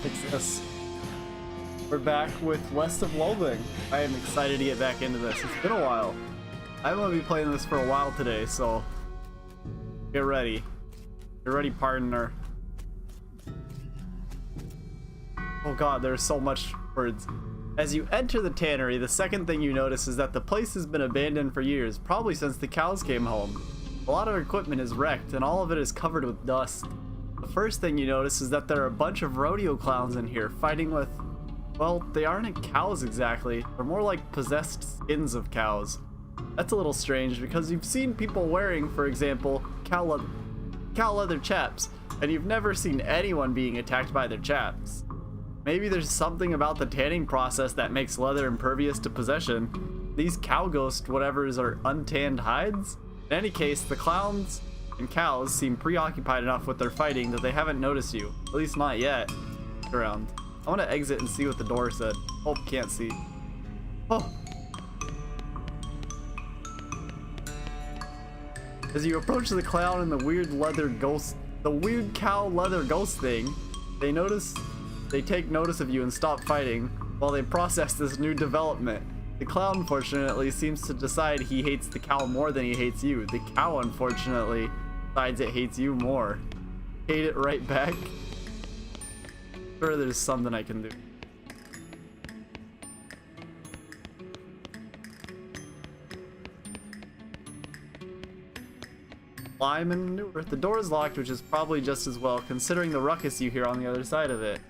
fix this. We're back with West of Loathing. I am excited to get back into this. It's been a while. I'm gonna be playing this for a while today, so get ready. Get ready, partner. Oh god, there's so much words. As you enter the tannery, the second thing you notice is that the place has been abandoned for years, probably since the cows came home. A lot of equipment is wrecked, and all of it is covered with dust. The first thing you notice is that there are a bunch of rodeo clowns in here, fighting with... well, they aren't cows exactly. They're more like possessed skins of cows. That's a little strange, because you've seen people wearing, for example, cow leather chaps, and you've never seen anyone being attacked by their chaps. Maybe there's something about the tanning process that makes leather impervious to possession. These cow ghost whatevers are untanned hides? In any case, the clowns and cows seem preoccupied enough with their fighting that they haven't noticed you. At least not yet. Look around. I want to exit and see what the door said. Oh, can't see. Oh! As you approach the clown and the weird cow leather ghost thing, they take notice of you and stop fighting while they process this new development. The clown, unfortunately, seems to decide he hates the cow more than he hates you. The cow, unfortunately, decides it hates you more. Hate it right back. Sure, there's something I can do. Climb and maneuver. The door is locked, which is probably just as well, considering the ruckus you hear on the other side of it.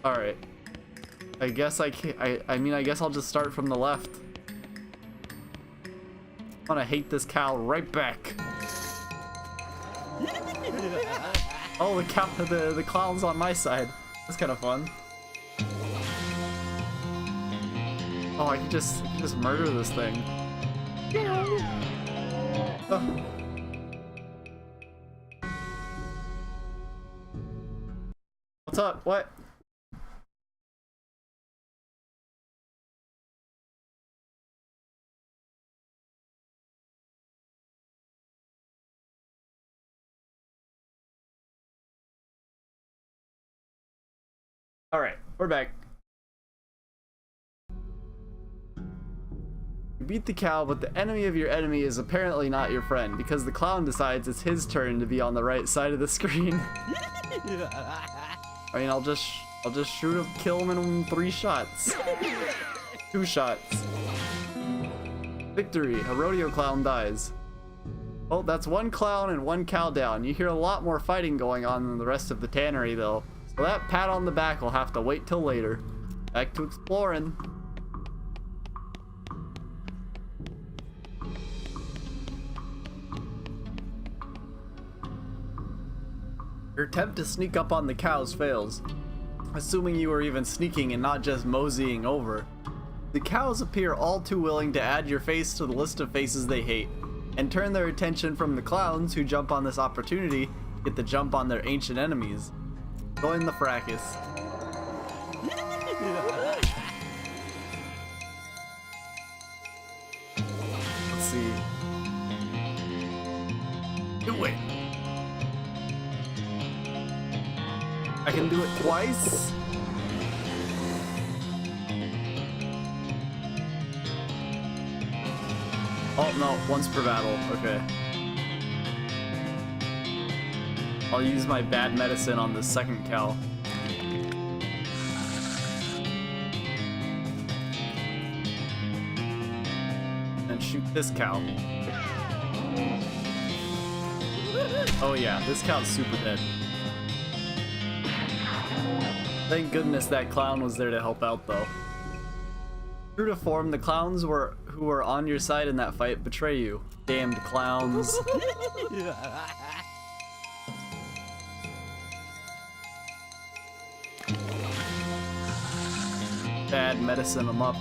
Alright. I guess I guess I'll just start from the left. I'm gonna hate this cow right back. Oh, the clown's on my side. That's kind of fun. Oh, I can just murder this thing. Oh. What's up? What? Alright, we're back. You beat the cow, but the enemy of your enemy is apparently not your friend, because the clown decides it's his turn to be on the right side of the screen. I mean, I'll just shoot him, kill him in 3 shots. 2 shots. Victory, a rodeo clown dies. Oh, that's 1 clown and 1 cow down. You hear a lot more fighting going on than the rest of the tannery, though. So that pat on the back will have to wait till later. Back to exploring. Your attempt to sneak up on the cows fails, assuming you were even sneaking and not just moseying over. The cows appear all too willing to add your face to the list of faces they hate, and turn their attention from the clowns who jump on this opportunity to get the jump on their ancient enemies. Join the fracas. Let's see. Do it. I can do it twice. Oh no, once per battle. Okay. I'll use my bad medicine on the second cow. And shoot this cow. Oh yeah, this cow's super dead. Thank goodness that clown was there to help out though. True to form, the clowns who were on your side in that fight betray you. Damned clowns. Bad medicine them up.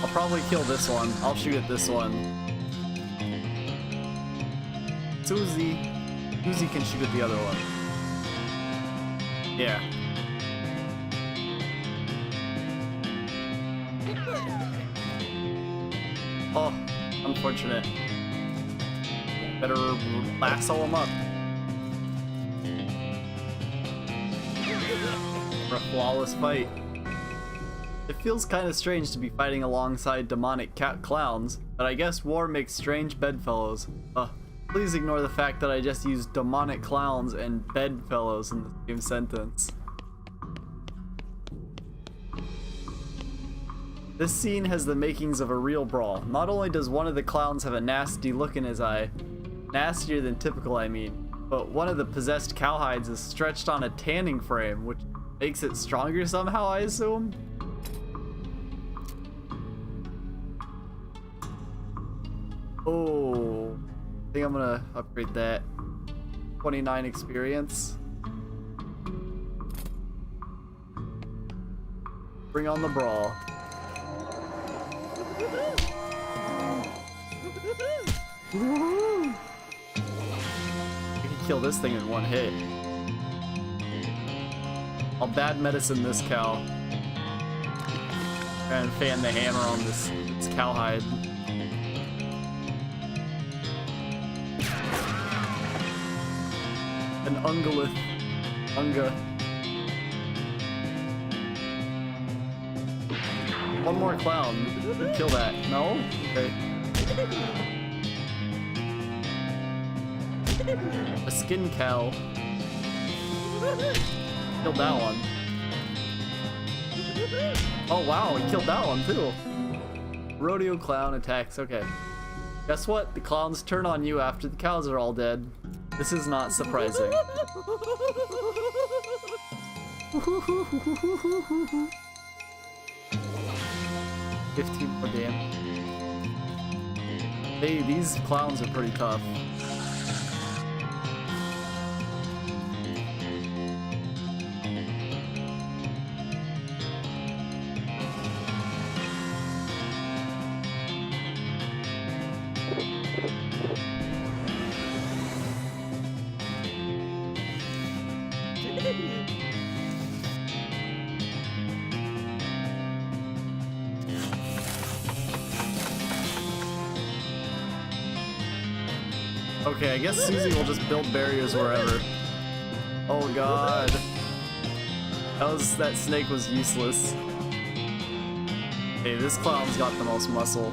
I'll probably kill this one. I'll shoot at this one. Susie can shoot at the other one. Yeah. Oh, Unfortunate. Better lasso him up. For a flawless fight. It feels kind of strange to be fighting alongside demonic cat clowns, but I guess war makes strange bedfellows. Please ignore the fact that I just used demonic clowns and bedfellows in the same sentence. This scene has the makings of a real brawl. Not only does one of the clowns have a nasty look in his eye, nastier than typical I mean, but one of the possessed cowhides is stretched on a tanning frame, which makes it stronger somehow, I assume? Oh, I think I'm gonna upgrade that. 29 experience. Bring on the brawl. You can kill this thing in one hit. I'll bad medicine this cow. And fan the hammer on this cowhide. An ungolith. Unga. One more clown. Kill that. No? Okay. A skin cow. Killed that one. Oh wow, he killed that one too. Rodeo clown attacks. Okay. Guess what? The clowns turn on you after the cows are all dead. This is not surprising. $15 more damage. Hey, these clowns are pretty tough. Okay, I guess Susie will just build barriers wherever. Oh god. That snake was useless. Hey, this clown's got the most muscle.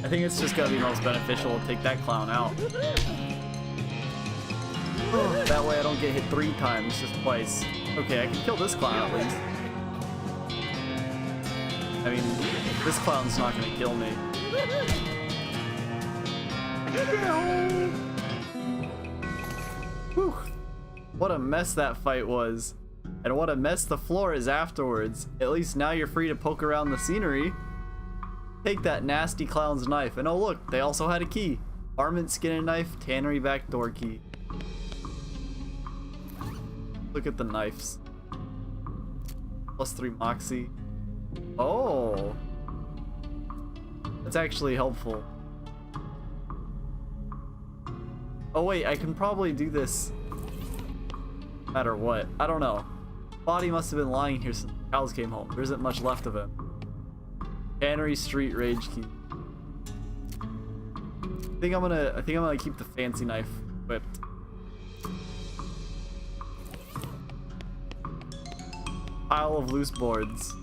I think it's just gonna be most beneficial to take that clown out. That way I don't get hit 3 times, just twice. Okay, I can kill this clown at least. I mean, this clown's not gonna kill me. Whew. What a mess that fight was. And what a mess the floor is afterwards. At least now you're free to poke around the scenery. Take that nasty clown's knife. And oh look, they also had a key. Varmint skin and knife, tannery back door key. Look at the knives. +3 moxie. Oh. That's actually helpful. Oh wait, I can probably do this no matter what. I don't know. Body must have been lying here since the cows came home. There isn't much left of him. Tannery Street Rage Key. I think I'm gonna keep the fancy knife equipped. Pile of loose boards.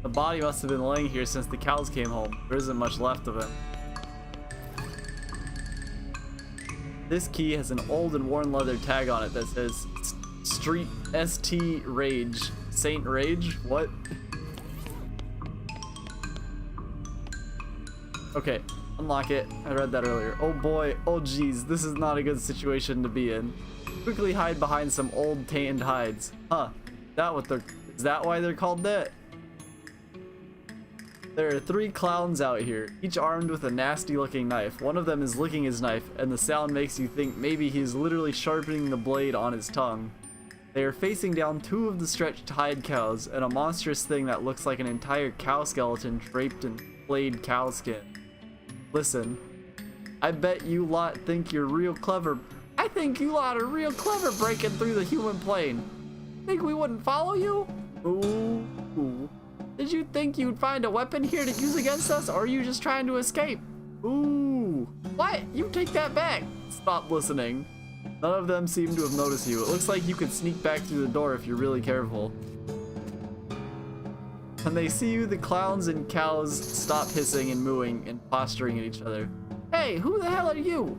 The body must have been laying here since the cows came home. There isn't much left of him. This key has an old and worn leather tag on it that says Street ST Rage. Saint Rage? What? Okay, unlock it. I read that earlier. Oh boy, oh geez, this is not a good situation to be in. Quickly hide behind some old tanned hides. Huh, is that why they're called that? There are 3 clowns out here, each armed with a nasty looking knife. One of them is licking his knife, and the sound makes you think maybe he's literally sharpening the blade on his tongue. They are facing down 2 of the stretched hide cows, and a monstrous thing that looks like an entire cow skeleton draped in flayed cow skin. Listen. I bet you lot think you're real clever. I think you lot are real clever breaking through the human plane. Think we wouldn't follow you? Ooh. Did you think you'd find a weapon here to use against us, or are you just trying to escape? Ooh. What? You take that back. Stop listening. None of them seem to have noticed you. It looks like you could sneak back through the door if you're really careful. When they see you, the clowns and cows stop hissing and mooing and posturing at each other. Hey, who the hell are you?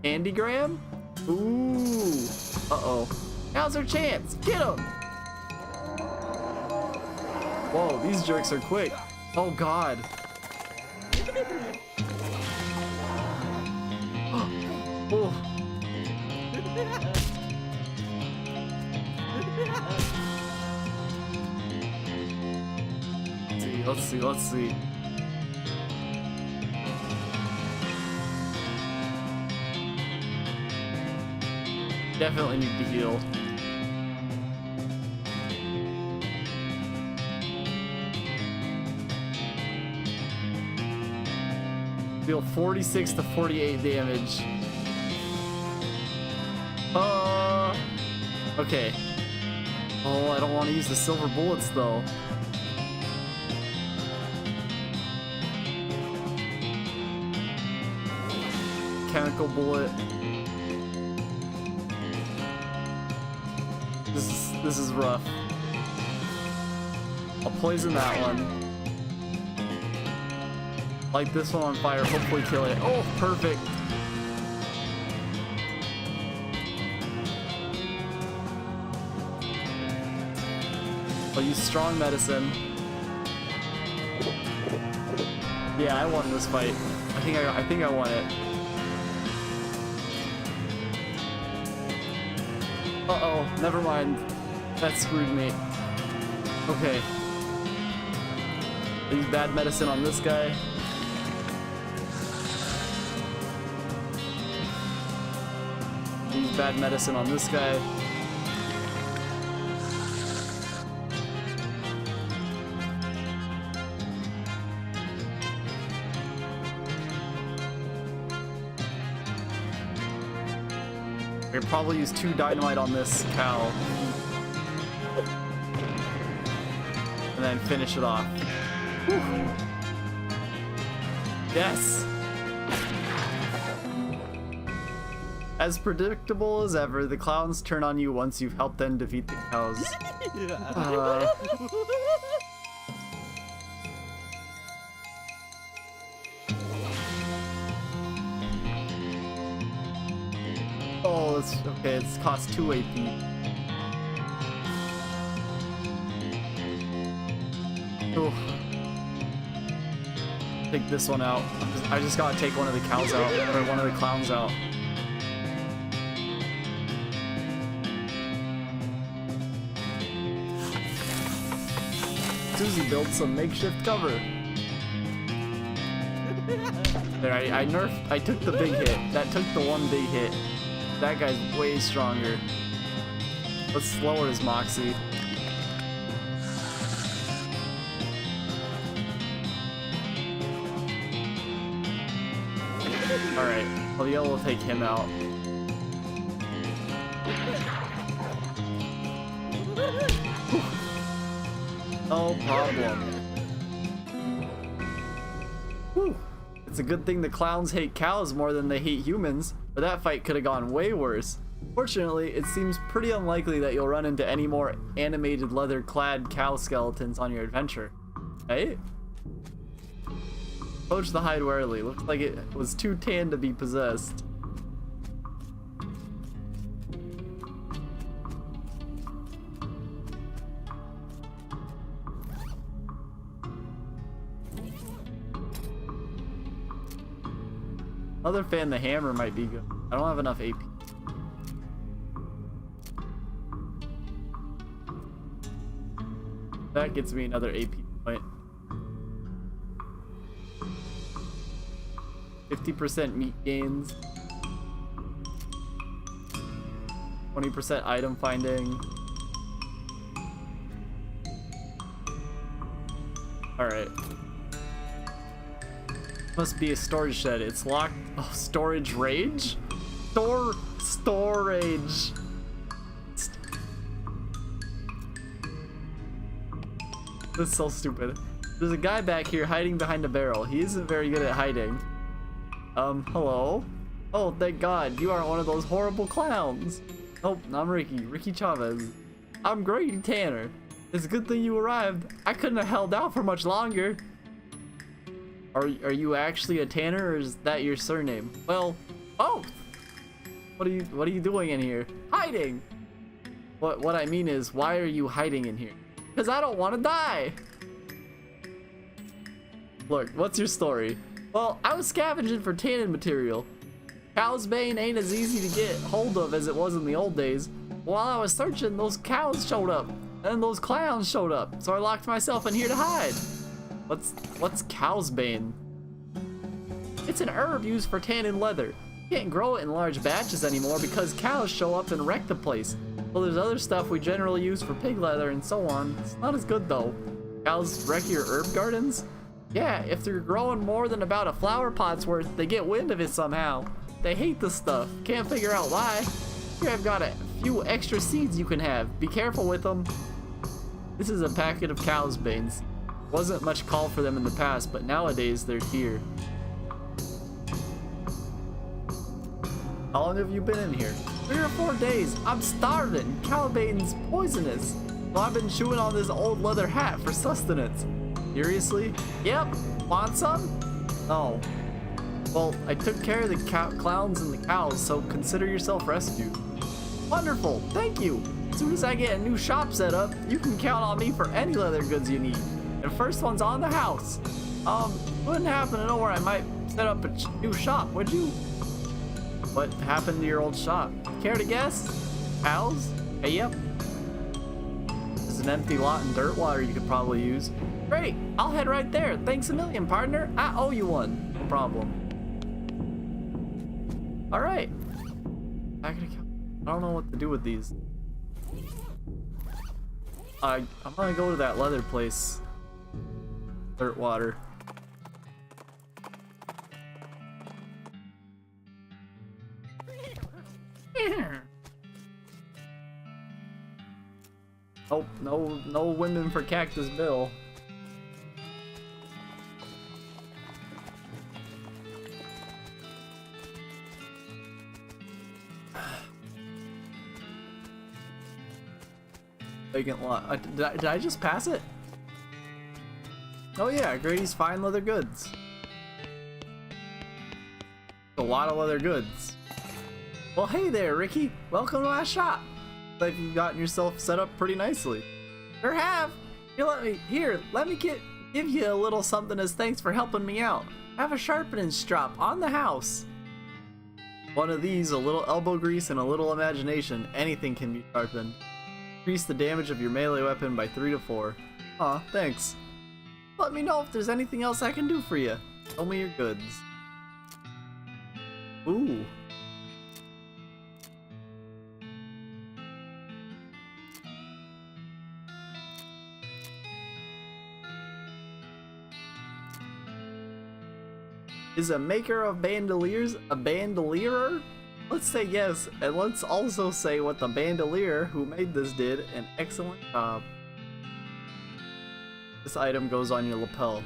Andy Graham? Ooh. Uh-oh. Now's our chance. Get him! Whoa, these jerks are quick. Oh, God. Oh. Let's see. Definitely need to heal. Deal 46 to 48 damage. Okay. Oh, I don't want to use the silver bullets though. Chemical bullet. This is rough. I'll poison that one. Light this one on fire, hopefully kill it. Oh, perfect. I'll use strong medicine. Yeah, I won this fight. I think I won it. Uh-oh, never mind. That screwed me. Okay. Use bad medicine on this guy. Use bad medicine on this guy. I could probably use 2 dynamite on this cow. And then finish it off. Whew. Yes! As predictable as ever, the clowns turn on you once you've helped them defeat the cows. Oh, it's okay. It's cost 2 AP. Oh. Take this one out. I just gotta take one of the cows out, or one of the clowns out. Susie built some makeshift cover. There, I took the big hit. That took the one big hit. That guy's way stronger. Let's lower his moxie. Alright, well, the yellow will take him out. No problem. Whew. It's a good thing the clowns hate cows more than they hate humans, but that fight could have gone way worse. Fortunately, it seems pretty unlikely that you'll run into any more animated leather-clad cow skeletons on your adventure. Hey? Approach the hide warily. Looks like it was too tan to be possessed. Other fan, the hammer might be good. I don't have enough AP. That gets me another AP point. 50% meat gains. 20% item finding. Alright. Must be a storage shed. It's locked. Oh, storage rage? Storage. This is so stupid. There's a guy back here hiding behind a barrel. He isn't very good at hiding. Hello? Oh, thank God. You aren't one of those horrible clowns. Nope, I'm Ricky Chavez. I'm Grady Tanner. It's a good thing you arrived. I couldn't have held out for much longer. Are you actually a Tanner, or is that your surname? Well, both. What are you doing in here? Hiding. What I mean is, why are you hiding in here? Because I don't want to die. Look, what's your story? Well, I was scavenging for tannin material. Cow's bane ain't as easy to get hold of as it was in the old days. While I was searching, those cows showed up, and those clowns showed up, so I locked myself in here to hide. What's cow's bane? It's an herb used for tanning leather. You can't grow it in large batches anymore because cows show up and wreck the place. Well, there's other stuff we generally use for pig leather and so on. It's not as good though. Cows wreck your herb gardens? Yeah, if they're growing more than about a flower pot's worth, they get wind of it somehow. They hate the stuff. Can't figure out why. Here I've got a few extra seeds you can have. Be careful with them. This is a packet of cow's banes. Wasn't much call for them in the past, but nowadays they're here. How long have you been in here? 3 or 4 days. I'm starving. Cowbane's poisonous. So I've been chewing on this old leather hat for sustenance. Seriously? Yep. Want some? No. Well, I took care of the clowns and the cows, so consider yourself rescued. Wonderful. Thank you. As soon as I get a new shop set up, you can count on me for any leather goods you need. And first one's on the house. Wouldn't happen to know where I might set up a new shop, would you? What happened to your old shop? Care to guess? Cows? Hey, yep. There's an empty lot in Dirtwater you could probably use. Great, I'll head right there. Thanks a million, partner. I owe you one. No problem. All right. I don't know what to do with these. I'm gonna go to that leather place. Dirtwater. Oh, no women for Cactus Bill. Vacant lot. Did I just pass it? Oh yeah, Grady's fine leather goods. A lot of leather goods. Well, hey there, Ricky. Welcome to my shop. Like you've gotten yourself set up pretty nicely. Sure have. Here, let me give you a little something as thanks for helping me out. Have a sharpening strop on the house. One of these, a little elbow grease, and a little imagination. Anything can be sharpened. Increase the damage of your melee weapon by 3 to 4. Aw, thanks. Let me know if there's anything else I can do for you. Show me your goods. Ooh. Is a maker of bandoliers a bandolierer? Let's say yes, and let's also say what the bandolier who made this did an excellent job. This item goes on your lapel.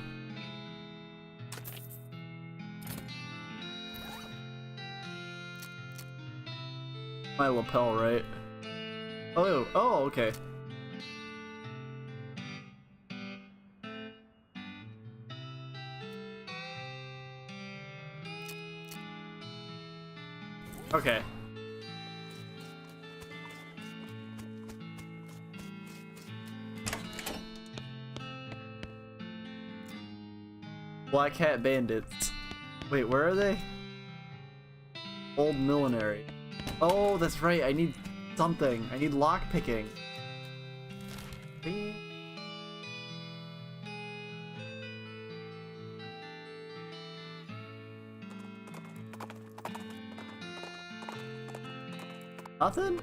My lapel, right? Oh, okay. Okay. Black Hat Bandits. Wait, where are they? Old Millinery. Oh, that's right. I need something. I need lock picking. Nothing?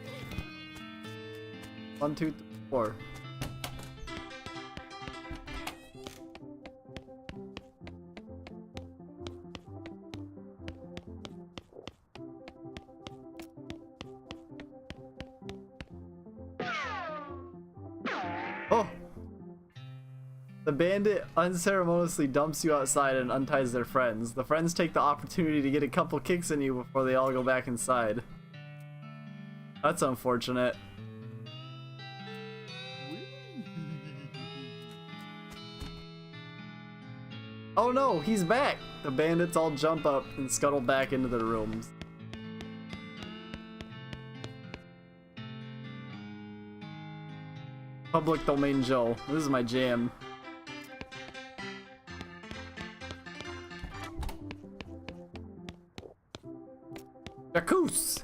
1, 2, 3, 4. The bandit unceremoniously dumps you outside and unties their friends. The friends take the opportunity to get a couple kicks in you before they all go back inside. That's unfortunate. Oh no, he's back! The bandits all jump up and scuttle back into their rooms. Public Domain Joe. This is my jam. Jacuz!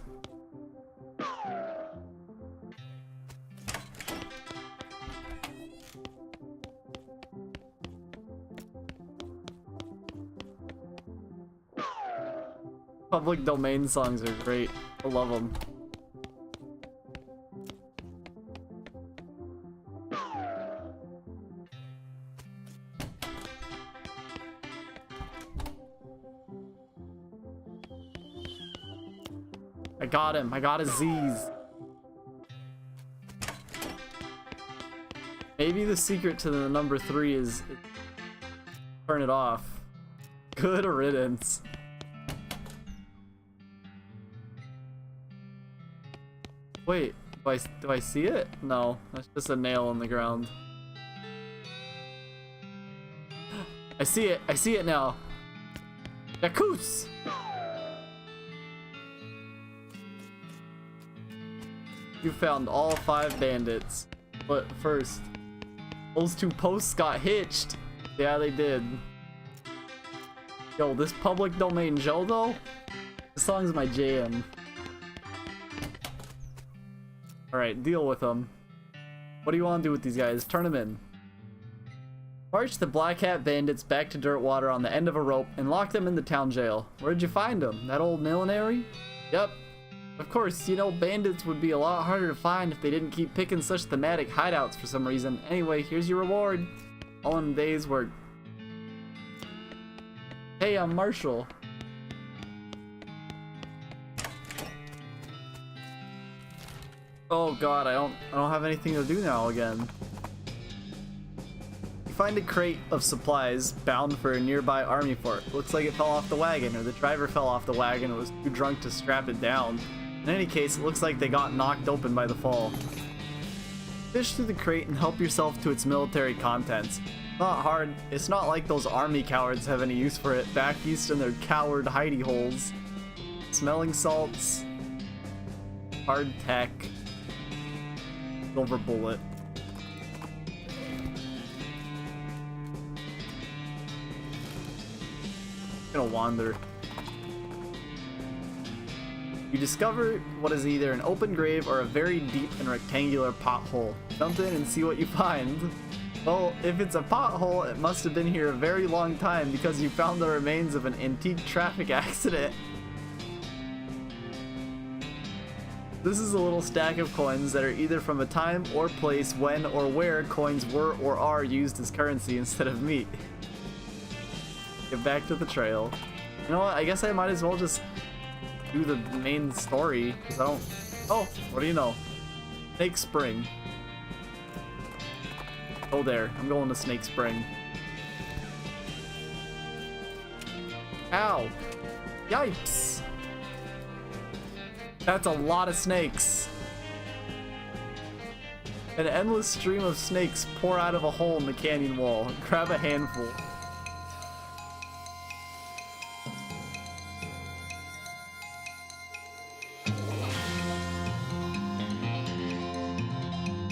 Public domain songs are great. I love them. I got him. I got his Z's. Maybe the secret to the number 3 is turn it off. Good riddance. Wait, do I see it? No, that's just a nail in the ground. I see it now. Jacuz! You found all 5 bandits. But first, those 2 posts got hitched. Yeah, they did. Yo, this Public Domain Joe though? This song's my jam. Alright, deal with them. What do you want to do with these guys? Turn them in. March the Black Hat bandits back to Dirtwater on the end of a rope and lock them in the town jail. Where'd you find them? That old millinery? Yep. Of course, you know, bandits would be a lot harder to find if they didn't keep picking such thematic hideouts for some reason. Anyway, here's your reward. All in a day's work. Hey, I'm Marshall. Oh god, I don't have anything to do now again. You find a crate of supplies bound for a nearby army fort. Looks like it fell off the wagon, or the driver fell off the wagon and was too drunk to strap it down. In any case, it looks like they got knocked open by the fall. Fish through the crate and help yourself to its military contents. Not hard. It's not like those army cowards have any use for it back east in their coward hidey holes. Smelling salts. Hard tech. Silver bullet. I'm gonna wander. You discover what is either an open grave or a very deep and rectangular pothole. Jump in and see what you find. Well, if it's a pothole, it must have been here a very long time because you found the remains of an antique traffic accident. This is a little stack of coins that are either from a time or place when or where coins were or are used as currency instead of meat. Get back to the trail. You know what? I guess I might as well just do the main story, because I don't... Oh, what do you know? Snake Spring. Oh there, I'm going to Snake Spring. Ow! Yipes! That's a lot of snakes. An endless stream of snakes pour out of a hole in the canyon wall. Grab a handful.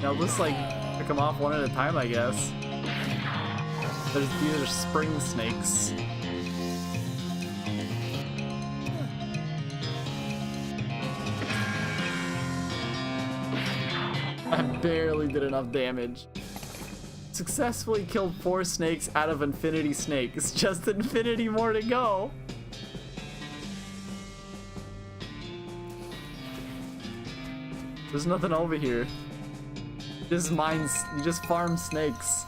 Now let's like pick them off one at a time, I guess. These are spring snakes. I barely did enough damage. Successfully killed 4 snakes out of infinity snakes. Just infinity more to go. There's nothing over here. Just mines, you just farm snakes.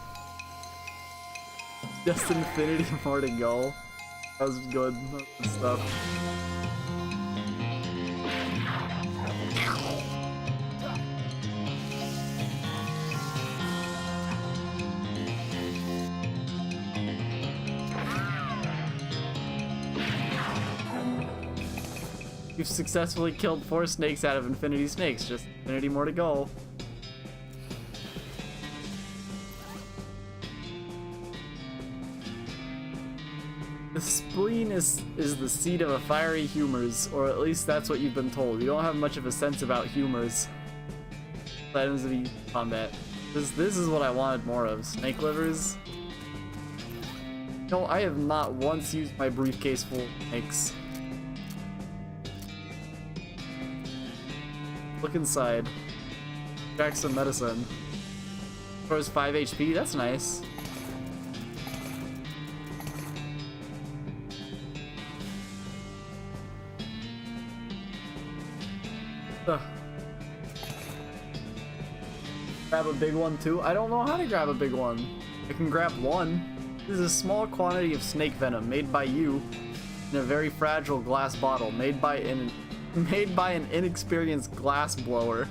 Just infinity more to go. That was good. That was good stuff. You've successfully killed 4 snakes out of infinity snakes. Just infinity more to go. The spleen is the seat of a fiery humors, or at least that's what you've been told. You don't have much of a sense about humors. Items of combat. This is what I wanted more of. Snake livers. No, I have not once used my briefcase full of snakes. Look inside. Extract some medicine. Throws 5 HP, that's nice. Ugh. Grab a big one too? I don't know how to grab a big one. I can grab one. This is a small quantity of snake venom made by you in a very fragile glass bottle made by an inexperienced glass blower.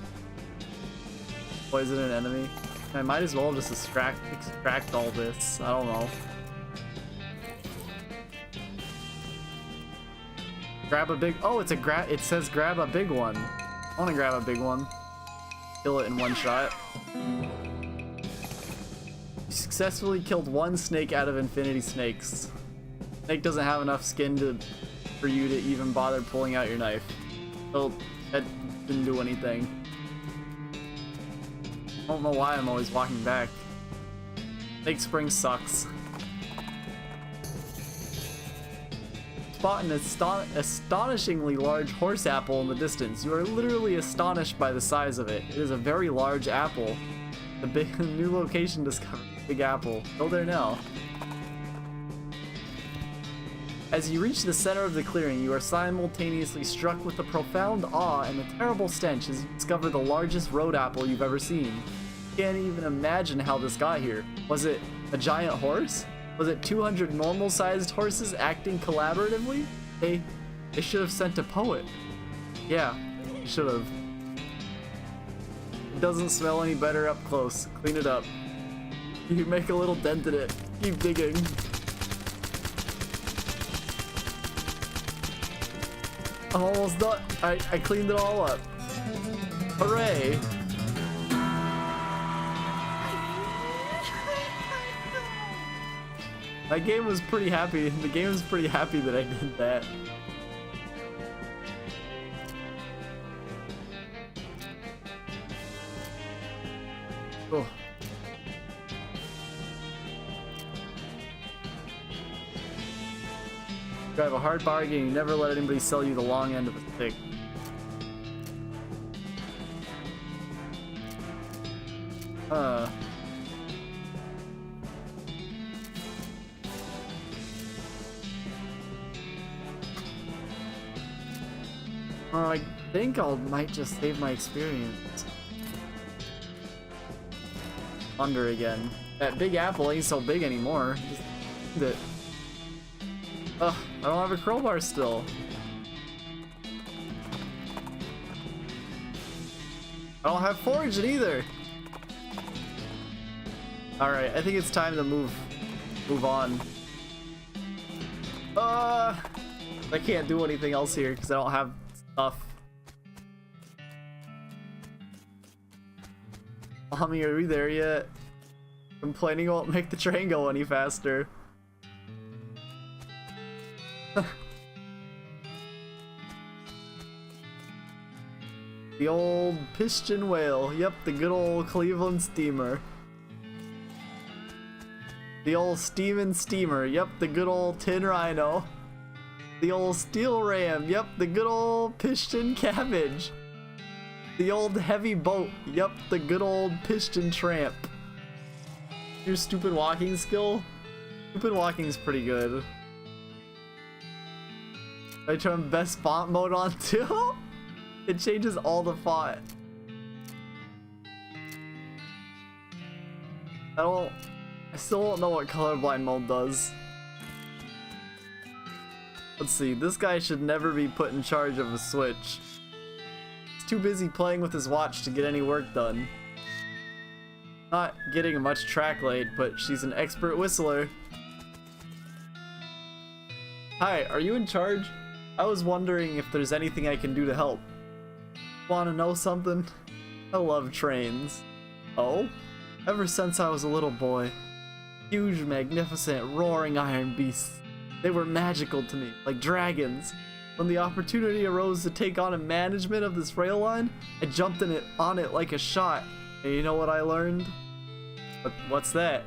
Poison an enemy. I might as well just extract all this. I don't know. Grab a big. Oh, it's a it says grab a big one. I want to grab a big one. Kill it in one shot. You successfully killed 1 snake out of infinity snakes. Snake doesn't have enough skin for you to even bother pulling out your knife. So that didn't do anything. I don't know why I'm always walking back. Snake Spring sucks. Spot an astonishingly large horse apple in the distance. You are literally astonished by the size of it. It is a very large apple. The big new location discovered. Big apple. Go there now. As you reach the center of the clearing, you are simultaneously struck with a profound awe and a terrible stench as you discover the largest road apple you've ever seen. You can't even imagine how this got here. Was it a giant horse? Was it 200 normal-sized horses acting collaboratively? They should have sent a poet. Yeah, they should have. It doesn't smell any better up close. Clean it up. You make a little dent in it. Keep digging. I'm almost done. I cleaned it all up. Hooray! My game was pretty happy. The game was pretty happy that I did that. Oh. You have a hard bargain. You never let anybody sell you the long end of a stick. I think might just save my experience. Under again. That big apple ain't so big anymore. Just it. Ugh, I don't have a crowbar still. I don't have foraging either. Alright, I think it's time to move on. I can't do anything else here because I don't have stuff. Mommy, are we there yet? Complaining won't make the train go any faster. The old piston whale. Yep, the good old Cleveland steamer. The old steamin' steamer. Yep, the good old tin rhino. The old steel ram. Yep, the good old piston cabbage. The old heavy boat. Yep, the good old piston tramp. Your stupid walking skill? Stupid walking's pretty good. I turn best font mode on too? It changes all the font. I still don't know what colorblind mode does. Let's see, this guy should never be put in charge of a switch. He's too busy playing with his watch to get any work done. Not getting much track laid, but she's an expert whistler. Hi, are you in charge? I was wondering if there's anything I can do to help. Wanna know something? I love trains. Oh? Ever since I was a little boy. Huge, magnificent, roaring iron beasts. They were magical to me, like dragons. When the opportunity arose to take on a management of this rail line, I jumped on it like a shot. And you know what I learned? What's that?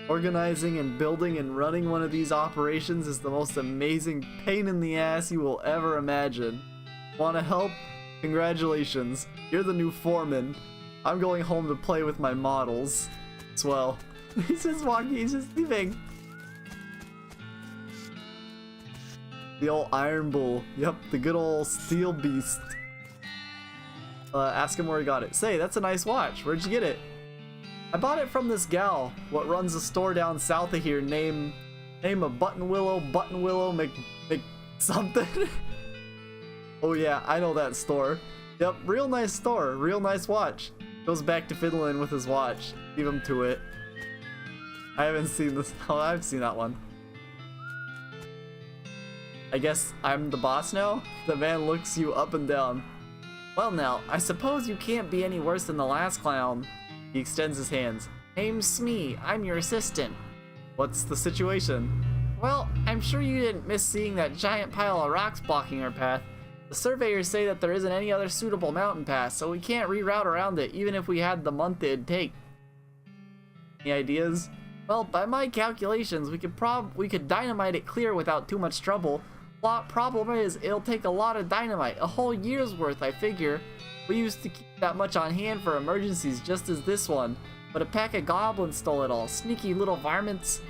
Organizing and building and running one of these operations is the most amazing pain in the ass you will ever imagine. Wanna help? Congratulations, you're the new foreman. I'm going home to play with my models. Swell. He's just walking, he's just leaving. The old Iron Bull. Yep, the good old Steel Beast. Ask him where he got it. Say, that's a nice watch. Where'd you get it? I bought it from this gal, what runs a store down south of here, name a Button Willow Mc something. Oh yeah, I know that store. Yep, real nice store, real nice watch. Goes back to fiddling with his watch. Leave him to it. I haven't seen this. Oh, I've seen that one. I guess I'm the boss now? The man looks you up and down. Well now, I suppose you can't be any worse than the last clown. He extends his hands. Name's Smee, I'm your assistant. What's the situation? Well, I'm sure you didn't miss seeing that giant pile of rocks blocking our path. The surveyors say that there isn't any other suitable mountain pass, so we can't reroute around it even if we had the month it'd take. Any ideas? Well, by my calculations, we could dynamite it clear without too much trouble. Problem is, it'll take a lot of dynamite, a whole year's worth, I figure. We used to keep that much on hand for emergencies just as this one, but a pack of goblins stole it all. Sneaky little varmints.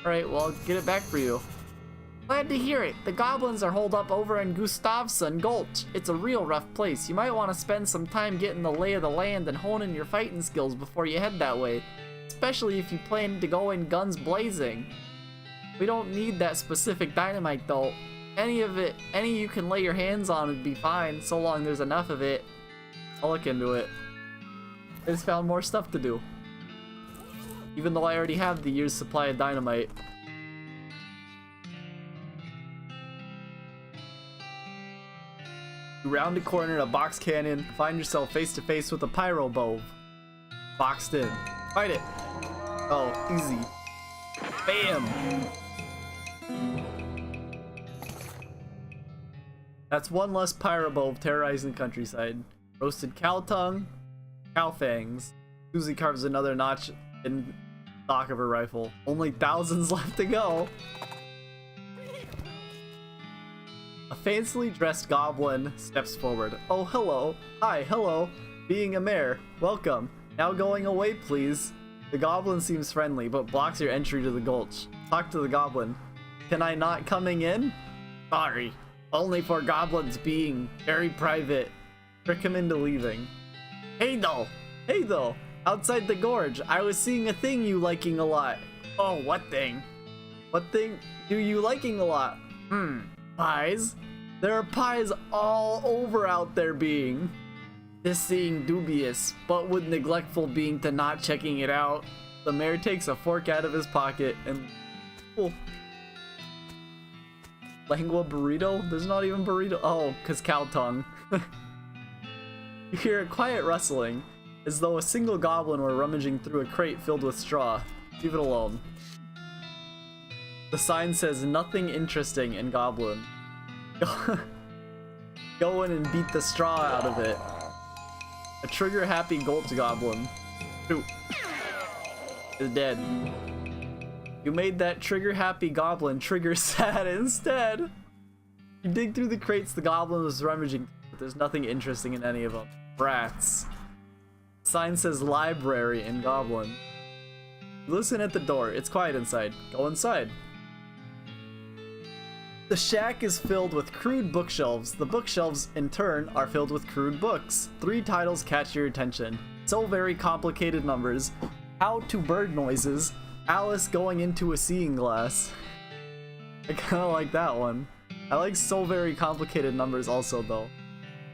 Alright, well, I'll get it back for you. Glad to hear it. The goblins are holed up over in Gustavsson Gulch. It's a real rough place. You might want to spend some time getting the lay of the land and honing your fighting skills before you head that way. Especially if you plan to go in guns blazing. We don't need that specific dynamite though. Any you can lay your hands on would be fine, so long there's enough of it. I'll look into it. I just found more stuff to do. Even though I already have the year's supply of dynamite. You round a corner in a box canyon, find yourself face to face with a pyro bove. Boxed in. Fight it! Oh, easy. Bam! That's one less pyrobove terrorizing the countryside. Roasted cow tongue, cow fangs. Susie carves another notch in stock of her rifle. Only thousands left to go. A fancily dressed goblin steps forward. Oh, hello. Hi, hello. Being a mayor. Welcome. Now going away, please. The goblin seems friendly, but blocks your entry to the gulch. Talk to the goblin. Can I not coming in? Sorry. Only for goblins being very private. Trick him into leaving. Hey though! Hey though! Outside the gorge, I was seeing a thing you liking a lot. Oh, what thing? What thing do you liking a lot? Pies? There are pies all over out there being. This seemed dubious, but with neglectful being to not checking it out. The mayor takes a fork out of his pocket and... Oh. Lengua burrito? There's not even burrito. Oh, cause cow tongue. You hear a quiet rustling, as though a single goblin were rummaging through a crate filled with straw. Leave it alone. The sign says nothing interesting in goblin. Go in and beat the straw out of it. A trigger happy gulch goblin. Shoot. Is dead. You made that trigger happy goblin trigger sad instead. You dig through the crates the goblin was rummaging, but there's nothing interesting in any of them. Rats. Sign says library in goblin. You listen at the door. It's quiet inside. Go inside. The shack is filled with crude bookshelves. The bookshelves, in turn, are filled with crude books. 3 titles catch your attention. So very complicated numbers. How to bird noises. Alice going into a seeing glass. I kinda like that one. I like so very complicated numbers also though.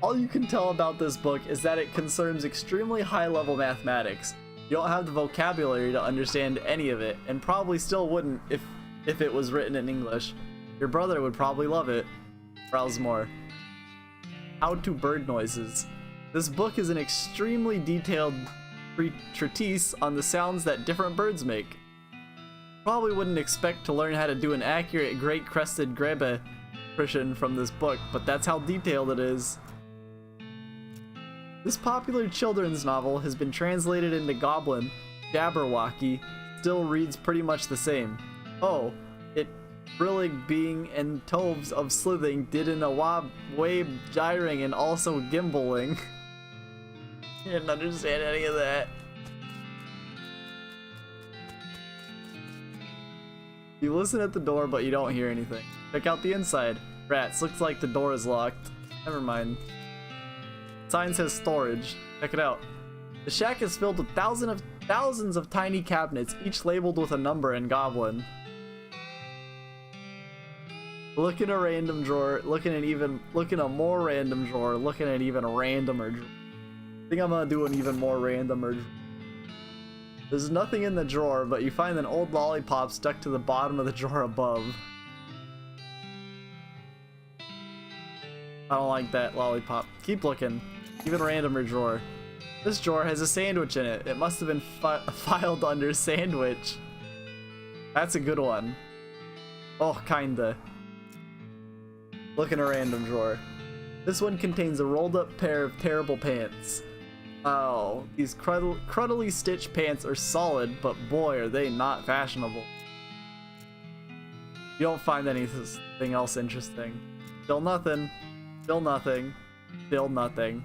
All you can tell about this book is that it concerns extremely high-level mathematics. You don't have the vocabulary to understand any of it, and probably still wouldn't if it was written in English. Your brother would probably love it. Browse more. How to bird noises. This book is an extremely detailed treatise on the sounds that different birds make. Probably wouldn't expect to learn how to do an accurate great crested grebe impression from this book, but that's how detailed it is. This popular children's novel has been translated into Goblin. Jabberwocky still reads pretty much the same. Oh, it Brillig being and Toves of Slithing did in a way gyring and also gimbaling. Didn't understand any of that. You listen at the door, but you don't hear anything. Check out the inside. Rats, looks like the door is locked. Never mind. Sign says storage. Check it out. The shack is filled with thousands of tiny cabinets, each labeled with a number in Goblin. Look in a random drawer, look in a more random drawer, look in an even randomer drawer. I think I'm gonna do an even more randomer drawer. There's nothing in the drawer, but you find an old lollipop stuck to the bottom of the drawer above. I don't like that lollipop. Keep looking. Even randomer drawer. This drawer has a sandwich in it. It must have been filed under sandwich. That's a good one. Oh, kinda. Look in a random drawer. This one contains a rolled up pair of terrible pants. Oh, these cruddily stitched pants are solid, but boy are they not fashionable. You don't find anything else interesting. Still nothing. Still nothing. Still nothing.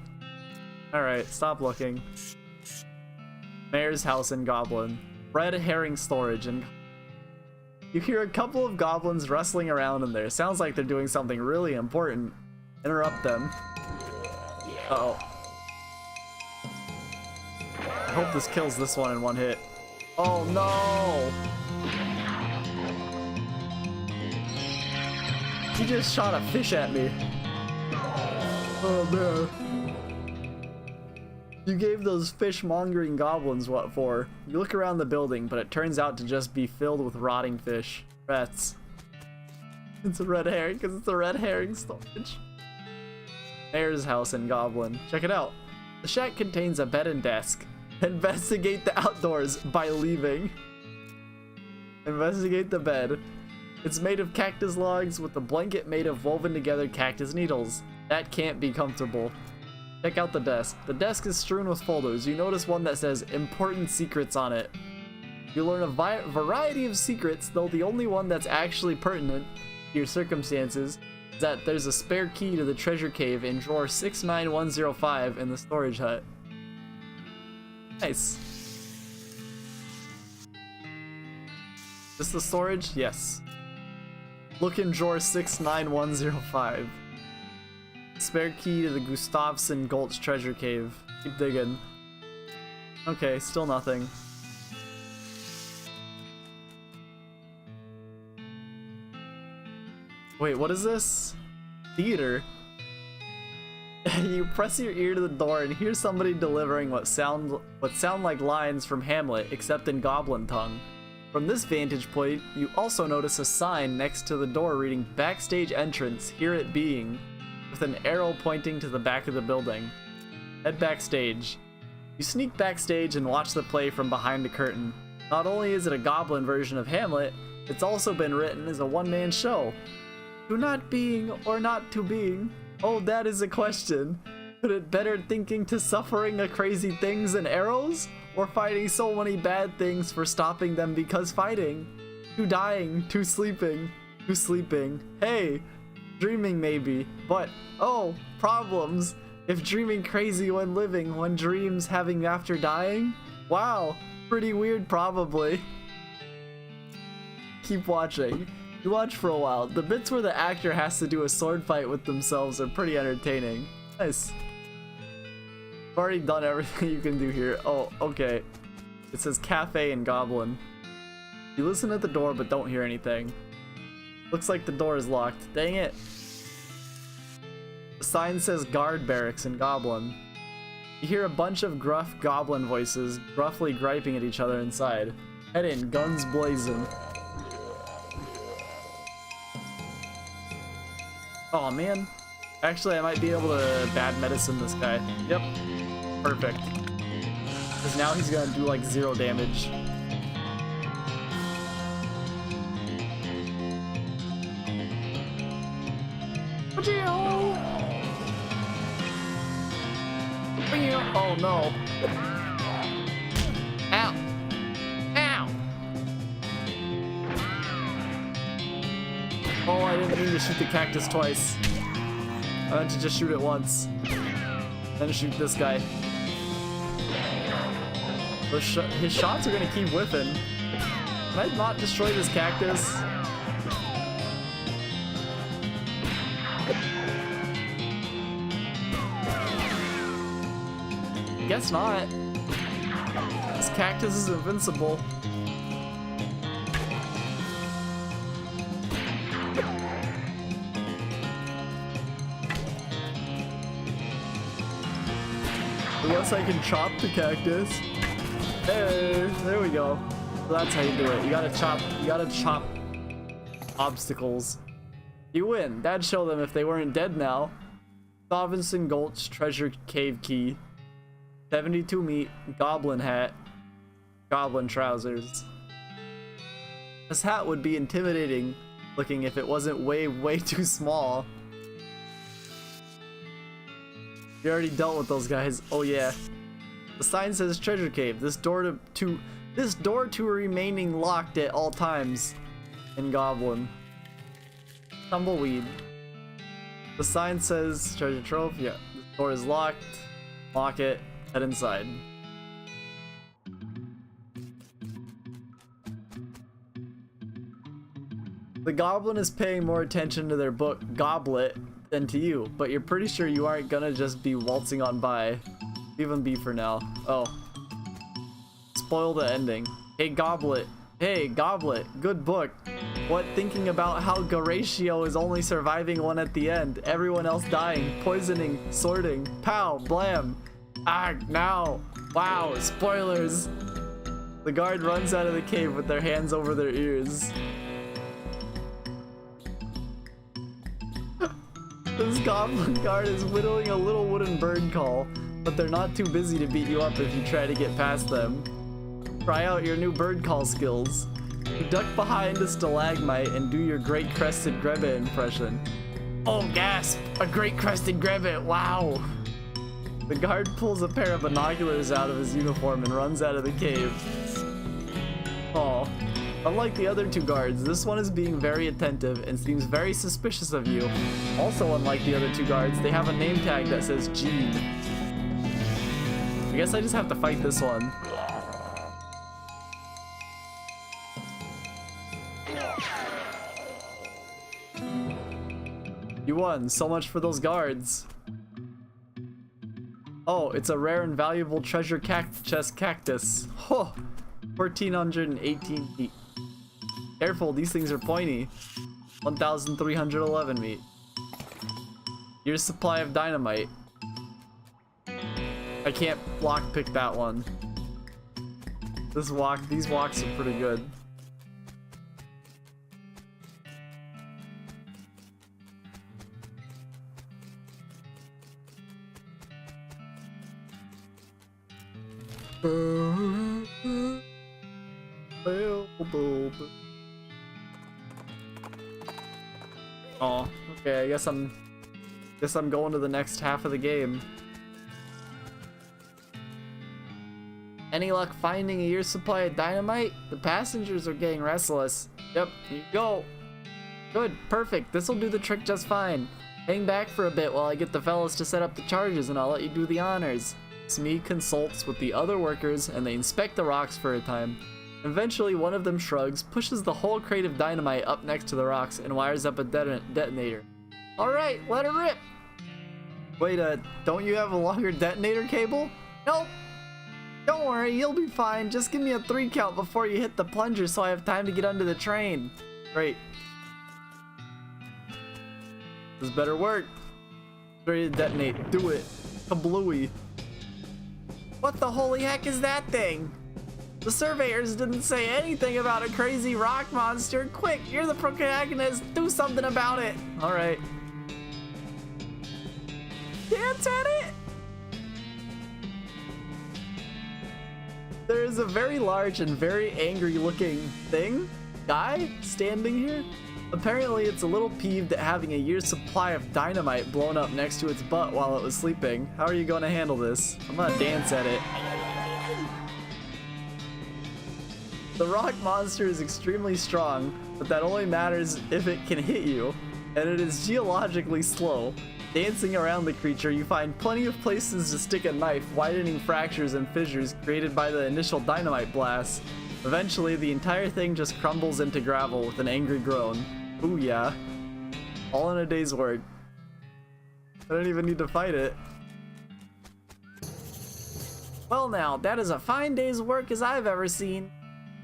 Alright, stop looking. Mayor's house in Goblin. Red herring storage and you hear a couple of goblins wrestling around in there. Sounds like they're doing something really important. Interrupt them. Uh-oh. I hope this kills this one in one hit. Oh no! He just shot a fish at me. Oh man. You gave those fish-mongering goblins what for? You look around the building, but it turns out to just be filled with rotting fish. Rats. It's a red herring, because it's a red herring storage. Mayor's house in Goblin. Check it out. The shack contains a bed and desk. Investigate the outdoors by leaving. Investigate the bed. It's made of cactus logs with a blanket made of woven together cactus needles. That can't be comfortable. Check out the desk. The desk is strewn with folders. You notice one that says important secrets on it. You learn a variety of secrets, though the only one that's actually pertinent to your circumstances is that there's a spare key to the treasure cave in drawer 69105 in the storage hut. Nice. Is this the storage? Yes. Look in drawer 69105. Spare key to the Gustavson Gulch treasure cave. Keep digging. Okay, still nothing. Wait, what is this? Theater. You press your ear to the door and hear somebody delivering what sound like lines from Hamlet, except in goblin tongue. From this vantage point, you also notice a sign next to the door reading "Backstage Entrance, Here It Being," with an arrow pointing to the back of the building. Head backstage. You sneak backstage and watch the play from behind the curtain. Not only is it a goblin version of Hamlet, it's also been written as a one-man show. To not being or not to being? Oh, that is a question. Could it better thinking to suffering a crazy things than arrows? Or fighting so many bad things for stopping them because fighting? To dying, to sleeping, Hey! Dreaming maybe, but oh, problems. If dreaming crazy when living, when dreams having after dying? Wow, pretty weird probably. Keep watching. You watch for a while. The bits where the actor has to do a sword fight with themselves are pretty entertaining. Nice. I've already done everything you can do here. Oh, okay. It says cafe and goblin. You listen at the door but don't hear anything. Looks like the door is locked. Dang it. The sign says guard barracks in goblin. You hear a bunch of gruff goblin voices gruffly griping at each other inside. Head in, guns blazing. Oh man. Actually, I might be able to bad medicine this guy. Yep. Perfect. Because now he's gonna do like 0 damage. Oh no. Ow. Ow. Oh, I didn't mean to shoot the cactus twice. I meant to just shoot it once. Then shoot this guy. His shots are gonna keep whiffing. Can I not destroy this cactus? Guess not. This cactus is invincible. Unless I can chop the cactus. Hey, there we go. So that's how you do it. You gotta chop obstacles. You win. That'd show them if they weren't dead now. Robinson Gulch Treasure Cave Key. 72 meat, goblin hat, goblin trousers. This hat would be intimidating looking if it wasn't way too small. You already dealt with those guys. Oh yeah. The sign says treasure cave. This door to remaining locked at all times. In goblin. Tumbleweed. The sign says treasure trove. Yeah. This door is locked. Lock it. Head inside. The goblin is paying more attention to their book Goblet than to you, but you're pretty sure you aren't gonna just be waltzing on by. Even B for now. Oh. Spoil the ending. Hey Goblet. Hey Goblet. Good book. What, thinking about how Garatio is only surviving one at the end, everyone else dying, poisoning, sorting, pow, blam. Ah, now. Wow, spoilers. The guard runs out of the cave with their hands over their ears. This goblin guard is whittling a little wooden bird call, but they're not too busy to beat you up if you try to get past them. Try out your new bird call skills. You duck behind a stalagmite and do your great crested Grebe impression. Oh, gasp! A great crested Grebe, wow! The guard pulls a pair of binoculars out of his uniform and runs out of the cave. Aw. Unlike the other 2 guards, this one is being very attentive and seems very suspicious of you. Also unlike the other 2 guards, they have a name tag that says Gene. I guess I just have to fight this one. You won, so much for those guards. Oh, it's a rare and valuable treasure chest cactus. Huh, 1,418 feet. Careful, these things are pointy. 1,311 meat. Your supply of dynamite. I can't lockpick that one. These walks are pretty good. Oh, okay, I guess I'm going to the next half of the game. Any luck finding a year's supply of dynamite? The passengers are getting restless. Yep, here you go. Good, perfect. This'll do the trick just fine. Hang back for a bit while I get the fellas to set up the charges and I'll let you do the honors. Smee consults with the other workers and they inspect the rocks for a time. Eventually, one of them shrugs, pushes the whole crate of dynamite up next to the rocks, and wires up a detonator. Alright, let her rip! Wait, don't you have a longer detonator cable? Nope! Don't worry, you'll be fine. Just give me a 3 count before you hit the plunger so I have time to get under the train. Great. This better work. Ready to detonate. Do it. Kablooey. What the holy heck is that thing? The surveyors didn't say anything about a crazy rock monster. Quick, you're the protagonist. Do something about it. All right. dance at it? There is a very large and very angry looking guy standing here. Apparently it's a little peeved at having a year's supply of dynamite blown up next to its butt while it was sleeping. How are you going to handle this? I'm gonna dance at it. The rock monster is extremely strong, but that only matters if it can hit you, and it is geologically slow. Dancing around the creature, you find plenty of places to stick a knife, widening fractures and fissures created by the initial dynamite blast. Eventually, the entire thing just crumbles into gravel with an angry groan. Ooh yeah. All in a day's work. I don't even need to fight it. Well now, that is a fine day's work as I've ever seen.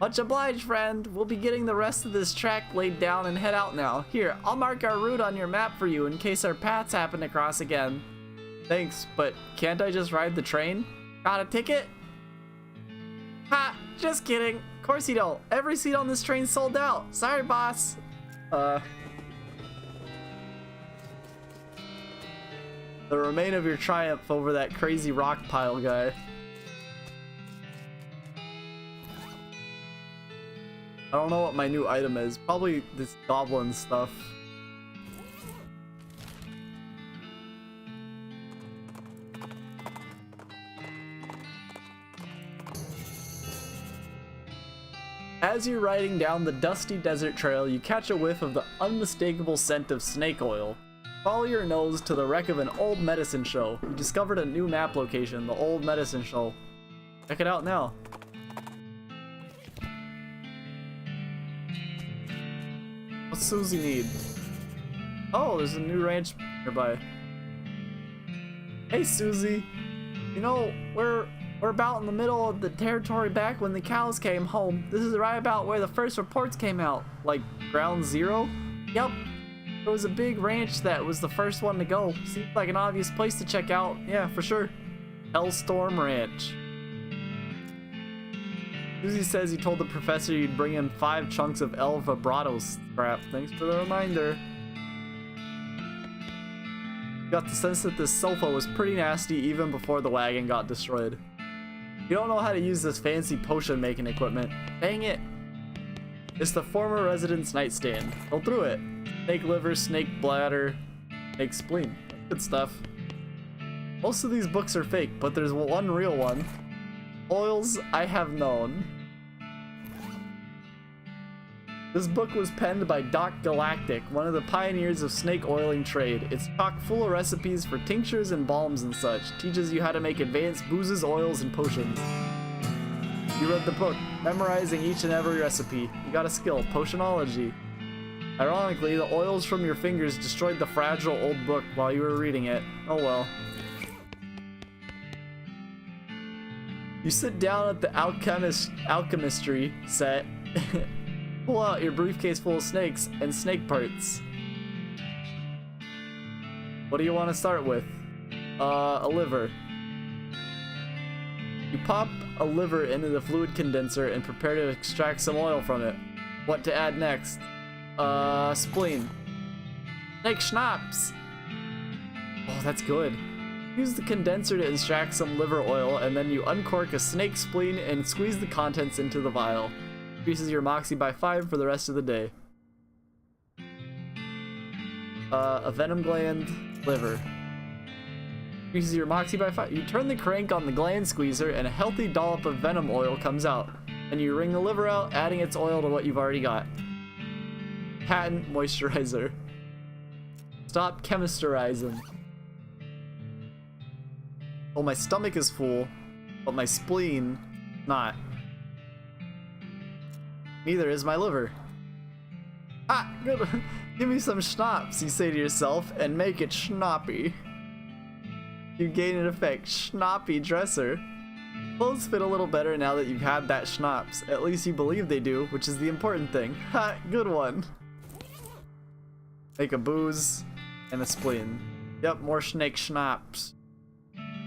Much obliged, friend. We'll be getting the rest of this track laid down and head out now. Here, I'll mark our route on your map for you in case our paths happen to cross again. Thanks, but can't I just ride the train? Got a ticket? Ha! Just kidding. Of course you don't. Every seat on this train sold out. Sorry, boss. The remain of your triumph over that crazy rock pile guy. I don't know what my new item is. Probably this goblin stuff. As you're riding down the dusty desert trail, you catch a whiff of the unmistakable scent of snake oil. Follow your nose to the wreck of an old medicine show. You discovered a new map location, the old medicine show. Check it out now. What's Susie need? Oh, there's a new ranch nearby. Hey Susie, you know, we're about in the middle of the territory back when the cows came home. This is right about where the first reports came out. Like, ground zero? Yep. There was a big ranch that was the first one to go. Seems like an obvious place to check out. Yeah, for sure. Hellstorm Ranch. Susie says you told the professor you'd bring in 5 chunks of El Vibrato scrap. Thanks for the reminder. Got the sense that this sofa was pretty nasty even before the wagon got destroyed. You don't know how to use this fancy potion making equipment. Dang it. It's the former resident's nightstand. Go through it. Snake liver, snake bladder, snake spleen. Good stuff. Most of these books are fake, but there's one real one. Oils I Have Known. This book was penned by Doc Galactic, one of the pioneers of snake oiling trade. It's chock full of recipes for tinctures and balms and such. Teaches you how to make advanced boozes, oils, and potions. You read the book, memorizing each and every recipe. You got a skill, potionology. Ironically, the oils from your fingers destroyed the fragile old book while you were reading it. Oh well. You sit down at the alchemistry set, pull out your briefcase full of snakes and snake parts. What do you want to start with? A liver. You pop a liver into the fluid condenser and prepare to extract some oil from it. What to add next? Spleen. Snake schnapps! Oh, that's good. Use the condenser to extract some liver oil, and then you uncork a snake spleen and squeeze the contents into the vial. Increases your moxie by 5 for the rest of the day. A venom gland, liver. Increases your moxie by 5. You turn the crank on the gland squeezer, and a healthy dollop of venom oil comes out. And you wring the liver out, adding its oil to what you've already got. Patent moisturizer. Stop chemisterizing. Well, my stomach is full, but my spleen, not. Neither is my liver. Ah, good. Give me some schnapps, you say to yourself, and make it schnappy. You gain an effect, schnappy dresser. Clothes fit a little better now that you've had that schnapps. At least you believe they do, which is the important thing. Ha, good one. Make a booze and a spleen. Yep, more snake schnapps.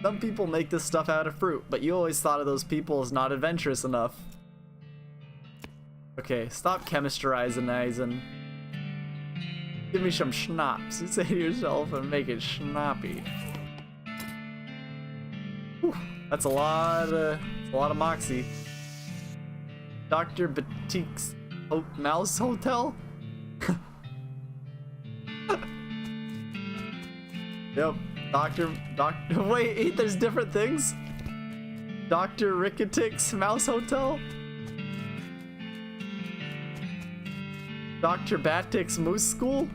Some people make this stuff out of fruit, but you always thought of those people as not adventurous enough. Okay, stop chemisterizing. Give me some schnapps, you say to yourself, and make it schnappy. Whew, that's a lot of moxie. Dr. Batique's Mouse Hotel? Yep. Wait, there's different things? Dr. Ricketic's Mouse Hotel? Dr. Batik's Moose School?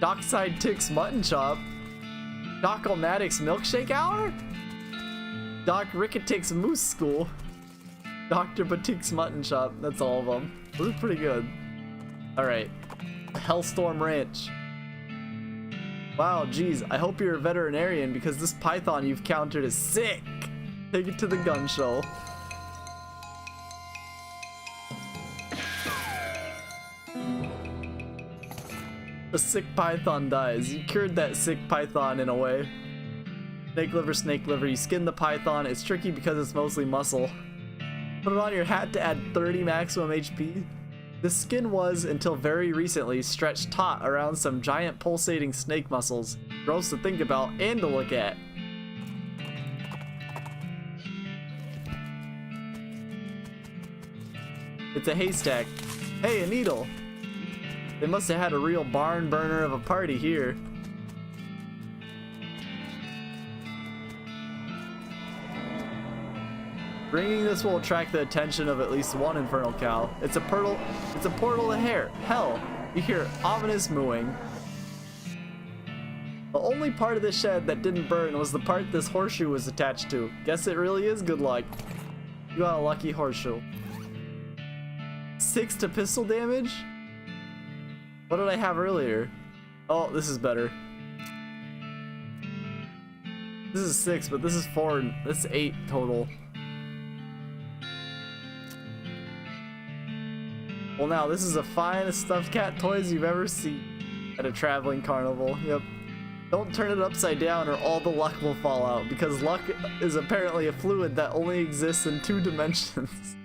Dockside Tick's Mutton Chop? Doc-O-Matic's Milkshake Hour? Doc Ricketic's Moose School? Dr. Batique's Mutton Chop. That's all of them. Those are pretty good. Alright. Hellstorm Ranch. Wow, geez. I hope you're a veterinarian because this python you've countered is sick. Take it to the gun show. A sick python dies. You cured that sick python in a way. Snake liver, snake liver. You skin the python. It's tricky because it's mostly muscle. Put it on your hat to add 30 maximum HP. The skin was, until very recently, stretched taut around some giant pulsating snake muscles. Gross to think about and to look at. It's a haystack. Hey, a needle. They must have had a real barn burner of a party here. Bringing this will attract the attention of at least one infernal cow. It's a portal to hell. You hear ominous mooing. The only part of the shed that didn't burn was the part this horseshoe was attached to. Guess it really is good luck. You got a lucky horseshoe. 6 to pistol damage? What did I have earlier? Oh, this is better. This is 6, but this is 4. This is 8 total. Well, now this is the finest stuffed cat toys you've ever seen at a traveling carnival. Yep. Don't turn it upside down or all the luck will fall out, because luck is apparently a fluid that only exists in 2 dimensions.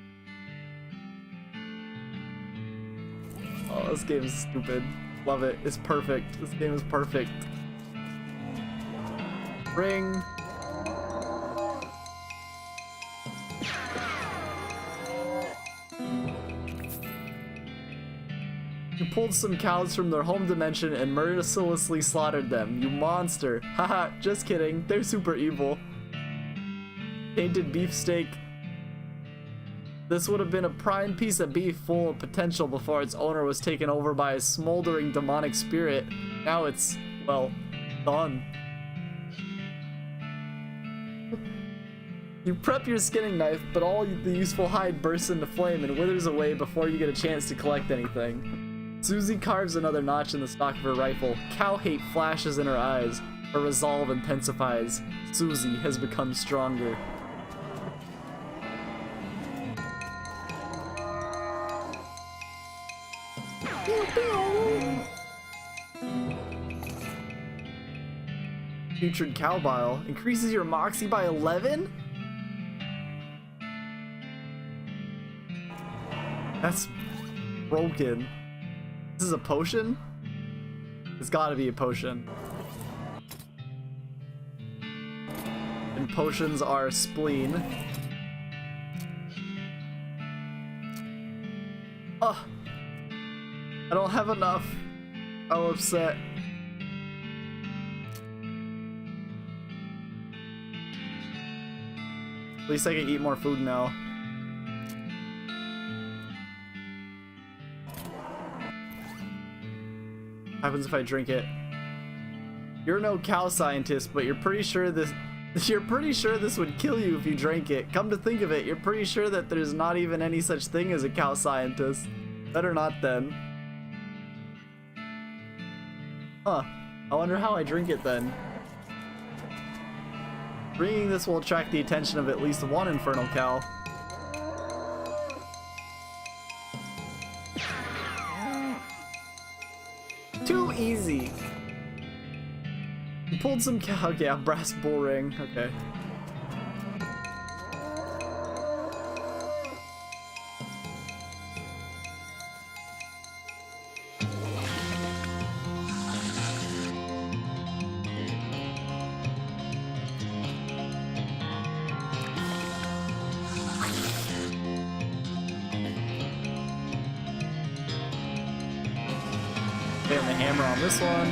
Oh, this game is stupid. Love it. It's perfect. This game is perfect. Ring. You pulled some cows from their home dimension and mercilessly slaughtered them. You monster. Haha, just kidding. They're super evil. Tainted beefsteak. This would have been a prime piece of beef full of potential before its owner was taken over by a smoldering demonic spirit. Now it's, well, done. You prep your skinning knife, but all the useful hide bursts into flame and withers away before you get a chance to collect anything. Susie carves another notch in the stock of her rifle. Cow hate flashes in her eyes. Her resolve intensifies. Susie has become stronger. Putrid cow bile increases your moxie by 11? That's broken. This is a potion? It's gotta be a potion. And potions are spleen. Ugh. I don't have enough. I'm upset. At least I can eat more food now. What happens if I drink it? You're no cow scientist, but you're pretty sure this would kill you if you drank it. Come to think of it, you're pretty sure that there's not even any such thing as a cow scientist. Better not then. Huh. I wonder how I drink it then. Bringing this will attract the attention of at least one infernal cow. Too easy. You pulled some cow. Yeah, brass bull ring. Okay. hammer on this one.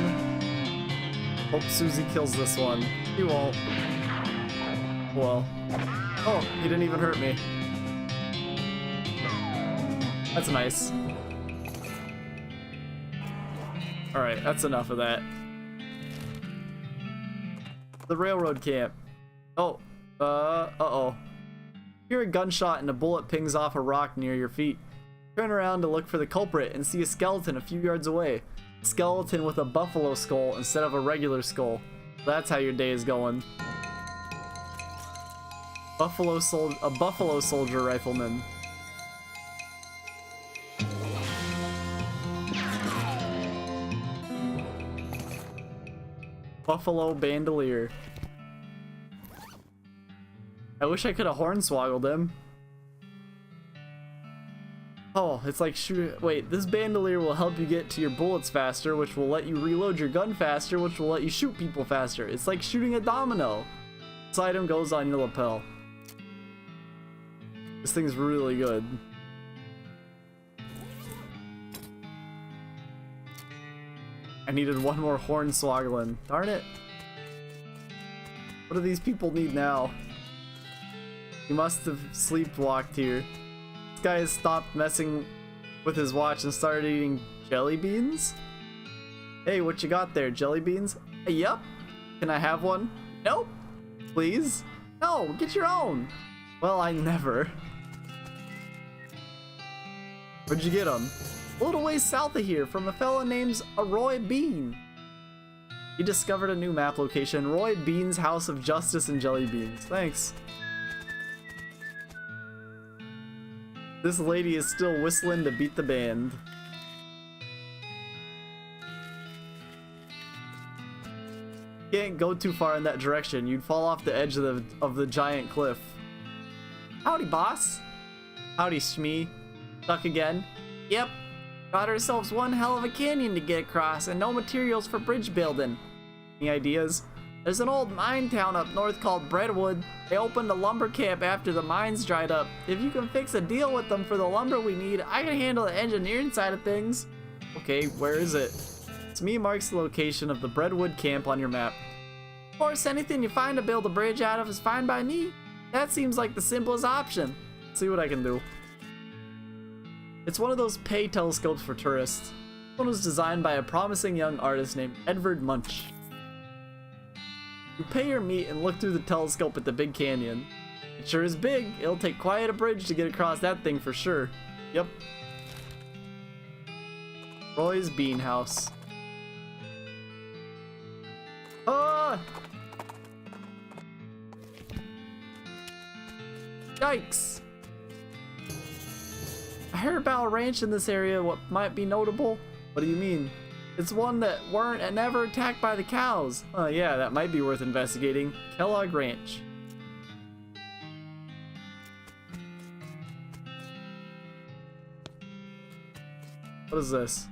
Hope Susie kills this one. He won't. Well. Oh, he didn't even hurt me. That's nice. Alright, that's enough of that. The railroad camp. Oh, uh-oh. Hear a gunshot and a bullet pings off a rock near your feet. Turn around to look for the culprit and see a skeleton a few yards away. A skeleton with a buffalo skull instead of a regular skull. That's how your day is going. A buffalo soldier rifleman. Buffalo bandolier. I wish I could have hornswoggled him. Oh, it's like shoot. Wait, this bandolier will help you get to your bullets faster, which will let you reload your gun faster, which will let you shoot people faster. It's like shooting a domino. This item goes on your lapel. This thing's really good. I needed one more hornswoggling. Darn it. What do these people need now? He must have sleepwalked here. This guy has stopped messing with his watch and started eating jelly beans? Hey, what you got there? Jelly beans? Yup. Can I have one? Nope. Please? No, get your own. Well, I never. Where'd you get them? A little ways south of here, from a fella named Roy Bean. He discovered a new map location, Roy Bean's House of Justice and Jelly Beans. Thanks. This lady is still whistling to beat the band. Can't go too far in that direction. You'd fall off the edge of the giant cliff. Howdy, boss. Howdy, Shmee. Stuck again? Yep. Got ourselves one hell of a canyon to get across and no materials for bridge building. Any ideas? There's an old mine town up north called Breadwood. They opened a lumber camp after the mines dried up. If you can fix a deal with them for the lumber we need, I can handle the engineering side of things. Okay, where is it? Shmee marks the location of the Breadwood camp on your map. Of course, anything you find to build a bridge out of is fine by me. That seems like the simplest option. Let's see what I can do. It's one of those pay telescopes for tourists. This one was designed by a promising young artist named Edward Munch. You pay your meat and look through the telescope at the big canyon. It sure is big. It'll take quite a bridge to get across that thing for sure. Yep. Roy's Bean House. Ah! Yikes! I heard about a ranch in this area. What might be notable? What do you mean? It's one that weren't and never attacked by the cows. Oh yeah, that might be worth investigating. Kellogg Ranch. What is this?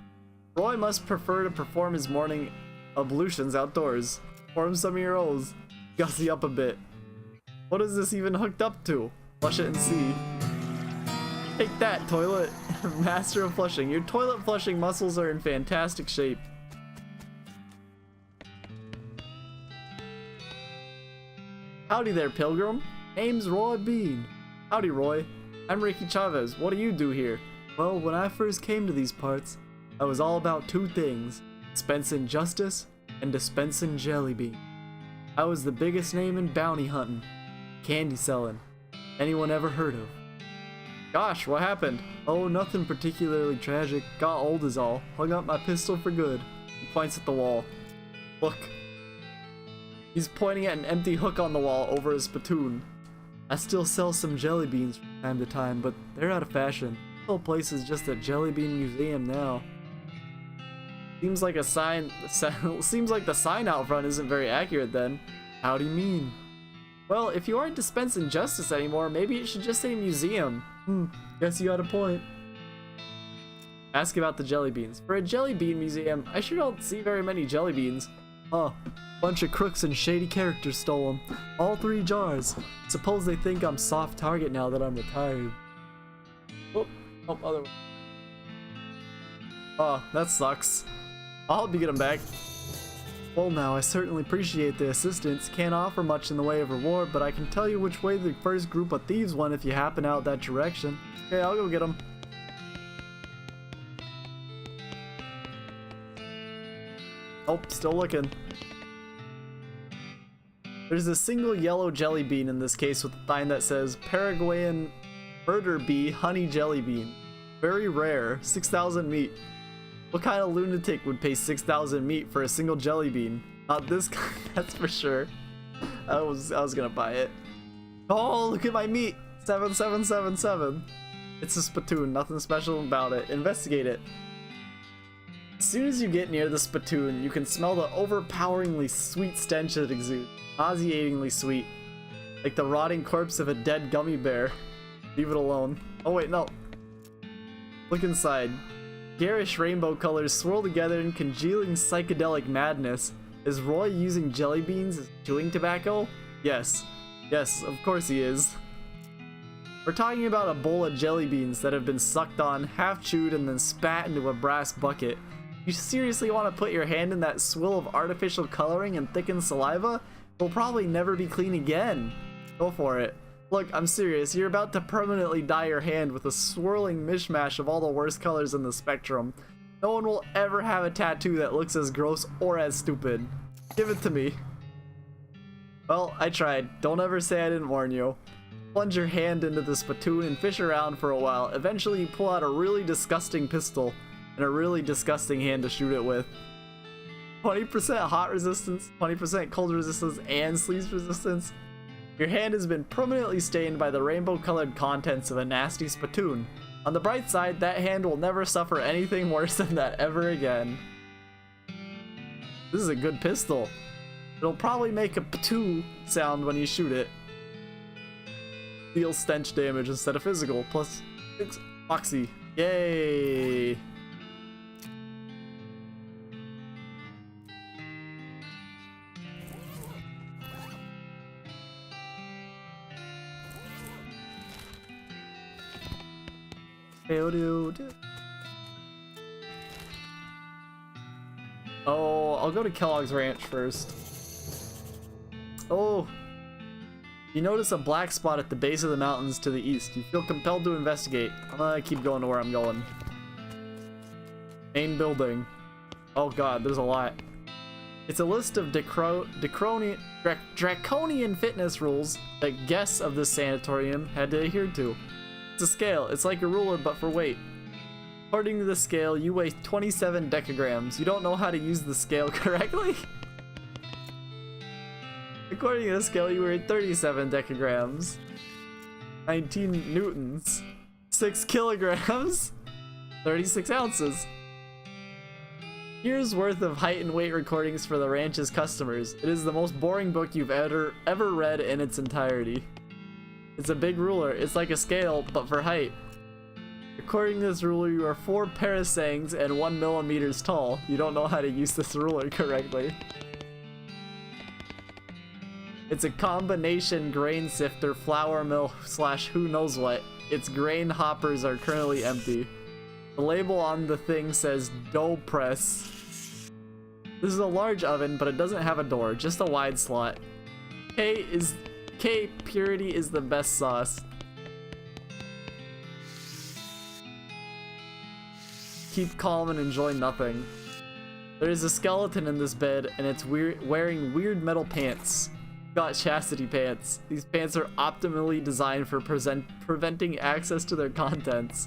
Roy must prefer to perform his morning ablutions outdoors. Perform some of your O's. Gussy up a bit. What is this even hooked up to? Flush it and see. Take that, toilet. Master of flushing. Your toilet flushing muscles are in fantastic shape. Howdy there, pilgrim. Name's Roy Bean. Howdy, Roy. I'm Ricky Chavez. What do you do here? Well, when I first came to these parts, I was all about two things. Dispensing justice and dispensing jelly bean. I was the biggest name in bounty hunting. Candy selling. Anyone ever heard of? Gosh, what happened? Oh, nothing particularly tragic. Got old is all. Hung up my pistol for good. He points at the wall. Look. He's pointing at an empty hook on the wall over his spittoon. I still sell some jelly beans from time to time, but they're out of fashion. The whole place is just a jelly bean museum now. Seems like the sign out front isn't very accurate then. How do you mean? Well, if you aren't dispensing justice anymore, maybe it should just say museum. Guess you got a point. Ask about the jelly beans. For a jelly bean museum, I sure don't see very many jelly beans. Huh. Bunch of crooks and shady characters stole them. All 3 jars. Suppose they think I'm soft target now that I'm retired. Oh, other way. Oh, that sucks. I'll help you get him back. Well now, I certainly appreciate the assistance. Can't offer much in the way of reward, but I can tell you which way the first group of thieves went if you happen out that direction. Okay, I'll go get them. Oh, still looking. There's a single yellow jelly bean in this case with a sign that says Paraguayan murder bee honey jelly bean. Very rare, 6,000 meat. What kind of lunatic would pay 6,000 meat for a single jelly bean? Not this guy, that's for sure. I was gonna buy it. Oh, look at my meat! 7777. It's a spittoon, nothing special about it. Investigate it. As soon as you get near the spittoon, you can smell the overpoweringly sweet stench it exudes. Nauseatingly sweet. Like the rotting corpse of a dead gummy bear. Leave it alone. Oh wait, no. Look inside. Garish rainbow colors swirl together in congealing psychedelic madness. Is Roy using jelly beans as chewing tobacco? Yes. Yes, of course he is. We're talking about a bowl of jelly beans that have been sucked on, half chewed, and then spat into a brass bucket. You seriously want to put your hand in that swill of artificial coloring and thickened saliva? It'll probably never be clean again. Go for it. Look, I'm serious. You're about to permanently dye your hand with a swirling mishmash of all the worst colors in the spectrum. No one will ever have a tattoo that looks as gross or as stupid. Give it to me. Well, I tried. Don't ever say I didn't warn you. Plunge your hand into the spittoon and fish around for a while. Eventually you pull out a really disgusting pistol and a really disgusting hand to shoot it with. 20% hot resistance, 20% cold resistance, and sleeves resistance. Your hand has been permanently stained by the rainbow-colored contents of a nasty spittoon. On the bright side, that hand will never suffer anything worse than that ever again. This is a good pistol. It'll probably make a ptoo sound when you shoot it. Deal stench damage instead of physical, plus 6 oxy. Yay! Oh, I'll go to Kellogg's Ranch first. Oh, you notice a black spot at the base of the mountains to the east. You feel compelled to investigate. I'm gonna keep going to where I'm going. Main building. Oh god, there's a lot. It's a list of draconian fitness rules that guests of this sanatorium had to adhere to. It's a scale. It's like a ruler, but for weight. According to the scale, you weigh 27 decagrams. You don't know how to use the scale correctly? According to the scale, you weigh 37 decagrams. 19 newtons. 6 kilograms. 36 ounces. Years worth of height and weight recordings for the ranch's customers. It is the most boring book you've ever read in its entirety. It's a big ruler. It's like a scale, but for height. According to this ruler, you are 4 parasangs and 1 millimeters tall. You don't know how to use this ruler correctly. It's a combination grain sifter, flour mill / who knows what. Its grain hoppers are currently empty. The label on the thing says dough press. This is a large oven, but it doesn't have a door, just a wide slot. K purity is the best sauce. Keep calm and enjoy nothing. There is a skeleton in this bed, and it's wearing weird metal pants. Got chastity pants. These pants are optimally designed for preventing access to their contents.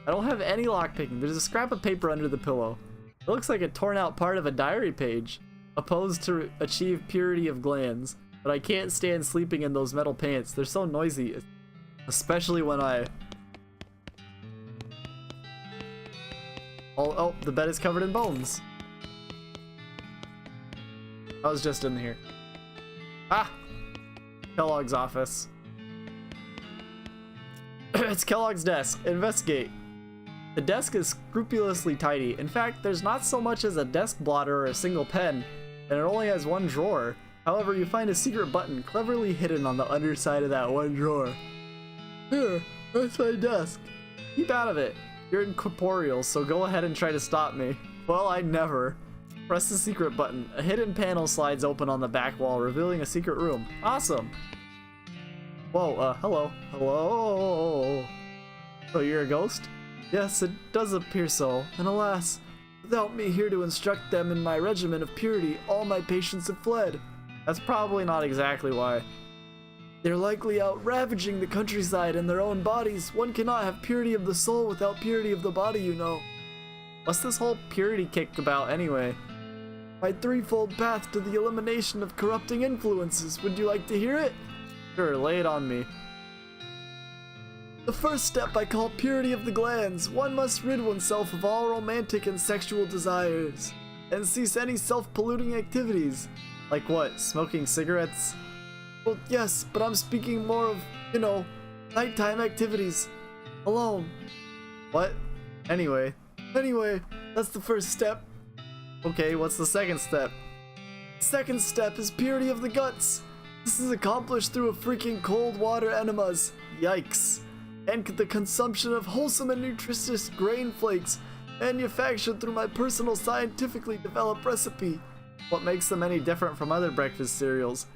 I don't have any lockpicking. There's a scrap of paper under the pillow. It looks like a torn out part of a diary page. Opposed to achieve purity of glands, but I can't stand sleeping in those metal pants. They're so noisy, especially when I... Oh, the bed is covered in bones. I was just in here. Ah! Kellogg's office. It's Kellogg's desk. Investigate. The desk is scrupulously tidy. In fact, there's not so much as a desk blotter or a single pen, and it only has 1 drawer. However, you find a secret button cleverly hidden on the underside of that 1 drawer. Here, that's my desk. Keep out of it. You're incorporeal, so go ahead and try to stop me. Well, I never. Press the secret button. A hidden panel slides open on the back wall, revealing a secret room. Awesome. Whoa, hello. Hello? So you're a ghost? Yes, it does appear so. And alas, without me here to instruct them in my regimen of purity, all my patients have fled. That's probably not exactly why. They're likely out ravaging the countryside in their own bodies. One cannot have purity of the soul without purity of the body, you know. What's this whole purity kick about anyway? My threefold path to the elimination of corrupting influences. Would you like to hear it? Sure, lay it on me. The first step I call purity of the glands. One must rid oneself of all romantic and sexual desires, and cease any self-polluting activities. Like what, smoking cigarettes? Well, yes, but I'm speaking more of, you know, nighttime activities. Alone. What? Anyway, that's the first step. Okay, what's the second step? Second step is purity of the guts. This is accomplished through a freaking cold water enemas. Yikes. And the consumption of wholesome and nutritious grain flakes, manufactured through my personal scientifically developed recipe. What makes them any different from other breakfast cereals?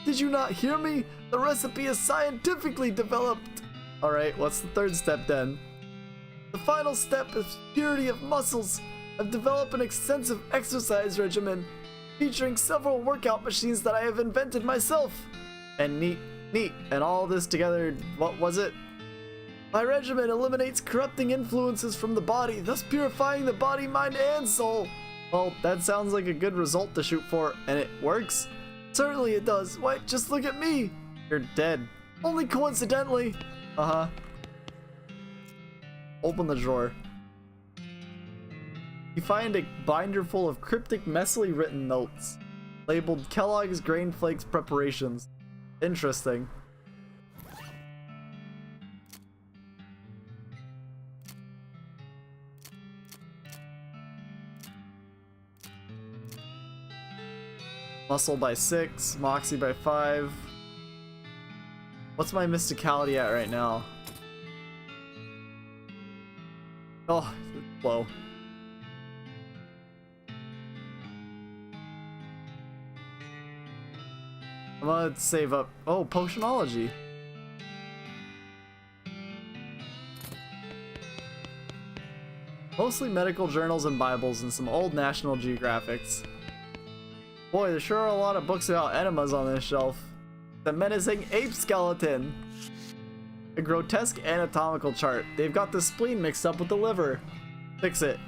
Did you not hear me? The recipe is scientifically developed. Alright, what's the third step then? The final step is purity of muscles. I've developed an extensive exercise regimen, featuring several workout machines that I have invented myself. And neat. And all this together, what was it? My regimen eliminates corrupting influences from the body, thus purifying the body, mind, and soul. Well, that sounds like a good result to shoot for, and it works? Certainly it does. Why, just look at me. You're dead. Only coincidentally. Uh-huh. Open the drawer. You find a binder full of cryptic, messily written notes, labeled Kellogg's Grain Flakes Preparations. Interesting. Muscle by 6, Moxie by 5. What's my mysticality at right now? Oh, it's low. I'm gonna save up. Oh, potionology. Mostly medical journals and Bibles and some old National Geographics. Boy, there sure are a lot of books about enemas on this shelf. The menacing ape skeleton. A grotesque anatomical chart. They've got the spleen mixed up with the liver. Fix it.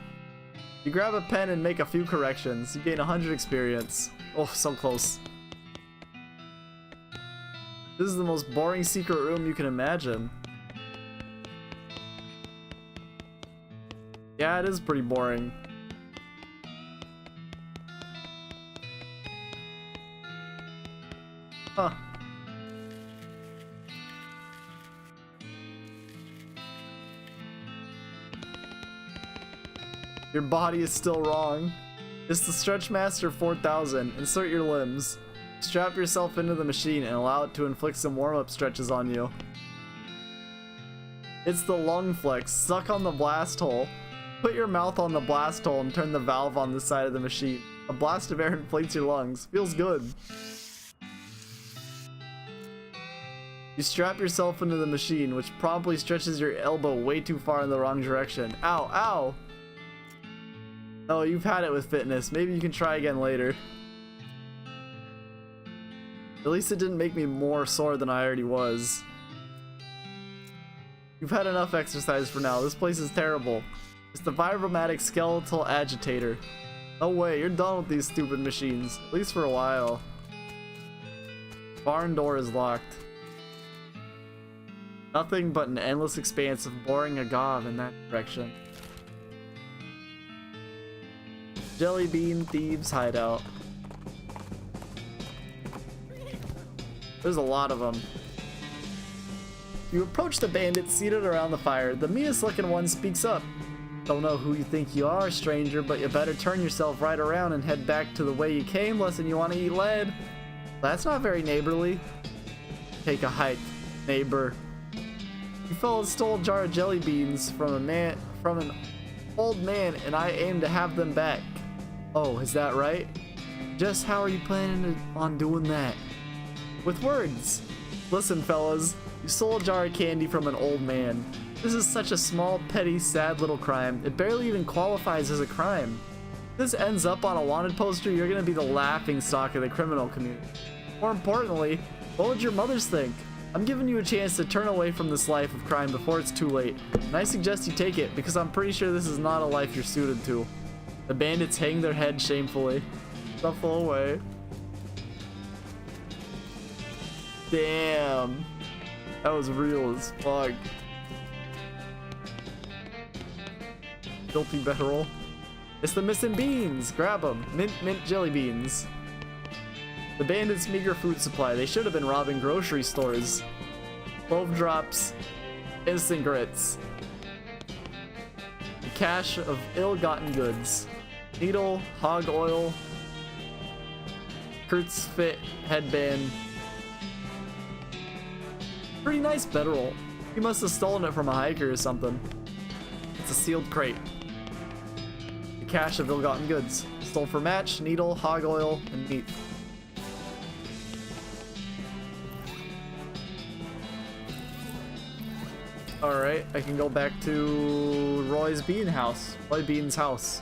You grab a pen and make a few corrections. You gain 100 experience. Oh, so close. This is the most boring secret room you can imagine. Yeah, it is pretty boring. Huh. Your body is still wrong. It's the Stretch Master 4000. Insert your limbs. Strap yourself into the machine and allow it to inflict some warm-up stretches on you. It's the lung flex. Suck on the blast hole. Put your mouth on the blast hole and turn the valve on the side of the machine. A blast of air inflates your lungs. Feels good. You strap yourself into the machine, which promptly stretches your elbow way too far in the wrong direction. Ow, ow! Oh, you've had it with fitness. Maybe you can try again later. At least it didn't make me more sore than I already was. You've had enough exercise for now. This place is terrible. It's the vibromatic skeletal agitator. No way, you're done with these stupid machines. At least for a while. Barn door is locked. Nothing but an endless expanse of boring agave in that direction. Jelly Bean Thieves Hideout. There's a lot of them. You approach the bandits seated around the fire. The meanest looking one speaks up. Don't know who you think you are, stranger, but you better turn yourself right around and head back to the way you came, lest you want to eat lead. That's not very neighborly. Take a hike, neighbor. You fellas stole a jar of jelly beans from from an old man, and I aim to have them back. Oh, is that right? Just how are you planning on doing that? With words. Listen, fellas, you stole a jar of candy from an old man. This is such a small, petty, sad little crime. It barely even qualifies as a crime. If this ends up on a wanted poster, you're gonna be the laughingstock of the criminal community. More importantly, what would your mothers think? I'm giving you a chance to turn away from this life of crime before it's too late. And I suggest you take it, because I'm pretty sure this is not a life you're suited to. The bandits hang their head shamefully. Shuffle away. Damn. That was real as fuck. Guilty bedroll. It's the missing beans! Grab them. Mint jelly beans. The bandits' meager food supply. They should have been robbing grocery stores. 12 drops. Instant grits. The cache of ill-gotten goods. Needle, hog oil, Kurt's fit headband. Pretty nice bedroll. He must have stolen it from a hiker or something. It's a sealed crate. The cache of ill-gotten goods. Stole for match, needle, hog oil, and meat. Alright, I can go back to Roy Bean's house.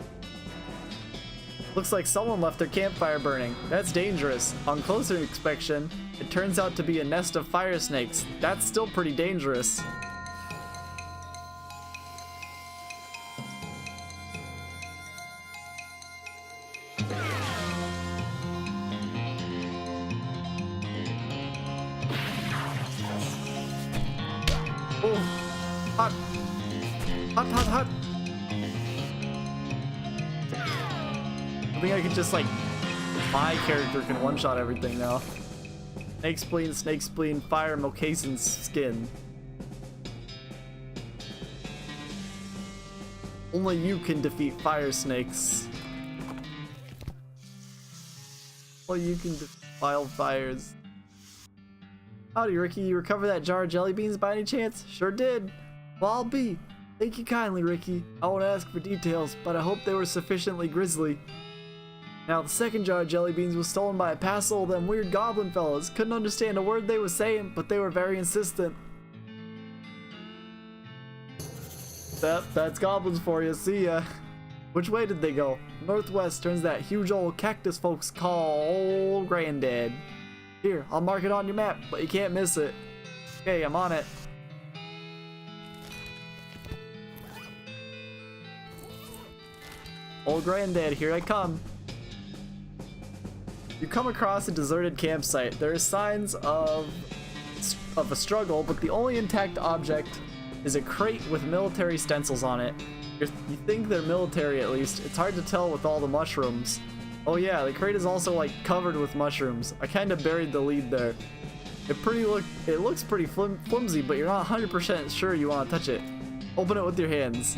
Looks like someone left their campfire burning. That's dangerous. On closer inspection, it turns out to be a nest of fire snakes. That's still pretty dangerous. Oh, hot. Hot, hot, hot. I think I can just like, my character can one-shot everything now. Snake spleen, fire, Mocassin's skin. Only you can defeat fire snakes. Only you can defeat wildfires. Howdy, Ricky. You recover that jar of jelly beans by any chance? Sure did. Well, I'll be. Thank you kindly, Ricky. I won't ask for details, but I hope they were sufficiently grisly. Now, the second jar of jelly beans was stolen by a passel of them weird goblin fellas. Couldn't understand a word they were saying, but they were very insistent. That's goblins for you. See ya. Which way did they go? Northwest turns that huge old cactus folks call old Granddad. Here, I'll mark it on your map, but you can't miss it. Okay, I'm on it. Old Granddad, here I come. You come across a deserted campsite. There are signs of a struggle, but the only intact object is a crate with military stencils on it. You think they're military at least. It's hard to tell with all the mushrooms. Oh yeah, the crate is also like covered with mushrooms. I kind of buried the lead there. It looks pretty flimsy, but you're not 100% sure you want to touch it. Open it with your hands.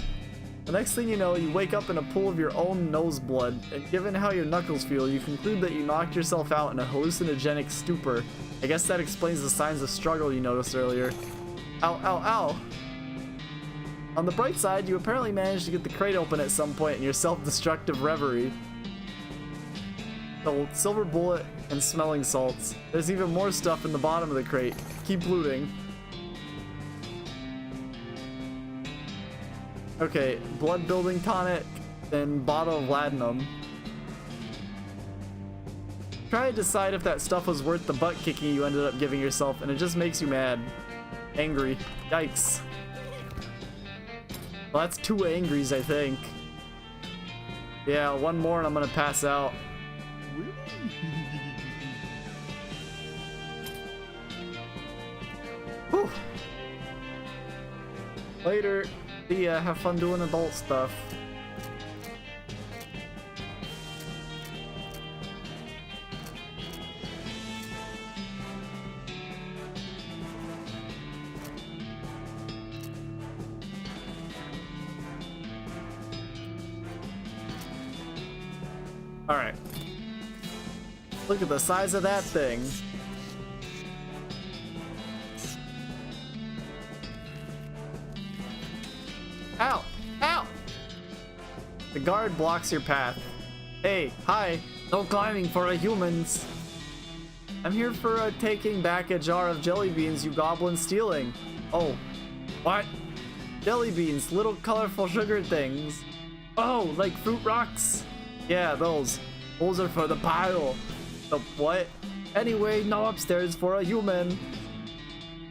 The next thing you know, you wake up in a pool of your own nose blood, and given how your knuckles feel, you conclude that you knocked yourself out in a hallucinogenic stupor. I guess that explains the signs of struggle you noticed earlier. Ow, ow, ow! On the bright side, you apparently managed to get the crate open at some point in your self-destructive reverie. The silver bullet and smelling salts. There's even more stuff in the bottom of the crate. Keep looting. Okay, blood building tonic and bottle of laudanum. Try to decide if that stuff was worth the butt kicking you ended up giving yourself, and it just makes you mad. Angry. Yikes. Well, that's 2 angries, I think. Yeah, one more and I'm gonna pass out. Whew. Later. See ya, have fun doing adult stuff. Alright. Look at the size of that thing. Ow! Ow! guard blocks your path. Hey, hi. No climbing for humans. I'm here for taking back a jar of jelly beans you goblin stealing. Oh, what? Jelly beans, little colorful sugar things. Oh, like fruit rocks? Yeah, those. Those are for the pile. The what? Anyway, no upstairs for a human.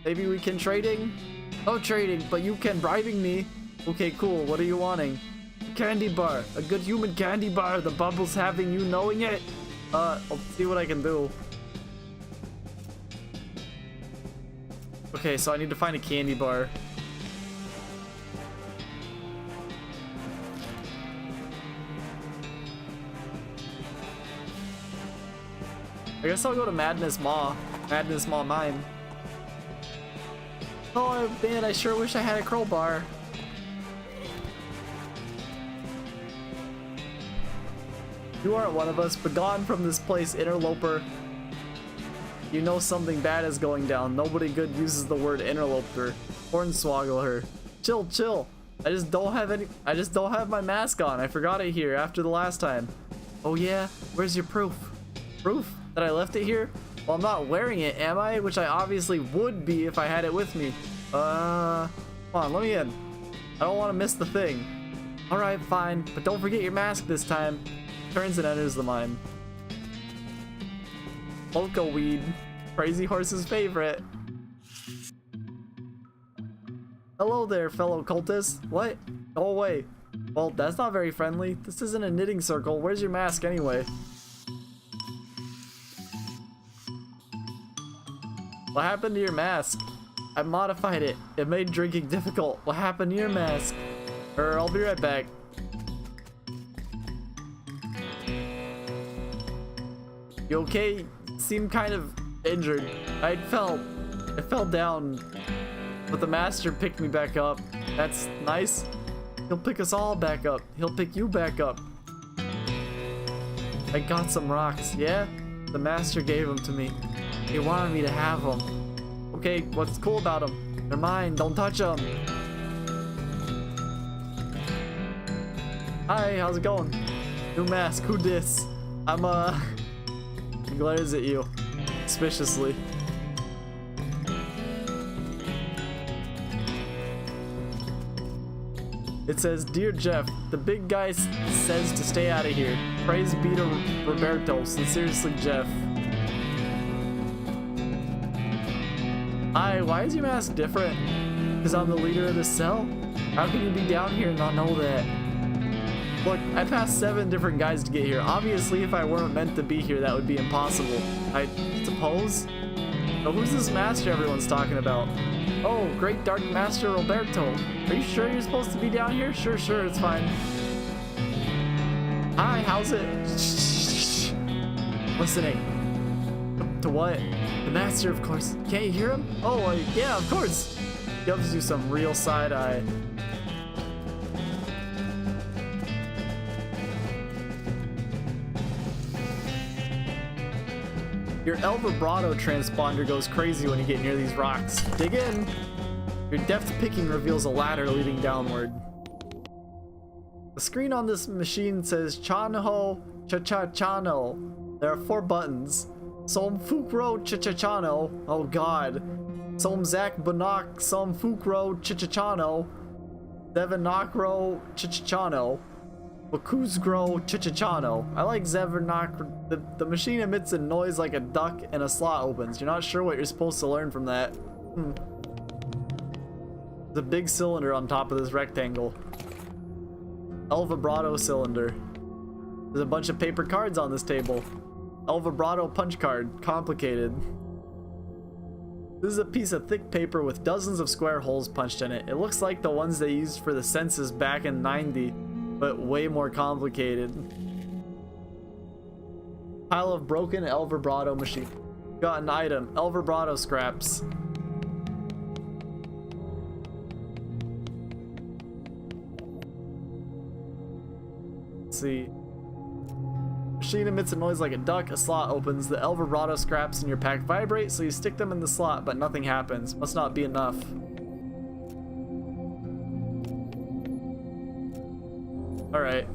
Maybe we can trading? No trading, but you can bribing me. Okay, cool. What are you wanting? A candy bar. A good human candy bar. The bubble's having you knowing it. I'll see what I can do. Okay, so I need to find a candy bar. I guess I'll go to Madness Maw. Madness Maw Mine. Oh man, I sure wish I had a crowbar. You aren't one of us. Begone from this place, interloper. You know something bad is going down. Nobody good uses the word interloper. Hornswoggler. Chill, chill. I just don't have my mask on. I forgot it here after the last time. Oh yeah? Where's your proof? Proof that I left it here? Well, I'm not wearing it, am I? Which I obviously would be if I had it with me. Come on, let me in. I don't want to miss the thing. Alright, fine. But don't forget your mask this time. Turns and enters the mine. Polka weed. Crazy Horse's favorite. Hello there, fellow cultists. What? Go away. Well, that's not very friendly. This isn't a knitting circle. Where's your mask anyway? What happened to your mask? I modified it. It made drinking difficult. What happened to your mask? I'll be right back. You okay? You seem kind of injured. I fell down, but the master picked me back up. That's nice. He'll pick us all back up. He'll pick you back up. I got some rocks, yeah? The master gave them to me. He wanted me to have them. Okay, what's cool about them? They're mine, don't touch them. Hi, how's it going? New mask, who dis? He glares at you, suspiciously. It says, Dear Jeff, the big guy says to stay out of here. Praise be to Roberto, sincerely Jeff. Hi, why is your mask different? Because I'm the leader of the cell? How can you be down here and not know that? Look, I passed 7 different guys to get here. Obviously, if I weren't meant to be here, that would be impossible. I suppose? So who's this master everyone's talking about? Oh, Great Dark Master Roberto. Are you sure you're supposed to be down here? Sure, it's fine. Hi, how's it? Shh. Listening. To what? The master, of course. Can't you hear him? Oh, yeah, of course. Gives you some real side eye. Your El Vibrato transponder goes crazy when you get near these rocks. Dig in! Your deft picking reveals a ladder leading downward. The screen on this machine says Chanho Cha-Cha-Chano. There are 4 buttons. Som Fukro Cha-Cha-Chano. Oh god. Som Zak Banak Som Fukro Cha-Cha-Chano. Devanakro Cha-Cha-Chano. Bakuzgro Chichichano. I like Zevernak. The machine emits a noise like a duck and a slot opens. You're not sure what you're supposed to learn from that. The big cylinder on top of this rectangle. El Vibrato cylinder. There's a bunch of paper cards on this table. El Vibrato punch card. Complicated. This is a piece of thick paper with dozens of square holes punched in it. It looks like the ones they used for the census back in '90. But way more complicated. Pile of broken El Vibrato machine. Got an item. El Vibrato scraps. Let's see. Machine emits a noise like a duck. A slot opens. The El Vibrato scraps in your pack vibrate, so you stick them in the slot, but nothing happens. Must not be enough. Alright.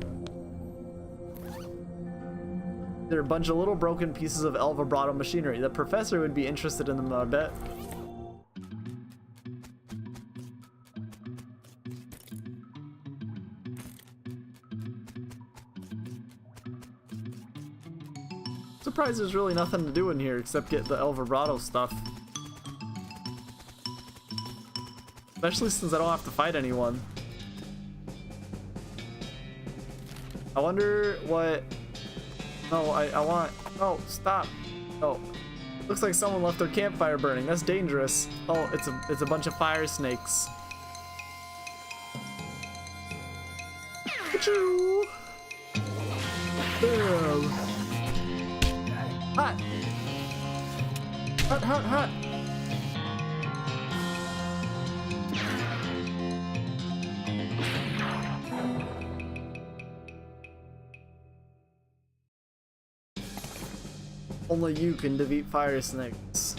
They're a bunch of little broken pieces of El Vibrato machinery. The professor would be interested in them, I bet. Surprised there's really nothing to do in here except get the El Vibrato stuff. Especially since I don't have to fight anyone. I wonder what... No, I want... Oh, stop. Oh. Looks like someone left their campfire burning. That's dangerous. Oh, it's a bunch of fire snakes. Achoo! Damn. Hot! Hot, hot, hot! Only you can defeat fire snakes.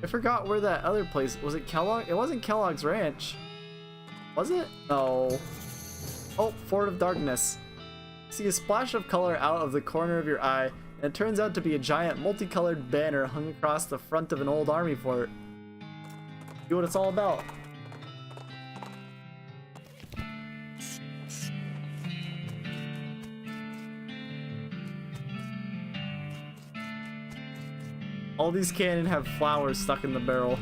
I forgot where that other place was. It Kellogg? It wasn't Kellogg's Ranch. Was it? No. Oh, Fort of Darkness. See a splash of color out of the corner of your eye, and it turns out to be a giant multicolored banner hung across the front of an old army fort. See what it's all about. All these cannon have flowers stuck in the barrel.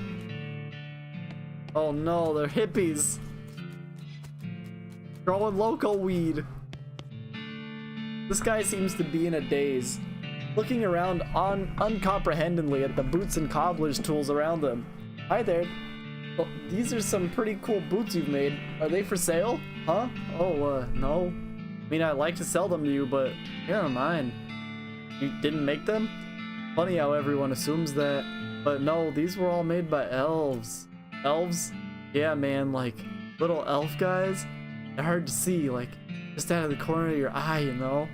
Oh no, they're hippies. Growing local weed. This guy seems to be in a daze, looking around uncomprehendingly at the boots and cobbler's tools around him. Hi there. Well, these are some pretty cool boots you've made. Are they for sale? Huh? Oh, no. I mean, I'd like to sell them to you, but here are mine. You didn't make them? Funny how everyone assumes that. But no, these were all made by elves. Elves? Yeah, man, like little elf guys. They're hard to see, like just out of the corner of your eye, you know?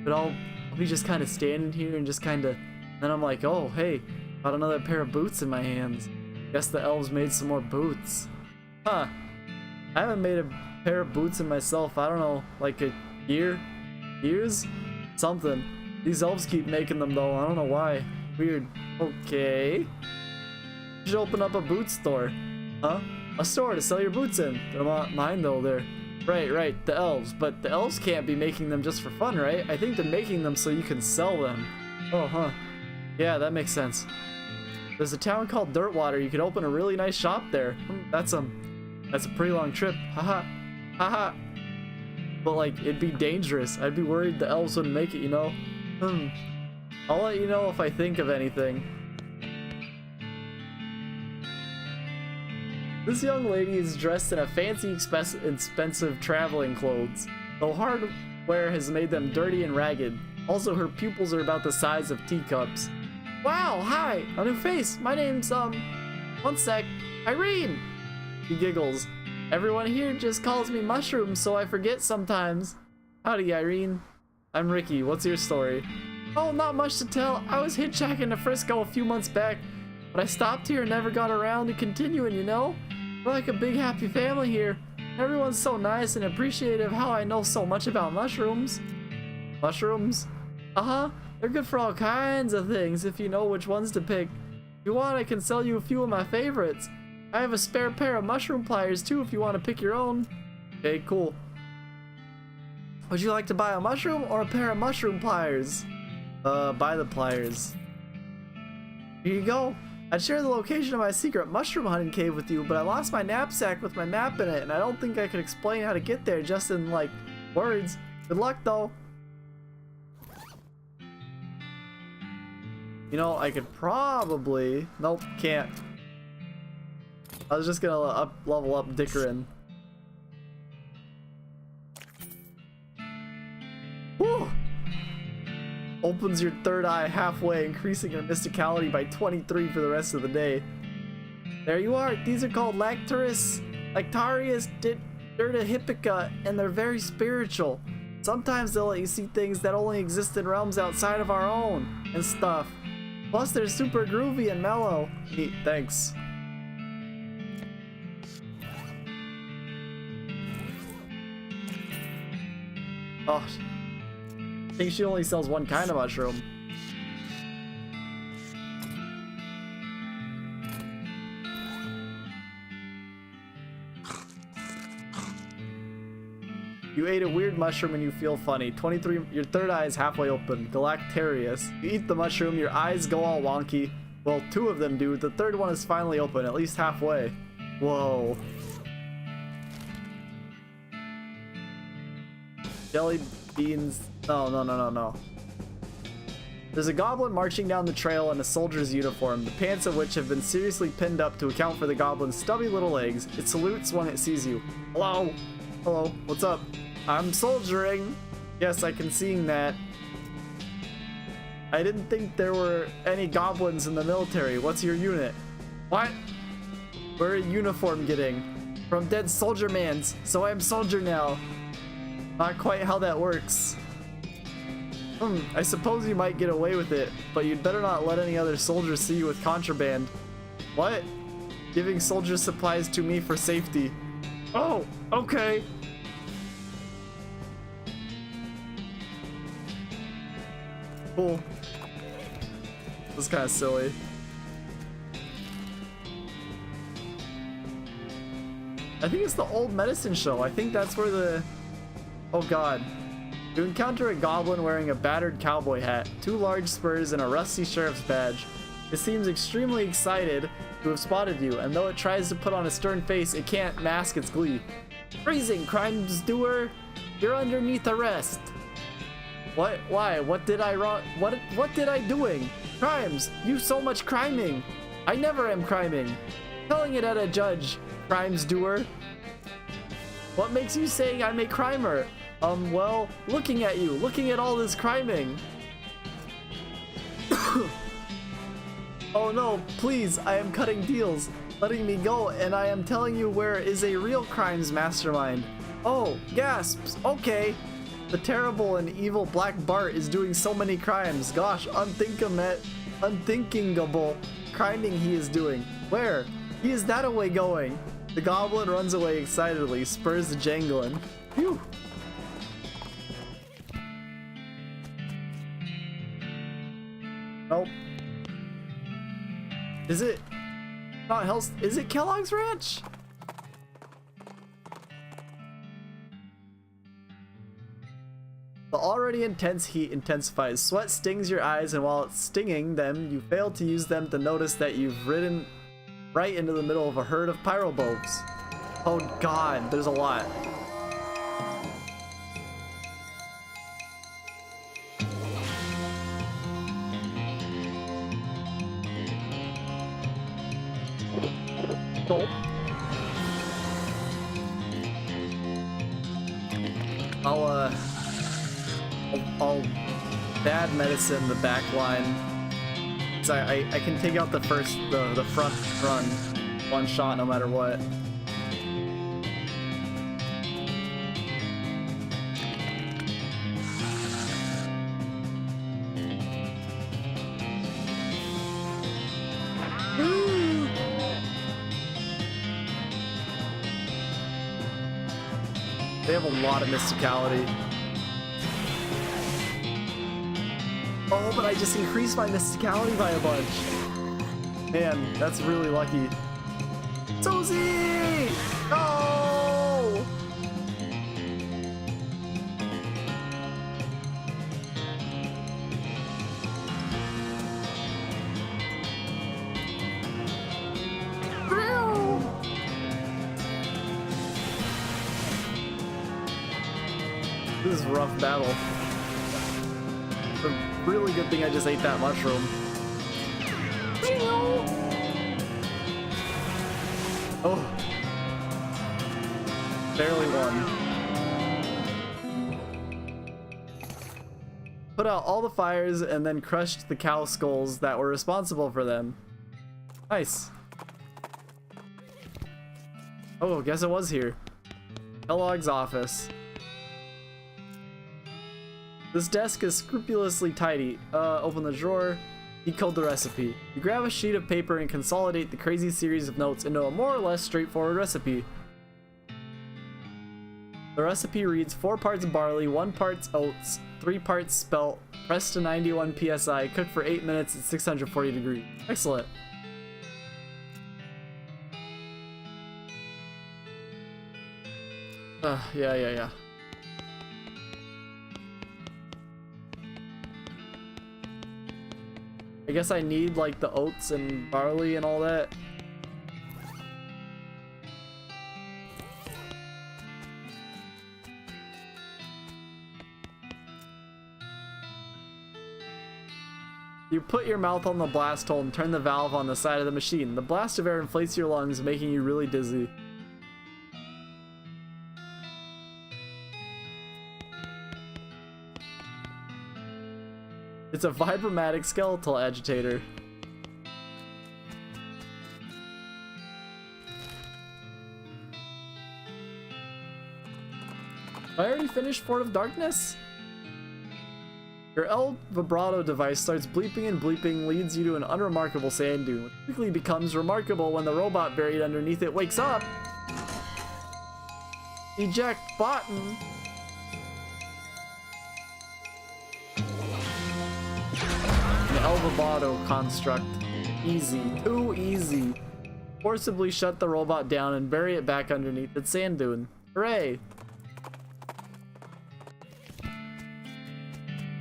But I'll be just kind of standing here and just kind of... Then I'm like, oh, hey, got another pair of boots in my hands. Guess the elves made some more boots. Huh. I haven't made a pair of boots in myself, I don't know, like a year? Years? Something. These elves keep making them though, I don't know why. Weird. Okay. You should open up a boot store. Huh? A store to sell your boots in. They're not mine though, they're... Right, the elves. But the elves can't be making them just for fun, right? I think they're making them so you can sell them. Oh, huh. Yeah, that makes sense. There's a town called Dirtwater. You could open a really nice shop there. That's a pretty long trip. Haha. Haha. But like, it'd be dangerous. I'd be worried the elves wouldn't make it, you know? I'll let you know if I think of anything. This young lady is dressed in a fancy, expensive traveling clothes, though hardware has made them dirty and ragged. Also, her pupils are about the size of teacups. Wow, hi, a new face. My name's, one sec, Irene. She giggles. Everyone here just calls me Mushroom, so I forget sometimes. Howdy, Irene. I'm Ricky. What's your story? Oh, not much to tell. I was hitchhiking to Frisco a few months back, but I stopped here and never got around to continuing, you know? We're like a big happy family here. Everyone's so nice and appreciative how I know so much about mushrooms. Mushrooms? Uh-huh. They're good for all kinds of things if you know which ones to pick. If you want, I can sell you a few of my favorites. I have a spare pair of mushroom pliers too if you want to pick your own. Okay, cool. Would you like to buy a mushroom or a pair of mushroom pliers? Buy the pliers. Here you go. I'd share the location of my secret mushroom hunting cave with you, but I lost my knapsack with my map in it, and I don't think I could explain how to get there just in, like, words. Good luck, though. You know, I could probably... Nope, can't. I was just gonna level up Dickerin. Woo! Opens your third eye halfway, increasing your mysticality by 23 for the rest of the day. There you are. These are called Lactarius Dirta Hippica, and they're very spiritual. Sometimes they'll let you see things that only exist in realms outside of our own and stuff. Plus, they're super groovy and mellow. Neat, thanks. Oh, I think she only sells one kind of mushroom. You ate a weird mushroom and you feel funny. 23, your third eye is halfway open. Galactarius. You eat the mushroom, your eyes go all wonky. Well, 2 of them do. The third one is finally open, at least halfway. Whoa. Jelly beans. No. There's a goblin marching down the trail in a soldier's uniform, the pants of which have been seriously pinned up to account for the goblin's stubby little legs. It salutes when it sees you. Hello? Hello, what's up? I'm soldiering. Yes, I can see that. I didn't think there were any goblins in the military. What's your unit? What? Where are uniform getting? From dead soldier mans, so I'm soldier now. Not quite how that works. I suppose you might get away with it, but you'd better not let any other soldiers see you with contraband. What? Giving soldier supplies to me for safety. Oh, okay. Cool. This is kind of silly. I think it's the old medicine show. I think that's where the... Oh god. You encounter a goblin wearing a battered cowboy hat, 2 large spurs, and a rusty sheriff's badge. It seems extremely excited to have spotted you, and though it tries to put on a stern face, it can't mask its glee. Freezing, crimes doer! You're underneath arrest! What? Why? What did I wrong? What did I doing? Crimes! You so much criming! I never am criming! Telling it at a judge, crimes doer! What makes you saying I'm a crimer? Well, looking at you, looking at all this criming. Oh no, please, I am cutting deals, letting me go, and I am telling you where is a real crimes mastermind. Oh, gasps, okay. The terrible and evil Black Bart is doing so many crimes. Gosh, unthinkable criming he is doing. Where? He is that away going. The goblin runs away excitedly, spurs jangling. Phew. Nope. Is it not Hell's? Is it Kellogg's Ranch? The already intense heat intensifies. Sweat stings your eyes, and while it's stinging them, you fail to use them to notice that you've ridden right into the middle of a herd of pyrobobes. Oh god, there's a lot. I'll bad medicine the back line. So I can take out the front run one shot no matter what. They have a lot of mysticality. Oh, but I just increased my mysticality by a bunch. Man, that's really lucky. Susie! No! This is a rough battle. It's a really good thing I just ate that mushroom. Oh. Barely won. Put out all the fires and then crushed the cow skulls that were responsible for them. Nice. Oh, guess it was here. Kellogg's office. This desk is scrupulously tidy. Open the drawer. Decode the recipe. You grab a sheet of paper and consolidate the crazy series of notes into a more or less straightforward recipe. The recipe reads 4 parts barley, 1 part oats, 3 parts spelt, pressed to 91 psi, cooked for 8 minutes at 640 degrees. Excellent. Yeah. I guess I need like the oats and barley and all that. You put your mouth on the blast hole and turn the valve on the side of the machine. The blast of air inflates your lungs, making you really dizzy. It's a vibromatic skeletal agitator. I already finished Fort of Darkness? Your L vibrato device starts bleeping and bleeping, leads you to an unremarkable sand dune, which quickly becomes remarkable when the robot buried underneath it wakes up. Eject button. An L vibrato construct. Easy. Too easy. Forcibly shut the robot down and bury it back underneath its sand dune. Hooray!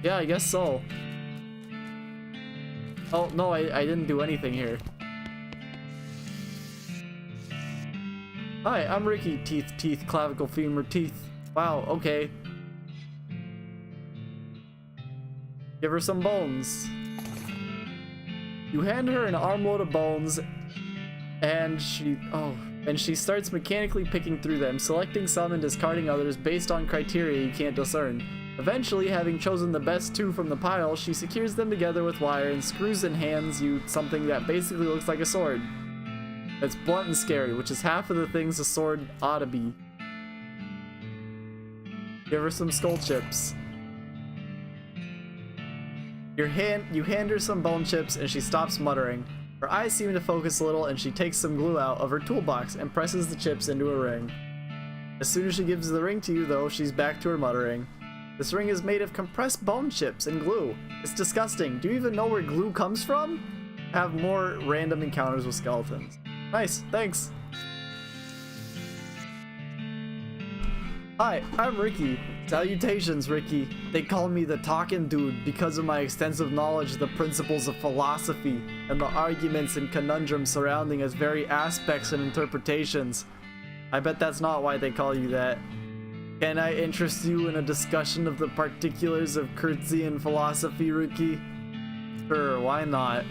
Yeah, I guess so. Oh, no, I didn't do anything here. Hi, I'm Ricky. Teeth, clavicle, femur, teeth. Wow, okay. Give her some bones. You hand her an armload of bones, and she starts mechanically picking through them, selecting some and discarding others based on criteria you can't discern. Eventually, having chosen the best 2 from the pile, she secures them together with wire and screws and hands you something that basically looks like a sword. It's blunt and scary, which is half of the things a sword ought to be. Give her some skull chips. You hand her some bone chips and she stops muttering. Her eyes seem to focus a little and she takes some glue out of her toolbox and presses the chips into a ring. As soon as she gives the ring to you though, she's back to her muttering. This ring is made of compressed bone chips and glue. It's disgusting. Do you even know where glue comes from? Have more random encounters with skeletons. Nice, thanks. Hi, I'm Ricky. Salutations, Ricky. They call me the Talking Dude because of my extensive knowledge of the principles of philosophy and the arguments and conundrums surrounding its very aspects and interpretations. I bet that's not why they call you that. Can I interest you in a discussion of the particulars of Kurtzian philosophy, Ricky? Sure, why not?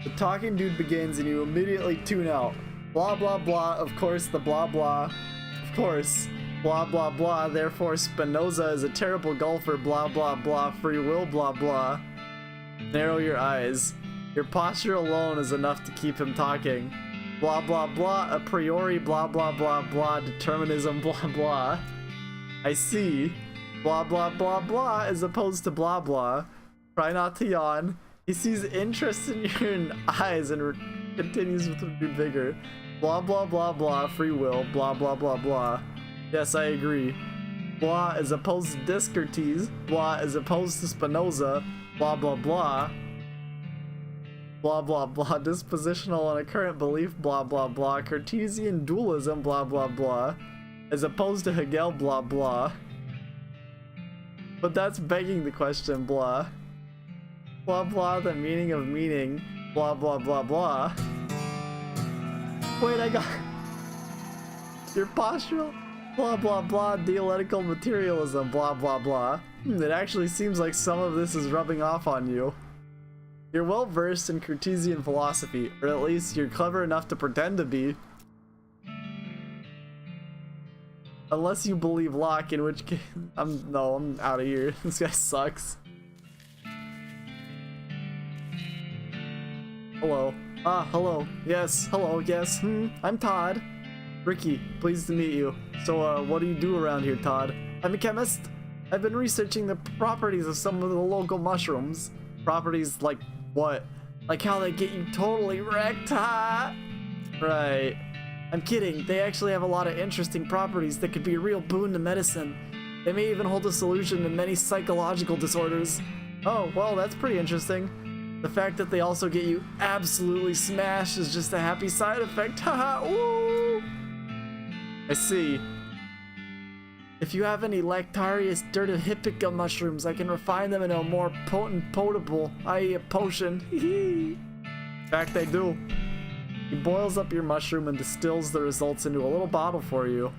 The Talking Dude begins and you immediately tune out. Blah blah blah, of course the blah blah. Of course. Blah blah blah, therefore Spinoza is a terrible golfer, blah blah blah, free will blah blah. Narrow your eyes. Your posture alone is enough to keep him talking. Blah blah blah, a priori blah blah blah blah, determinism blah blah. I see. Blah blah blah blah as opposed to blah blah. Try not to yawn. He sees interest in your eyes and continues with renewed vigor. Blah blah blah blah, free will, blah blah blah blah. Yes, I agree. Blah as opposed to Descartes, blah as opposed to Spinoza, blah blah blah. Blah blah blah, dispositional and a current belief, blah blah blah, Cartesian dualism, blah blah blah. As opposed to Hegel, blah blah. But that's begging the question, blah. Blah blah, the meaning of meaning, blah blah blah blah. Wait, I got... Your postural? Blah blah blah, dialectical materialism, blah blah blah. It actually seems like some of this is rubbing off on you. You're well versed in Cartesian philosophy, or at least you're clever enough to pretend to be. Unless you believe Locke, in which case... I'm out of here. This guy sucks. Hello. Ah, hello. Yes, hello, yes. I'm Todd. Ricky, pleased to meet you. So, what do you do around here, Todd? I'm a chemist. I've been researching the properties of some of the local mushrooms. Properties like what? Like how they get you totally wrecked, huh? Right. I'm kidding. They actually have a lot of interesting properties that could be a real boon to medicine. They may even hold a solution to many psychological disorders. Oh, well, that's pretty interesting. The fact that they also get you absolutely smashed is just a happy side effect. Haha, ooh! I see. If you have any Lactarius dirtihipica mushrooms, I can refine them into a more potent potable, i.e. a potion. In fact, I do. He boils up your mushroom and distills the results into a little bottle for you.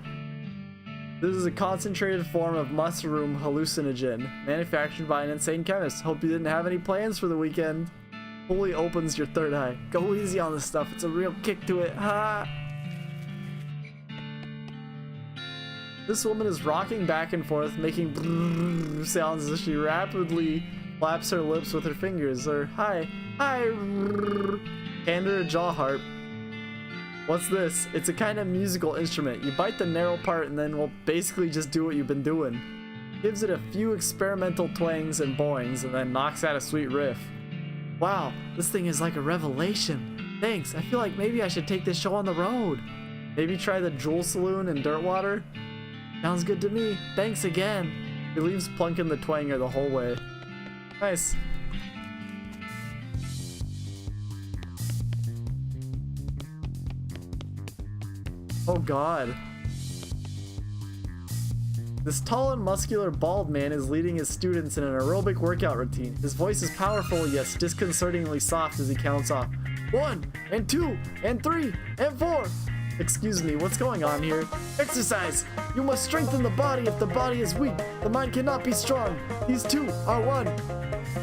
This is a concentrated form of mushroom hallucinogen, manufactured by an insane chemist. Hope you didn't have any plans for the weekend. Fully opens your third eye. Go easy on this stuff, it's a real kick to it, ha! This woman is rocking back and forth, making sounds as she rapidly flaps her lips with her fingers. Or, hi, hand her a jaw harp. What's this? It's a kind of musical instrument. You bite the narrow part and then will basically just do what you've been doing. Gives it a few experimental twangs and boings and then knocks out a sweet riff. Wow, this thing is like a revelation. Thanks, I feel like maybe I should take this show on the road. Maybe try the Jewel Saloon in Dirtwater? Sounds good to me. Thanks again. He leaves plunking the twanger the whole way. Nice. Oh god. This tall and muscular bald man is leading his students in an aerobic workout routine. His voice is powerful yet disconcertingly soft as he counts off. 1, and 2, and 3, and 4. Excuse me, what's going on here? Exercise! You must strengthen the body if the body is weak. The mind cannot be strong. These two are one.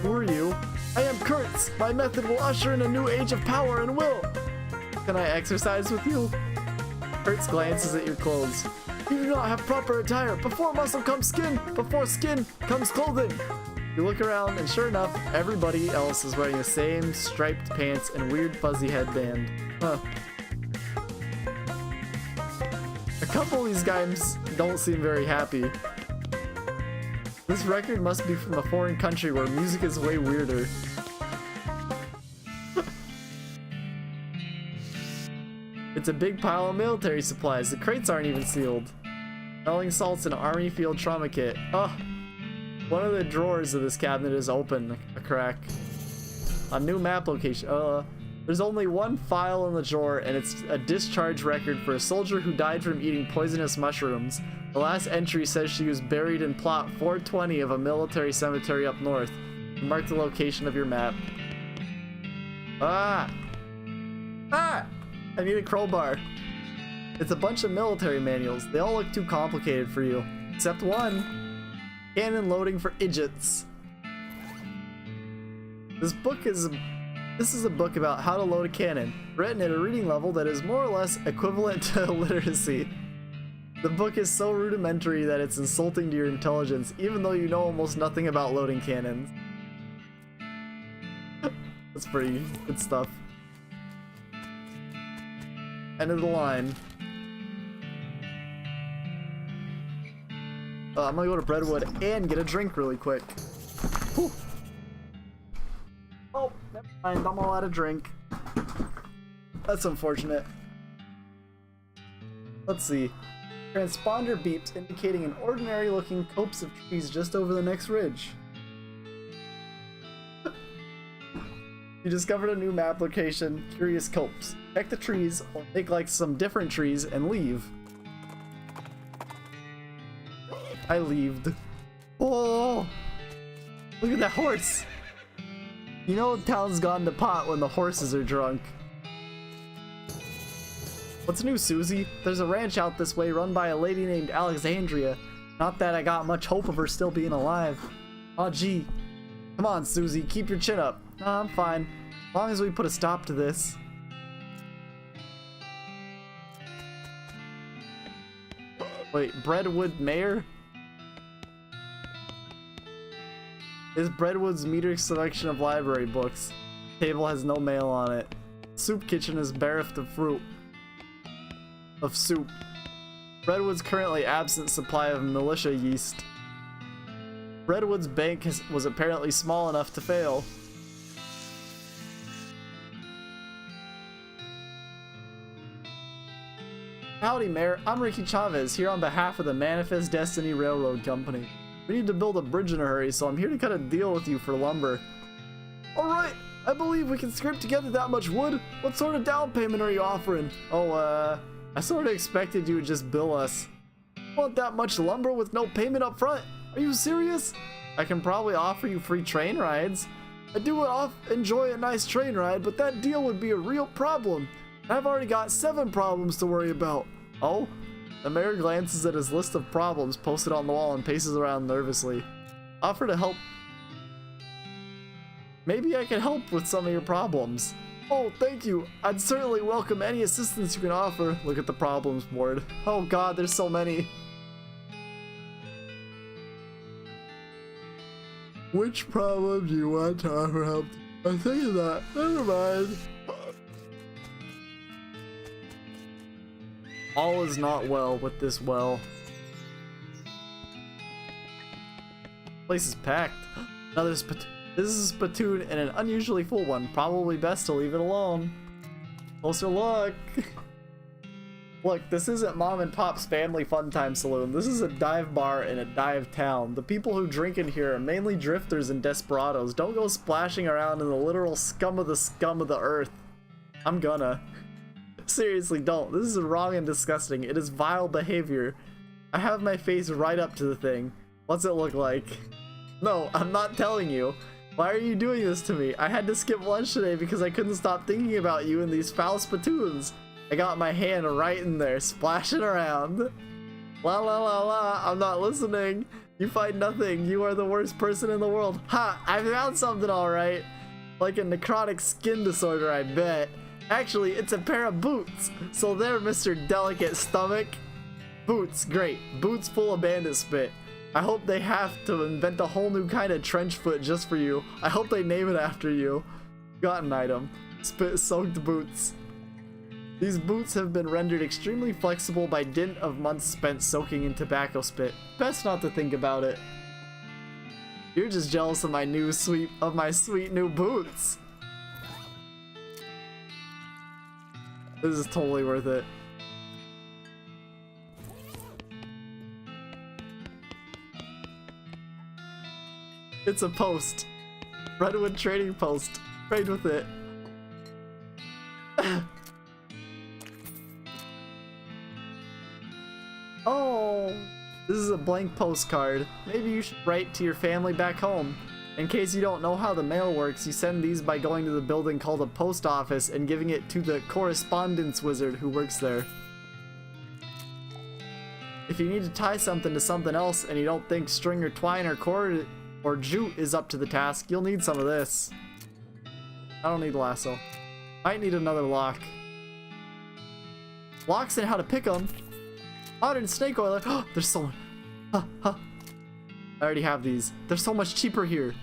Who are you? I am Kurtz. My method will usher in a new age of power and will. Can I exercise with you? Kurtz glances at your clothes. You do not have proper attire. Before muscle comes skin. Before skin comes clothing. You look around and sure enough, everybody else is wearing the same striped pants and weird fuzzy headband. Huh. A couple of these guys don't seem very happy. This record must be from a foreign country where music is way weirder. It's a big pile of military supplies. The crates aren't even sealed. Smelling salts and army field trauma kit. Oh, one of the drawers of this cabinet is open, a crack. A new map location. There's only one file in the drawer, and it's a discharge record for a soldier who died from eating poisonous mushrooms. The last entry says she was buried in plot 420 of a military cemetery up north. Mark the location of your map. Ah! I need a crowbar. It's a bunch of military manuals. They all look too complicated for you. Except one. Cannon loading for idiots. This is a book about how to load a cannon, written at a reading level that is more or less equivalent to literacy. The book is so rudimentary that it's insulting to your intelligence, even though you know almost nothing about loading cannons. That's pretty good stuff. End of the line. I'm gonna go to Breadwood and get a drink really quick. Whew. Oh, never mind, I'm all out of drink. That's unfortunate. Let's see. Transponder beeps indicating an ordinary looking copse of trees just over the next ridge. You discovered a new map location, Curious Copse. Check the trees or make like some different trees and leave. I leaved. Oh! Look at that horse! You know town's gone to pot when the horses are drunk. What's new, Susie? There's a ranch out this way run by a lady named Alexandria. Not that I got much hope of her still being alive. Aw, gee. Come on, Susie, keep your chin up. Nah, I'm fine. As long as we put a stop to this. Wait, Breadwood Mayor? Is Breadwood's metered selection of library books. Table has no mail on it. Soup kitchen is bereft of fruit. Of soup. Breadwood's currently absent supply of militia yeast. Redwood's bank was apparently small enough to fail. Howdy, Mayor. I'm Ricky Chavez, here on behalf of the Manifest Destiny Railroad Company. We need to build a bridge in a hurry, so I'm here to cut a deal with you for lumber. Alright, I believe we can scrape together that much wood. What sort of down payment are you offering? Oh, I sort of expected you would just bill us. Want that much lumber with no payment up front? Are you serious? I can probably offer you free train rides. I do enjoy a nice train ride, but that deal would be a real problem. I've already got 7 problems to worry about. Oh? The mayor glances at his list of problems posted on the wall and paces around nervously. Offer to help. Maybe I can help with some of your problems. Oh, thank you. I'd certainly welcome any assistance you can offer. Look at the problems board. Oh god, there's so many. Which problem do you want to offer help? I'm thinking that. Never mind. All is not well with this well. Place is packed. Another spittoon. This is a spittoon and an unusually full one. Probably best to leave it alone. Closer look. Look, this isn't Mom and Pop's Family Fun Time Saloon. This is a dive bar in a dive town. The people who drink in here are mainly drifters and desperados. Don't go splashing around in the literal scum of the earth. I'm gonna. Seriously, don't. This is wrong and disgusting. It is vile behavior. I have my face right up to the thing. What's it look like? No, I'm not telling you. Why are you doing this to me? I had to skip lunch today because I couldn't stop thinking about you and these foul spittoons. I got my hand right in there, splashing around. La la la la, I'm not listening. You find nothing. You are the worst person in the world. Ha! I found something alright. Like a necrotic skin disorder, I bet. Actually, it's a pair of boots. So there, Mr. Delicate Stomach. Boots, great. Boots full of bandit spit. I hope they have to invent a whole new kind of trench foot just for you. I hope they name it after you. Got an item. Spit-soaked boots. These boots have been rendered extremely flexible by dint of months spent soaking in tobacco spit. Best not to think about it. You're just jealous of my sweet new boots. This is totally worth it. It's a post. Redwood trading post. Trade with it. Oh, this is a blank postcard. Maybe you should write to your family back home. In case you don't know how the mail works, you send these by going to the building called a post office and giving it to the correspondence wizard who works there. If you need to tie something to something else and you don't think string or twine or cord or jute is up to the task, you'll need some of this. I don't need lasso. Might need another lock. Locks and how to pick them. Modern snake oiler. Oh, there's so much. Huh, huh. I already have these. They're so much cheaper here.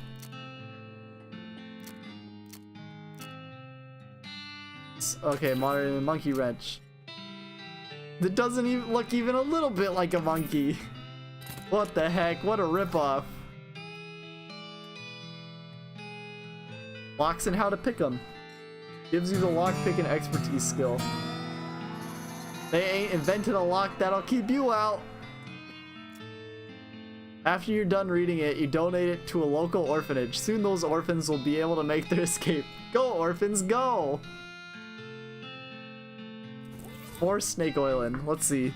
Okay, modern monkey wrench. It doesn't even look even a little bit like a monkey. What the heck? What a ripoff. Locks and how to pick them. Gives you the lock picking expertise skill. They ain't invented a lock that'll keep you out. After you're done reading it, you donate it to a local orphanage. Soon those orphans will be able to make their escape. Go, orphans, go! More snake oiling. Let's see.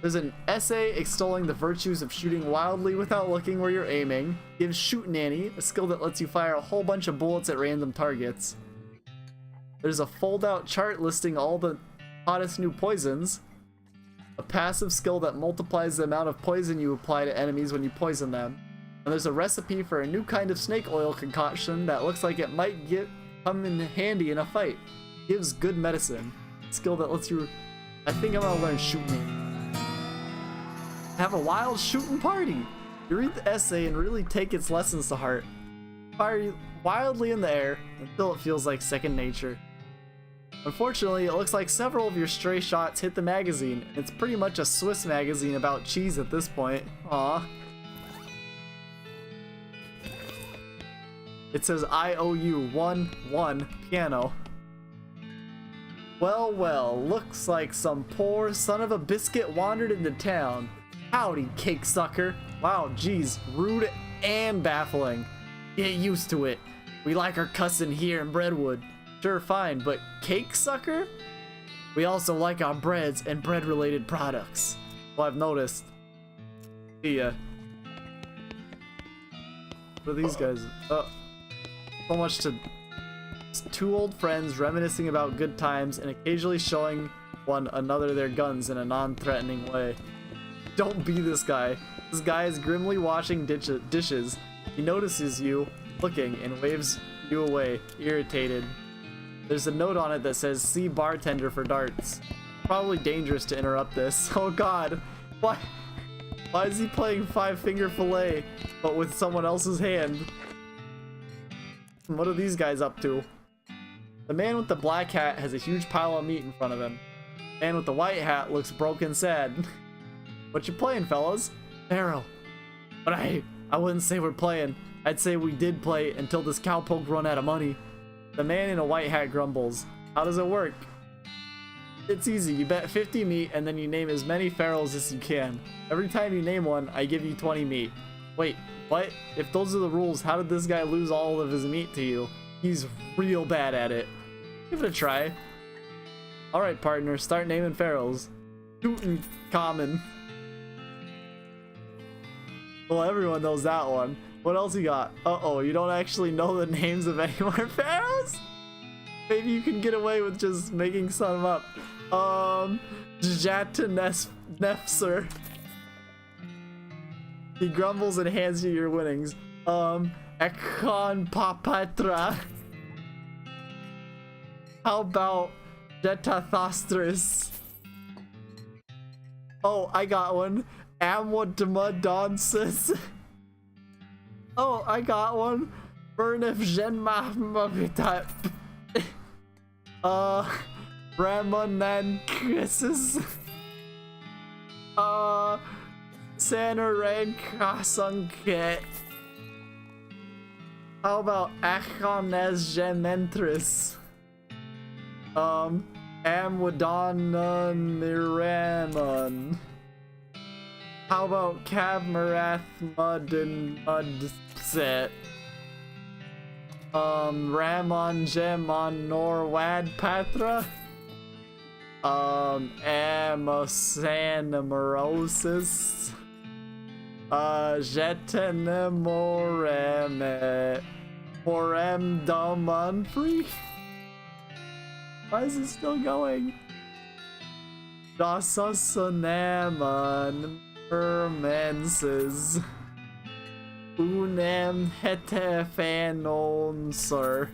There's an essay extolling the virtues of shooting wildly without looking where you're aiming. Gives Shoot Nanny, a skill that lets you fire a whole bunch of bullets at random targets. There's a fold-out chart listing all the hottest new poisons. A passive skill that multiplies the amount of poison you apply to enemies when you poison them. And there's a recipe for a new kind of snake oil concoction that looks like it might come in handy in a fight. Gives good medicine. Skill that lets you... I think I'm gonna learn shooting. Have a wild shooting party. You read the essay and really take its lessons to heart. Fire wildly in the air until it feels like second nature. Unfortunately, it looks like several of your stray shots hit the magazine. It's pretty much a Swiss magazine about cheese at this point. Aw. It says IOU 1-1 piano. Well, well, looks like some poor son of a biscuit wandered into town. Howdy, cake sucker. Wow, geez, rude and baffling. Get used to it. We like our cussing here in Breadwood. Sure, fine, but cake sucker? We also like our breads and bread-related products. Well, I've noticed. See ya. What are these guys? So much to... Two old friends reminiscing about good times and occasionally showing one another their guns in a non-threatening way. Don't be this guy. This guy is grimly washing dishes. He notices you looking and waves you away, irritated. There's a note on it that says, "See bartender for darts." Probably dangerous to interrupt this. Oh god. Why is he playing five-finger fillet, but with someone else's hand? What are these guys up to? The man with the black hat has a huge pile of meat in front of him. The man with the white hat looks broken sad. What you playing, fellas? Pharaoh. But I wouldn't say we're playing. I'd say we did play until this cowpoke run out of money. The man in a white hat grumbles. How does it work? It's easy. You bet 50 meat and then you name as many pharaohs as you can. Every time you name one, I give you 20 meat. Wait, what? If those are the rules, how did this guy lose all of his meat to you? He's real bad at it. Give it a try. Alright, partner, start naming pharaohs. Tutankhamun. Well, everyone knows that one. What else you got? Uh-oh, you don't actually know the names of any more pharaohs? Maybe you can get away with just making some up. Jatanefsir. He grumbles and hands you your winnings. Ekon Papatra. How about Jetathostris? Oh, I got one. Amwadmadonsis. Oh, I got one. Bernif Genmahmabitat. Ramonankrisis. Sanarankasunket. How about Achones Gementris? Amwadana Miramon. How about Cabmarath Mudden Mudset? Ramon Gemon Norwad Patra? Amosanamorosis? Jetanemoreme Morem Damonfree? Why is it still going? Dasosonaman Menses Unem Hetefanonsur.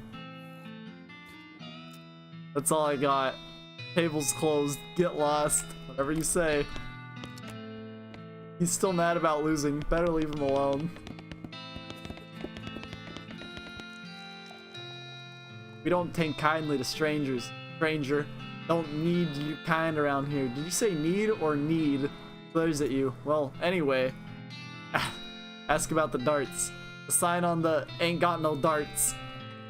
That's all I got. Table's closed. Get lost. Whatever you say. He's still mad about losing. Better leave him alone. We don't take kindly to strangers. Stranger. Don't need you kind around here. Did you say need or need? Glares at you. Well, anyway. Ask about the darts. The sign on the ain't got no darts.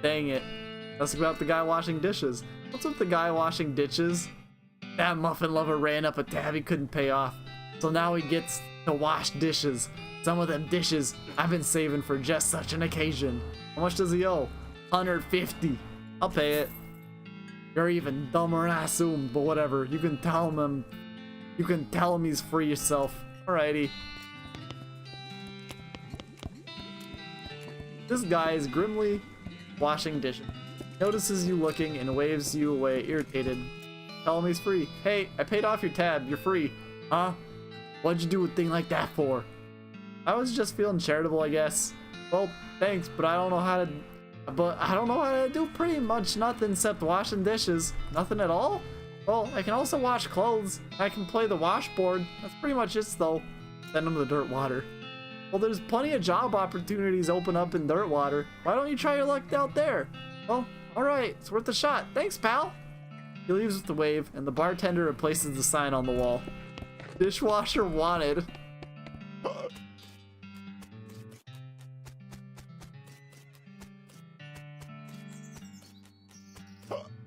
Dang it. Ask about the guy washing dishes. What's with the guy washing dishes? That muffin lover ran up a tab he couldn't pay off. So now he gets to wash dishes. Some of them dishes I've been saving for just such an occasion. How much does he owe? 150. I'll pay it. You're even dumber than I assumed, but whatever. You can tell him he's free yourself. Alrighty. This guy is grimly washing dishes. Notices you looking and waves you away, irritated. Tell him he's free. Hey, I paid off your tab. You're free. Huh? What'd you do a thing like that for? I was just feeling charitable, I guess. Well, thanks, but I don't know how to do pretty much nothing except washing dishes. Nothing at all? Well, I can also wash clothes. I can play the washboard. That's pretty much it, though. Send him to the dirt water. Well, there's plenty of job opportunities open up in dirt water. Why don't you try your luck out there? Well, alright, it's worth a shot. Thanks, pal. He leaves with the wave, and the bartender replaces the sign on the wall. Dishwasher wanted.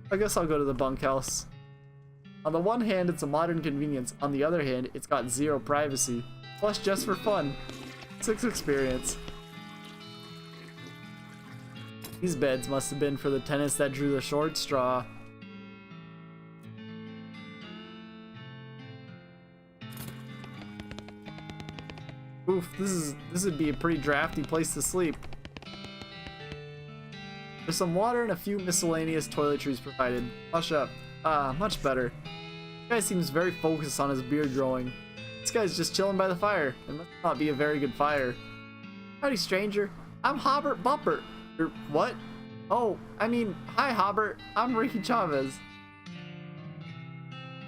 I guess I'll go to the bunkhouse. On the one hand, it's a modern convenience. On the other hand, it's got zero privacy. Plus, just for fun. 6 experience. These beds must have been for the tenants that drew the short straw. Oof, this would be a pretty drafty place to sleep. There's some water and a few miscellaneous toiletries provided. Hush up. Ah, much better. This guy seems very focused on his beard growing. This guy's just chilling by the fire. It must not be a very good fire. Howdy, stranger. I'm Hobart Bumper. What? Oh, I mean, hi, Hobart. I'm Ricky Chavez.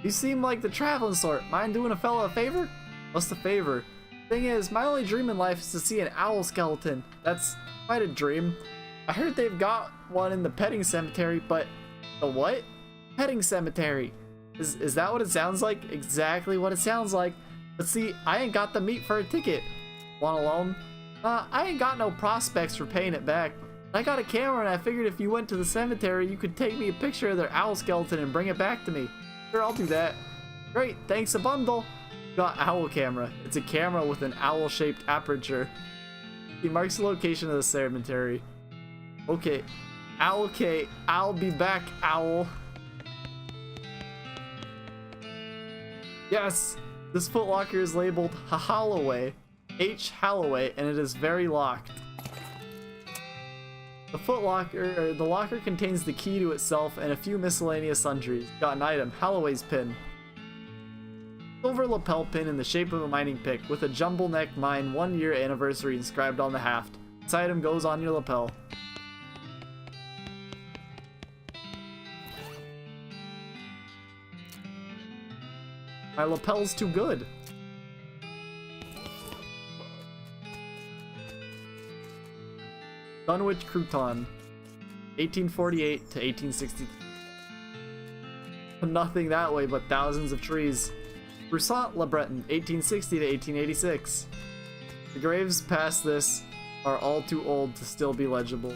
You seem like the traveling sort. Mind doing a fella a favor? What's the favor? Thing is, my only dream in life is to see an owl skeleton. That's quite a dream. I heard they've got one in the petting cemetery, but the what? Petting cemetery. Is that what it sounds like? Exactly what it sounds like. But see, I ain't got the meat for a ticket. Want a loan? I ain't got no prospects for paying it back. I got a camera and I figured if you went to the cemetery, you could take me a picture of their owl skeleton and bring it back to me. Sure, I'll do that. Great, thanks a bundle. Got owl camera. It's a camera with an owl-shaped aperture. He marks the location of the cemetery. Okay. Okay, I'll be back, owl. Yes! This footlocker is labeled Holloway. H. Holloway, and it is very locked. The locker contains the key to itself and a few miscellaneous sundries. Got an item, Holloway's pin. Silver lapel pin in the shape of a mining pick with a jumble neck mine 1-year anniversary inscribed on the haft. This item goes on your lapel. My lapel's too good. Dunwich Crouton, 1848 to 1860. Nothing that way but thousands of trees. Brusant Le Breton, 1860 to 1886. The graves past this are all too old to still be legible.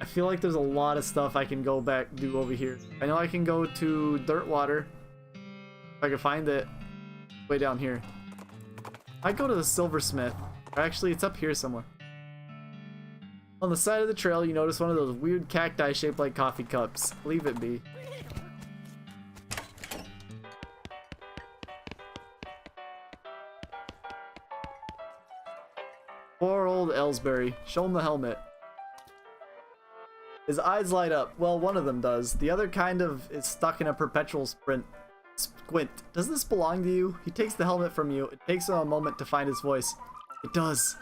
I feel like there's a lot of stuff I can go back do over here. I know I can go to Dirtwater. If I can find it. Way down here. I go to the silversmith. Actually, it's up here somewhere. On the side of the trail, you notice one of those weird cacti shaped like coffee cups. Leave it be. Poor old Ellsbury. Show him the helmet. His eyes light up. Well, one of them does. The other kind of is stuck in a perpetual squint. Does this belong to you? He takes the helmet from you. It takes him a moment to find his voice. It does.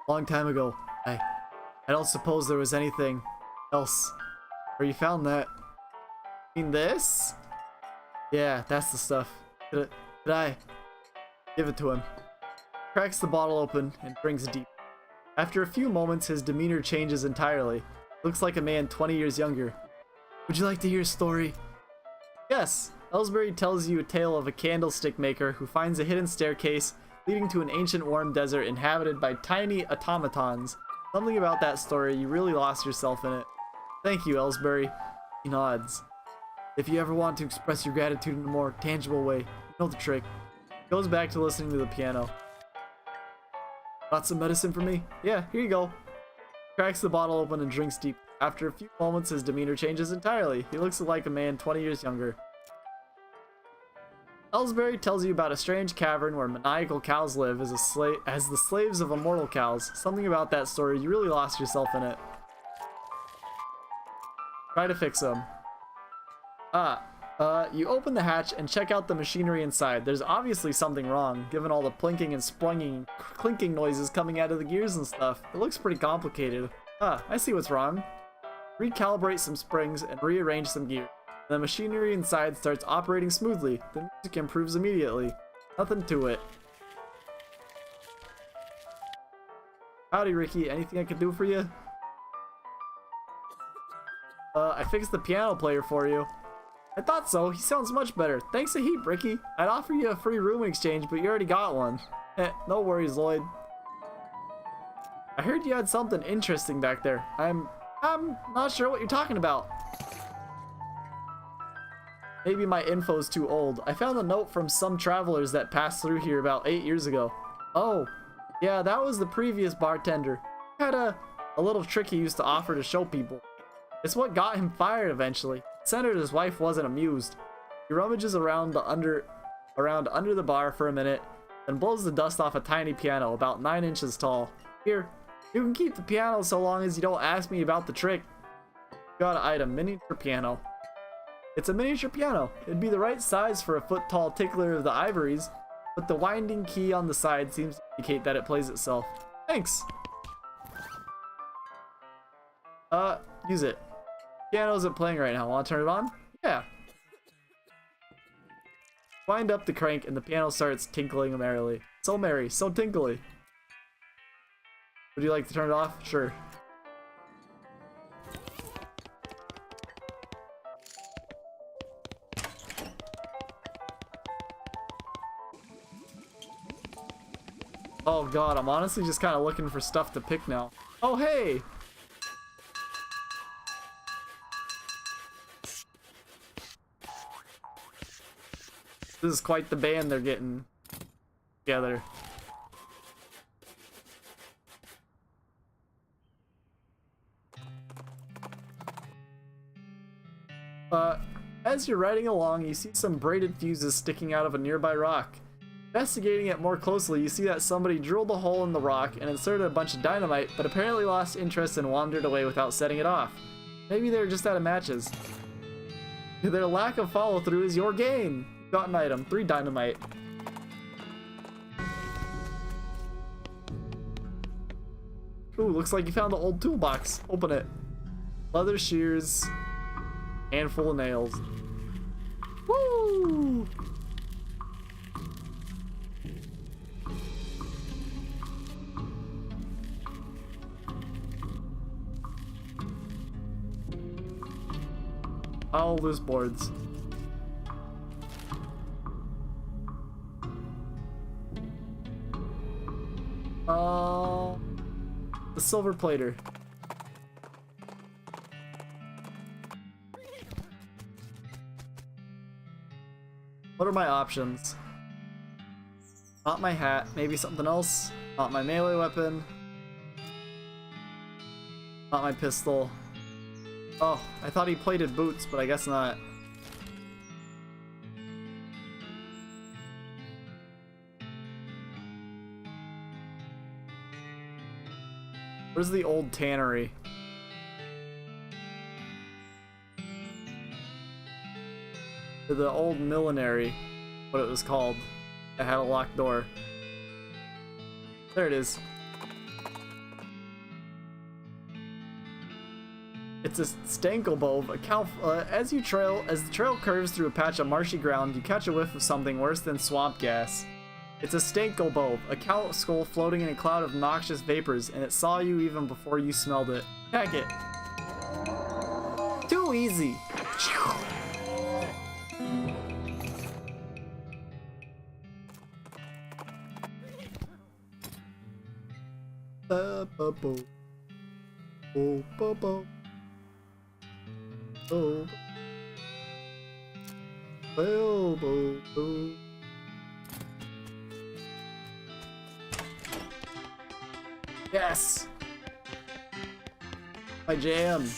Long time ago. I don't suppose there was anything else. Where you found that. You mean this? Yeah, that's the stuff. Did I? Give it to him. Cracks the bottle open and drinks deep. After a few moments, his demeanor changes entirely. Looks like a man 20 years younger. Would you like to hear a story? Yes. Ellsbury tells you a tale of a candlestick maker who finds a hidden staircase leading to an ancient warm desert inhabited by tiny automatons. Something about that story, you really lost yourself in it. Thank you, Ellsbury. He nods. If you ever want to express your gratitude in a more tangible way, you know the trick. Goes back to listening to the piano. Got some medicine for me? Yeah, here you go. Cracks the bottle open and drinks deep. After a few moments, his demeanor changes entirely. He looks like a man 20 years younger. Ellsbury tells you about a strange cavern where maniacal cows live as the slaves of immortal cows. Something about that story, you really lost yourself in it. Try to fix them. You open the hatch and check out the machinery inside. There's obviously something wrong, given all the plinking and sprunging, clinking noises coming out of the gears and stuff. It looks pretty complicated. I see what's wrong. Recalibrate some springs and rearrange some gears. The machinery inside starts operating smoothly. The music improves immediately. Nothing to it. Howdy, Ricky. Anything I can do for you? I fixed the piano player for you. I thought so. He sounds much better. Thanks a heap, Ricky. I'd offer you a free room exchange, but you already got one. No worries, Lloyd. I heard you had something interesting back there. I'm not sure what you're talking about. Maybe my info's too old. I found a note from some travelers that passed through here about 8 years ago. Oh, yeah, that was the previous bartender. He had a little trick he used to offer to show people. It's what got him fired eventually. Senator's wife wasn't amused. He rummages around under the bar for a minute, then blows the dust off a tiny piano about 9 inches tall. Here, you can keep the piano so long as you don't ask me about the trick. Got an item, miniature piano. It's a miniature piano. It'd be the right size for a foot-tall tickler of the ivories, but the winding key on the side seems to indicate that it plays itself. Thanks. Use it. Piano isn't playing right now. Want to turn it on? Yeah. Wind up the crank and the piano starts tinkling merrily. So merry, so tinkly. Would you like to turn it off? Sure. Oh god, I'm honestly just kind of looking for stuff to pick now. Oh hey! This is quite the band they're getting together. As you're riding along, you see some braided fuses sticking out of a nearby rock. Investigating it more closely, you see that somebody drilled a hole in the rock and inserted a bunch of dynamite, but apparently lost interest and wandered away without setting it off. Maybe they were just out of matches. Their lack of follow-through is your gain. You got an item, 3 dynamite. Ooh, looks like you found the old toolbox. Open it. Leather shears. Handful of nails. Woo! All loose boards. The silver plater. What are my options? Not my hat, maybe something else. Not my melee weapon. Not my pistol. Oh, I thought he plated boots, but I guess not. Where's the old tannery? The old millinery, what it was called. It had a locked door. There it is. It's a stankelbove, a cow. As the trail curves through a patch of marshy ground, you catch a whiff of something worse than swamp gas. It's a stankelbove, a cow skull floating in a cloud of noxious vapors, and it saw you even before you smelled it. Heck it. Too easy. Oh, oh. Yes! My jam!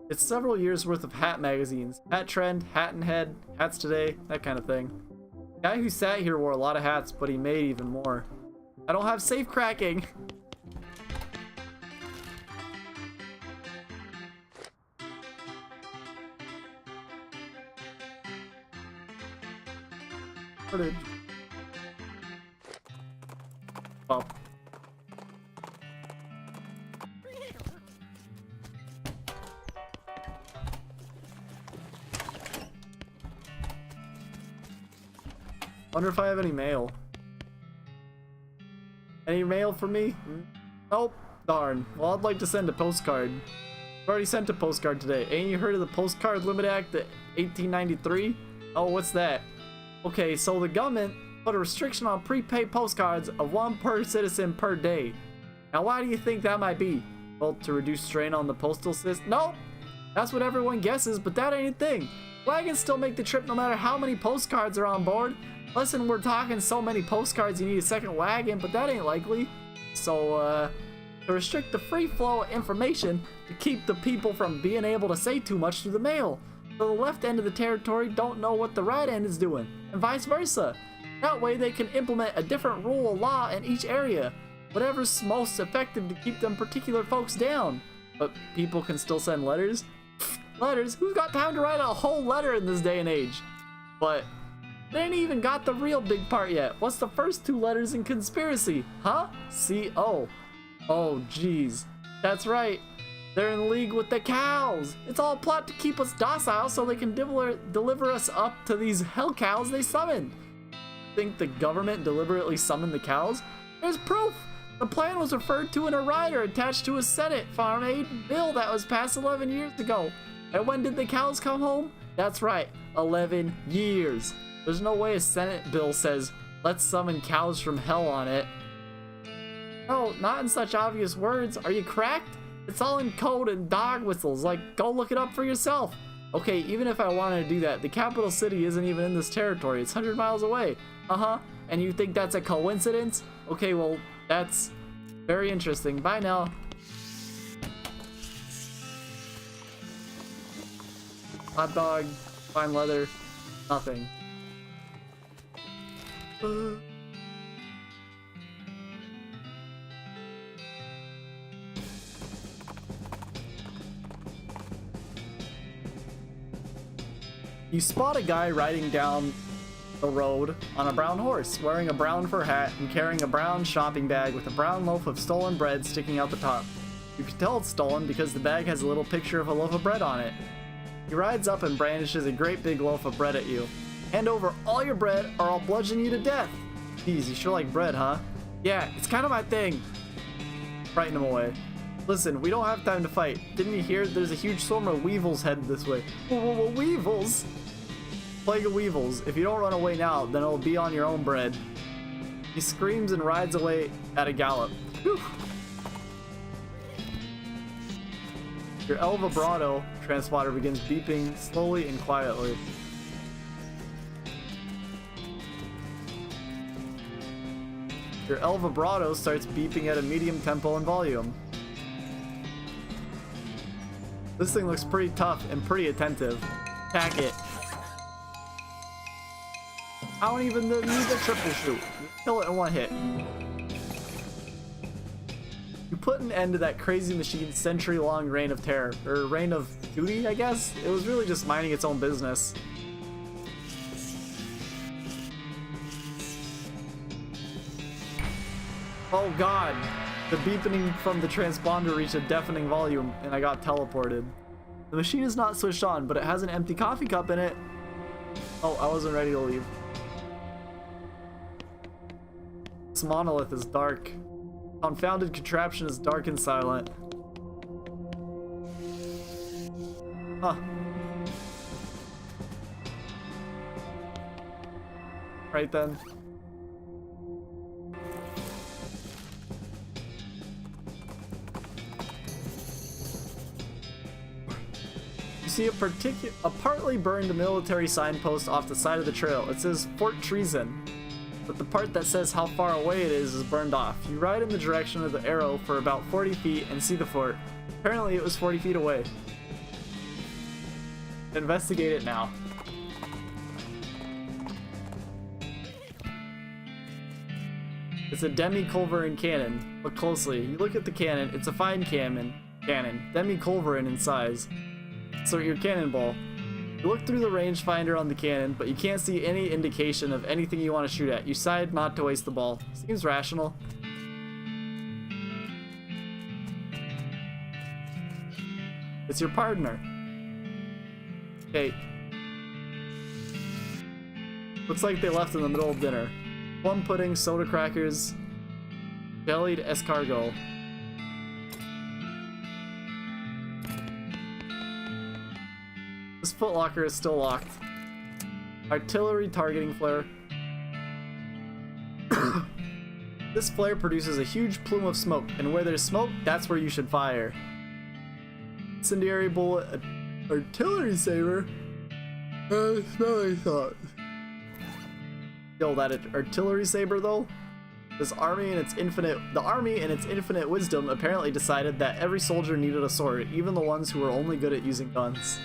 It's several years worth of hat magazines. Hat Trend, Hat and Head, Hats Today, that kind of thing. The guy who sat here wore a lot of hats, but he made even more. I don't have safe cracking! Footage. Oh. Wonder if I have any mail. Any mail for me? Nope. Darn. Well, I'd like to send a postcard. I've already sent a postcard today. Ain't you heard of the Postcard Limit Act of 1893? Oh, what's that? Okay, so the government put a restriction on prepaid postcards of 1 per citizen per day. Now, why do you think that might be? Well, to reduce strain on the postal system? Nope. That's what everyone guesses, but that ain't a thing. Wagons still make the trip no matter how many postcards are on board. Listen, we're talking so many postcards you need a second wagon, but that ain't likely. So, to restrict the free flow of information to keep the people from being able to say too much through the mail. So the left end of the territory don't know what the right end is doing, and vice versa. That way they can implement a different rule of law in each area, whatever's most effective to keep them particular folks down. But people can still send letters? Letters? Who's got time to write a whole letter in this day and age? But they ain't even got the real big part yet. What's the first 2 letters in conspiracy? Huh? C-O. Oh, jeez. That's right. They're in league with the cows. It's all a plot to keep us docile so they can deliver us up to these hell cows they summoned. Think the government deliberately summoned the cows? There's proof. The plan was referred to in a rider attached to a Senate Farm Aid bill that was passed 11 years ago. And when did the cows come home? That's right, 11 years. There's no way a Senate bill says, let's summon cows from hell on it. No, not in such obvious words. Are you cracked? It's all in code and dog whistles. Like, go look it up for yourself. Okay, even if I wanted to do that, the capital city isn't even in this territory. It's 100 miles away. Uh-huh. And you think that's a coincidence? Okay, well, that's very interesting. Bye now. Hot dog, fine leather, nothing. You spot a guy riding down the road on a brown horse, wearing a brown fur hat and carrying a brown shopping bag with a brown loaf of stolen bread sticking out the top. You can tell it's stolen because the bag has a little picture of a loaf of bread on it. He rides up and brandishes a great big loaf of bread at you. Hand over all your bread or I'll bludgeon you to death. Geez, you sure like bread, huh? Yeah, it's kind of my thing. Frighten him away. Listen, we don't have time to fight. Didn't you hear? There's a huge swarm of weevils headed this way. Whoa, weevils? Plague of weevils. If you don't run away now, then it'll be on your own bread. He screams and rides away at a gallop. Whew. Your El Vibrato transponder begins beeping slowly and quietly. Your El Vibrato starts beeping at a medium tempo and volume. This thing looks pretty tough and pretty attentive. Attack it. I don't even need the triple shoot. Kill it in one hit. You put an end to that crazy machine's century-long reign of terror, or reign of duty, I guess? It was really just minding its own business. Oh god, the beeping from the transponder reached a deafening volume, and I got teleported. The machine is not switched on, but it has an empty coffee cup in it. Oh, I wasn't ready to leave. This monolith is dark. Confounded contraption is dark and silent. Huh. Right then. You see a partly burned military signpost off the side of the trail. It says Fort Treason, but the part that says how far away it is burned off. You ride in the direction of the arrow for about 40 feet and see the fort. Apparently it was 40 feet away. Investigate it now. It's a demi-culverin cannon. Look closely. You look at the cannon. It's a fine cannon. Demi-culverin in size. So your cannonball. You look through the rangefinder on the cannon, but you can't see any indication of anything you want to shoot at. You decide not to waste the ball. Seems rational. It's your partner. Okay. Looks like they left in the middle of dinner. Plum pudding, soda crackers. Jellied escargot. This footlocker is still locked. Artillery targeting flare. This flare produces a huge plume of smoke, and where there's smoke, that's where you should fire. Incendiary bullet, artillery saber, smelling salts. Yo, that artillery saber though. The army in its infinite wisdom apparently decided that every soldier needed a sword, even the ones who were only good at using guns.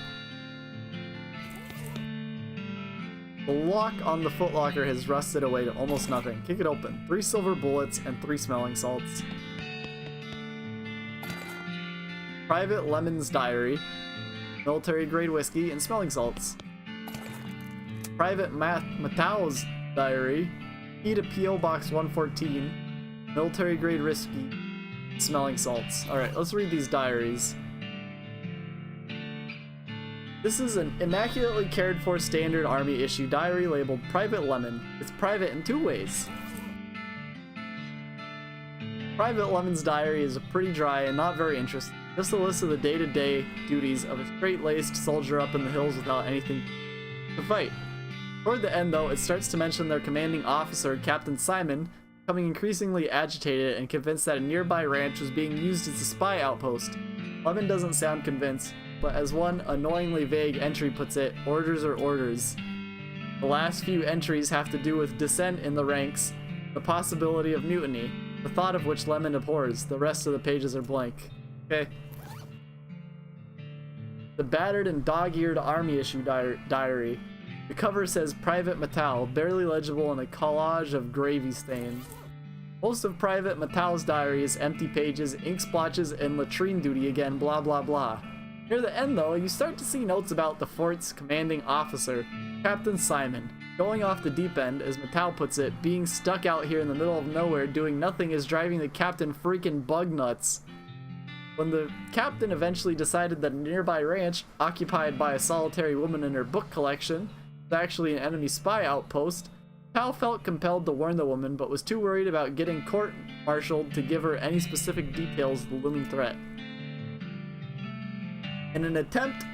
The lock on the footlocker has rusted away to almost nothing. Kick it open. 3 silver bullets and 3 smelling salts. Private Lemon's diary. Military grade whiskey and smelling salts. Private Matau's diary. Key to P.O. Box 114. Military grade whiskey. Smelling salts. Alright, let's read these diaries. This is an immaculately cared for standard army issue diary labeled Private Lemon. It's private in 2 ways. Private Lemon's diary is pretty dry and not very interesting. Just a list of the day-to-day duties of a straight-laced soldier up in the hills without anything to fight. Toward the end, though, it starts to mention their commanding officer, Captain Simon, becoming increasingly agitated and convinced that a nearby ranch was being used as a spy outpost. Lemon doesn't sound convinced, but as one annoyingly vague entry puts it, orders are orders. The last few entries have to do with dissent in the ranks, the possibility of mutiny, the thought of which Lemon abhors. The rest of the pages are blank. Okay. The battered and dog-eared army issue diary. The cover says Private Matau, barely legible in a collage of gravy stain. Most of Private Matau's diary is empty pages, ink splotches, and latrine duty again, blah blah blah. Near the end, though, you start to see notes about the fort's commanding officer, Captain Simon. Going off the deep end, as Matau puts it, being stuck out here in the middle of nowhere doing nothing is driving the captain freaking bug nuts. When the captain eventually decided that a nearby ranch, occupied by a solitary woman and her book collection, was actually an enemy spy outpost, Matau felt compelled to warn the woman, but was too worried about getting court-martialed to give her any specific details of the looming threat. In an attempt to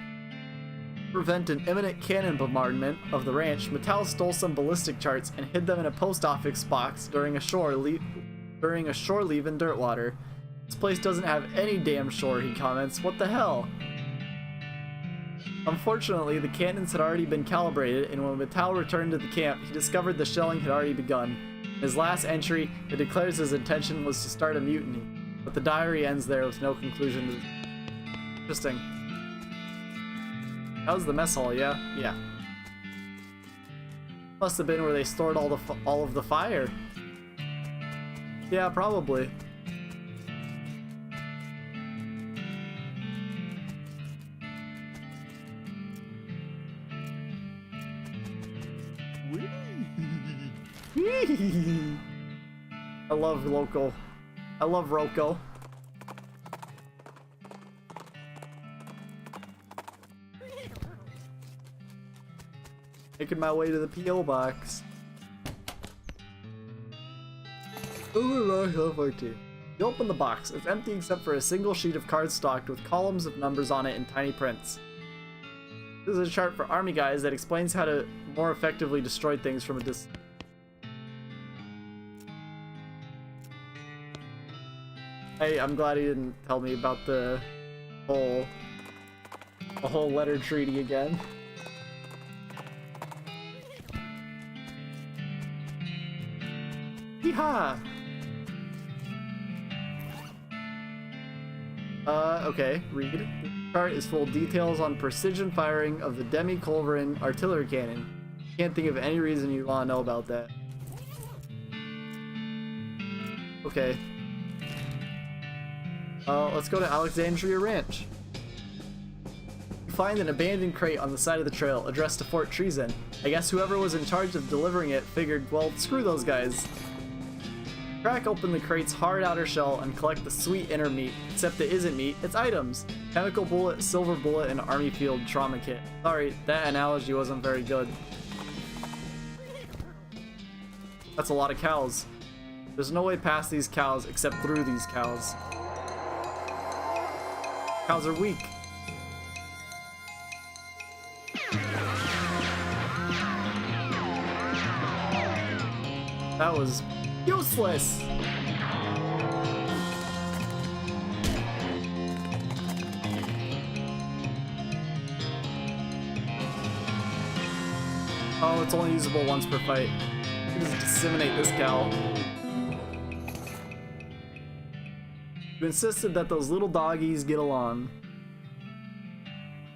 prevent an imminent cannon bombardment of the ranch, Matau stole some ballistic charts and hid them in a post office box during a shore leave in Dirtwater. This place doesn't have any damn shore, he comments. What the hell? Unfortunately, the cannons had already been calibrated, and when Matau returned to the camp, he discovered the shelling had already begun. In his last entry, it declares his intention was to start a mutiny, but the diary ends there with no conclusion to the... Interesting. That was the mess hall, yeah? Yeah. Must have been where they stored all of the fire. Yeah, probably. I love Loco. I love Rocco. Making my way to the P.O. box. You open the box. It's empty except for a single sheet of cardstock with columns of numbers on it in tiny prints. This is a chart for army guys that explains how to more effectively destroy things from a distance. Hey, I'm glad he didn't tell me about the whole letter treaty again. Yeehaw! Okay, read. The chart is full of details on precision firing of the demi-culverin artillery cannon. Can't think of any reason you want to know about that. Okay. Let's go to Alexandria Ranch. You find an abandoned crate on the side of the trail addressed to Fort Treason. I guess whoever was in charge of delivering it figured, well, screw those guys. Crack open the crate's hard outer shell and collect the sweet inner meat, except it isn't meat, it's items. Chemical bullet, silver bullet, and army field trauma kit. Sorry, that analogy wasn't very good. That's a lot of cows. There's no way past these cows except through these cows. Cows are weak. That was useless. Oh, it's only usable once per fight. Just disseminate this cow. You insisted that those little doggies get along.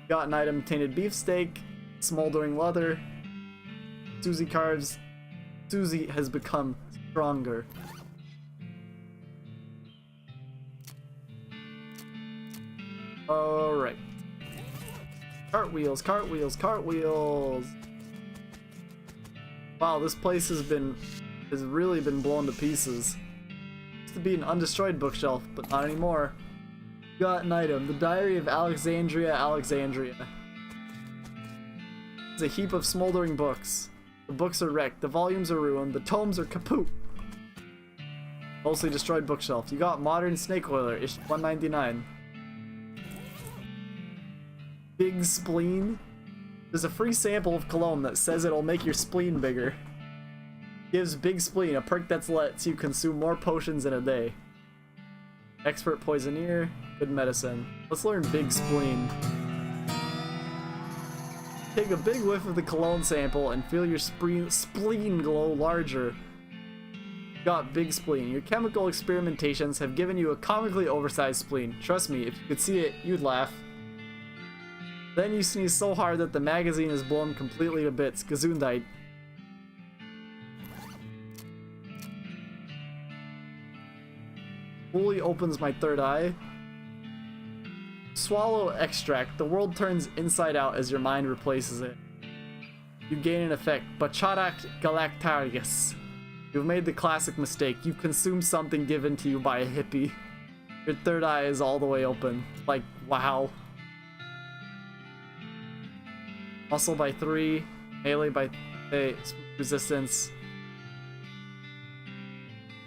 Got an item: tainted beefsteak, smoldering leather. Susie cards. Susie has become stronger. Alright. Cartwheels, cartwheels, cartwheels. Wow, this place has really been blown to pieces. Used to be an undestroyed bookshelf, but not anymore. Got an item: the Diary of Alexandria, Alexandria. It's a heap of smoldering books. The books are wrecked, the volumes are ruined, the tomes are kaput. Mostly destroyed bookshelf. You got Modern Snake Oiler, issue 199. Big Spleen. There's a free sample of cologne that says it'll make your spleen bigger. Gives Big Spleen, a perk that lets you consume more potions in a day. Expert Poisoneer, good medicine. Let's learn Big Spleen. Take a big whiff of the cologne sample and feel your spleen glow larger. Got Big Spleen. Your chemical experimentations have given you a comically oversized spleen. Trust me, if you could see it, you'd laugh. Then you sneeze so hard that the magazine is blown completely to bits. Gesundheit. Fully opens my third eye. Swallow extract. The world turns inside out as your mind replaces it. You gain an effect. Bacharak Galactarius. You've made the classic mistake. You've consumed something given to you by a hippie. Your third eye is all the way open. Like, wow. Muscle by 3. Melee by 8. Resistance.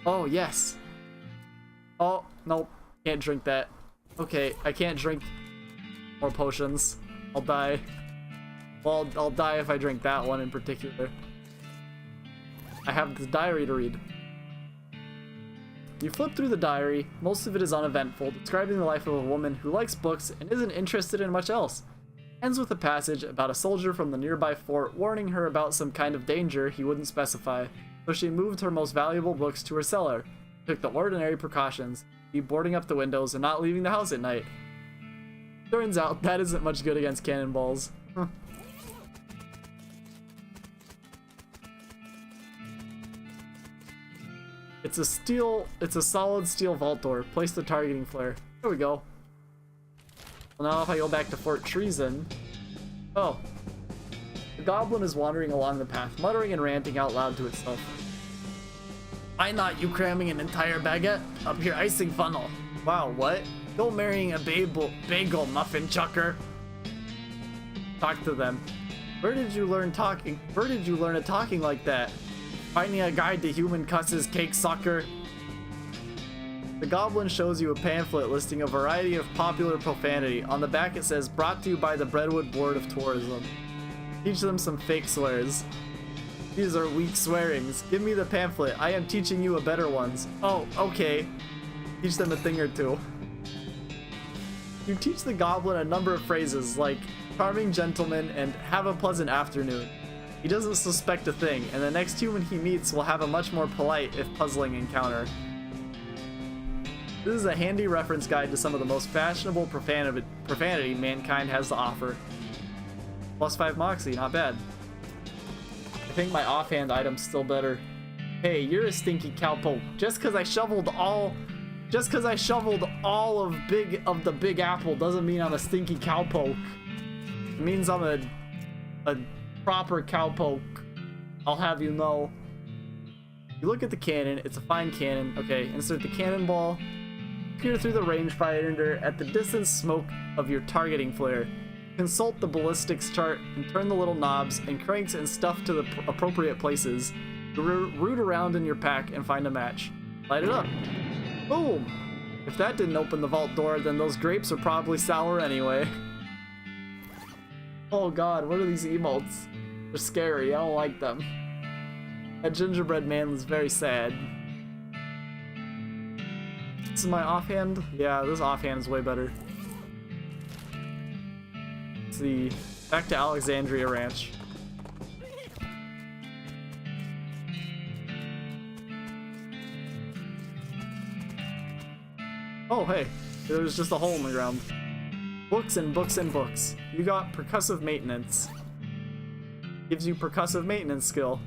Oh, yes. Oh, nope. Can't drink that. Okay, I can't drink more potions. I'll die. Well, I'll die if I drink that one in particular. I have the diary to read. You flip through the diary. Most of it is uneventful, describing the life of a woman who likes books and isn't interested in much else. Ends with a passage about a soldier from the nearby fort warning her about some kind of danger he wouldn't specify, so she moved her most valuable books to her cellar. Took the ordinary precautions, boarding up the windows and not leaving the house at night. Turns out that isn't much good against cannonballs. It's a solid steel vault door. Place the targeting flare. There we go. Well, now if I go back to Fort Treason... Oh. The goblin is wandering along the path, muttering and ranting out loud to itself. Why not you cramming an entire baguette up your icing funnel? Wow, what? Go marrying a bagel muffin chucker. Talk to them. Where did you learn talking? Where did you learn a talking like that? Finding a guide to human cusses, cake sucker. The goblin shows you a pamphlet listing a variety of popular profanity. On the back it says, brought to you by the Breadwood Board of Tourism. Teach them some fake swears. These are weak swearings. Give me the pamphlet. I am teaching you a better ones. Oh, okay. Teach them a thing or two. You teach the goblin a number of phrases like charming gentleman and have a pleasant afternoon. He doesn't suspect a thing, and the next human he meets will have a much more polite, if puzzling, encounter. This is a handy reference guide to some of the most fashionable profanity mankind has to offer. Plus 5 Moxie, not bad. I think my offhand item's still better. Hey, you're a stinky cowpoke. Just cause I shoveled all of the big apple doesn't mean I'm a stinky cowpoke. It means I'm a proper cowpoke. I'll have you know. You look at the cannon, it's a fine cannon. Okay, insert the cannonball. Peer through the rangefinder at the distance smoke of your targeting flare. Consult the ballistics chart and turn the little knobs and cranks and stuff to the appropriate places. Root around in your pack and find a match. Light it up. Boom! If that didn't open the vault door, then those grapes are probably sour anyway. Oh god, what are these emotes? They're scary, I don't like them. That gingerbread man was very sad. This is my offhand? Yeah, this offhand is way better. Let's see. Back to Alexandria Ranch. Oh, hey. There's just a hole in the ground. Books and books and books. You got percussive maintenance. Gives you percussive maintenance skill.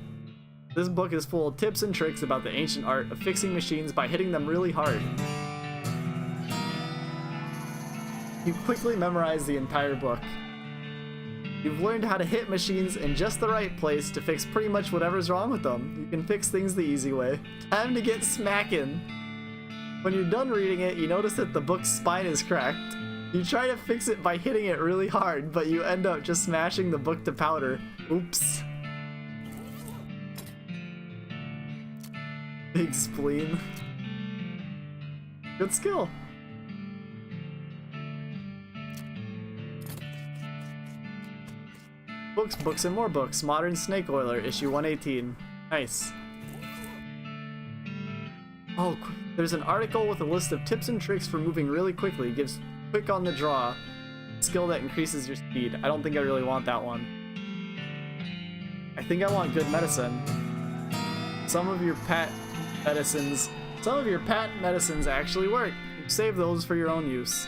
This book is full of tips and tricks about the ancient art of fixing machines by hitting them really hard. You quickly memorize the entire book. You've learned how to hit machines in just the right place to fix pretty much whatever's wrong with them. You can fix things the easy way. Time to get smacking. When you're done reading it, you notice that the book's spine is cracked. You try to fix it by hitting it really hard, but you end up just smashing the book to powder. Oops. Big spleen. Good skill. Books, books, and more books. Modern Snake Oiler, issue 118. Nice. Oh, there's an article with a list of tips and tricks for moving really quickly. Gives quick on the draw. Skill that increases your speed. I don't think I really want that one. I think I want good medicine. Some of your patent medicines actually work. You save those for your own use.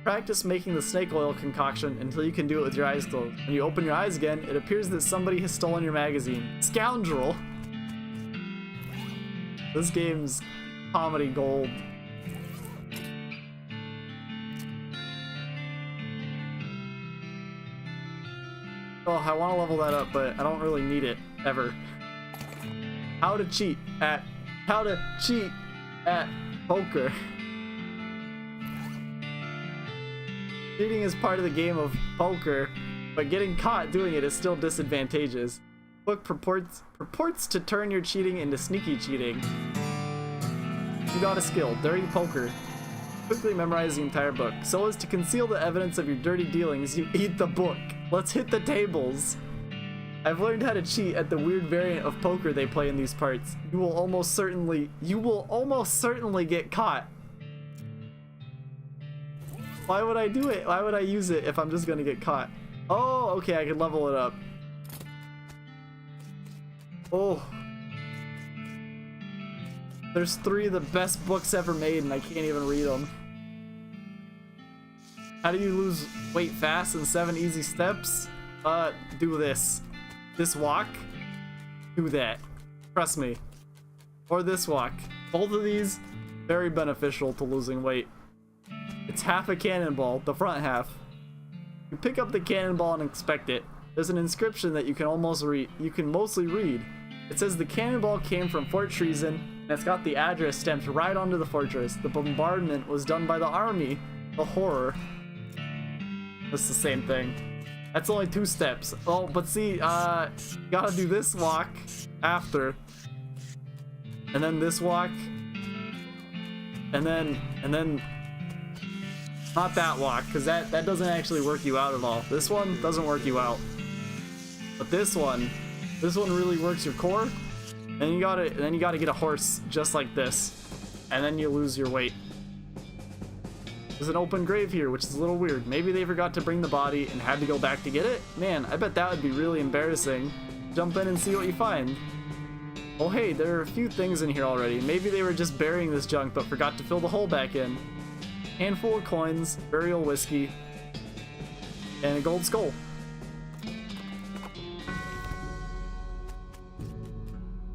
Practice making the snake oil concoction until you can do it with your eyes closed. When you open your eyes again, it appears that somebody has stolen your magazine. Scoundrel! This game's comedy gold. Oh, I want to level that up, but I don't really need it, ever. How to cheat at poker. Cheating is part of the game of poker, but getting caught doing it is still disadvantageous. Book purports to turn your cheating into sneaky cheating. You got a skill, dirty poker. Quickly memorize the entire book. So as to conceal the evidence of your dirty dealings, you eat the book. Let's hit the tables. I've learned how to cheat at the weird variant of poker they play in these parts. You will almost certainly get caught. Why would I do it? Why would I use it if I'm just gonna get caught? Oh, okay, I can level it up. Oh. There's 3 of the best books ever made and I can't even read them. How do you lose weight fast in 7 easy steps? Do this. This walk, do that. Trust me. Or this walk. Both of these, very beneficial to losing weight. It's half a cannonball, the front half. You pick up the cannonball and inspect it. There's an inscription that you can mostly read. It says the cannonball came from Fort Treason, and it's got the address stamped right onto the fortress. The bombardment was done by the army. The horror. That's the same thing. That's only 2 steps. Oh, but see, you gotta do this walk after. And then this walk. And then not that walk, because that doesn't actually work you out at all. This one doesn't work you out. But this one really works your core. And then you gotta get a horse just like this. And then you lose your weight. There's an open grave here, which is a little weird. Maybe they forgot to bring the body and had to go back to get it? Man, I bet that would be really embarrassing. Jump in and see what you find. Oh hey, there are a few things in here already. Maybe they were just burying this junk but forgot to fill the hole back in. Handful of coins, burial whiskey, and a gold skull.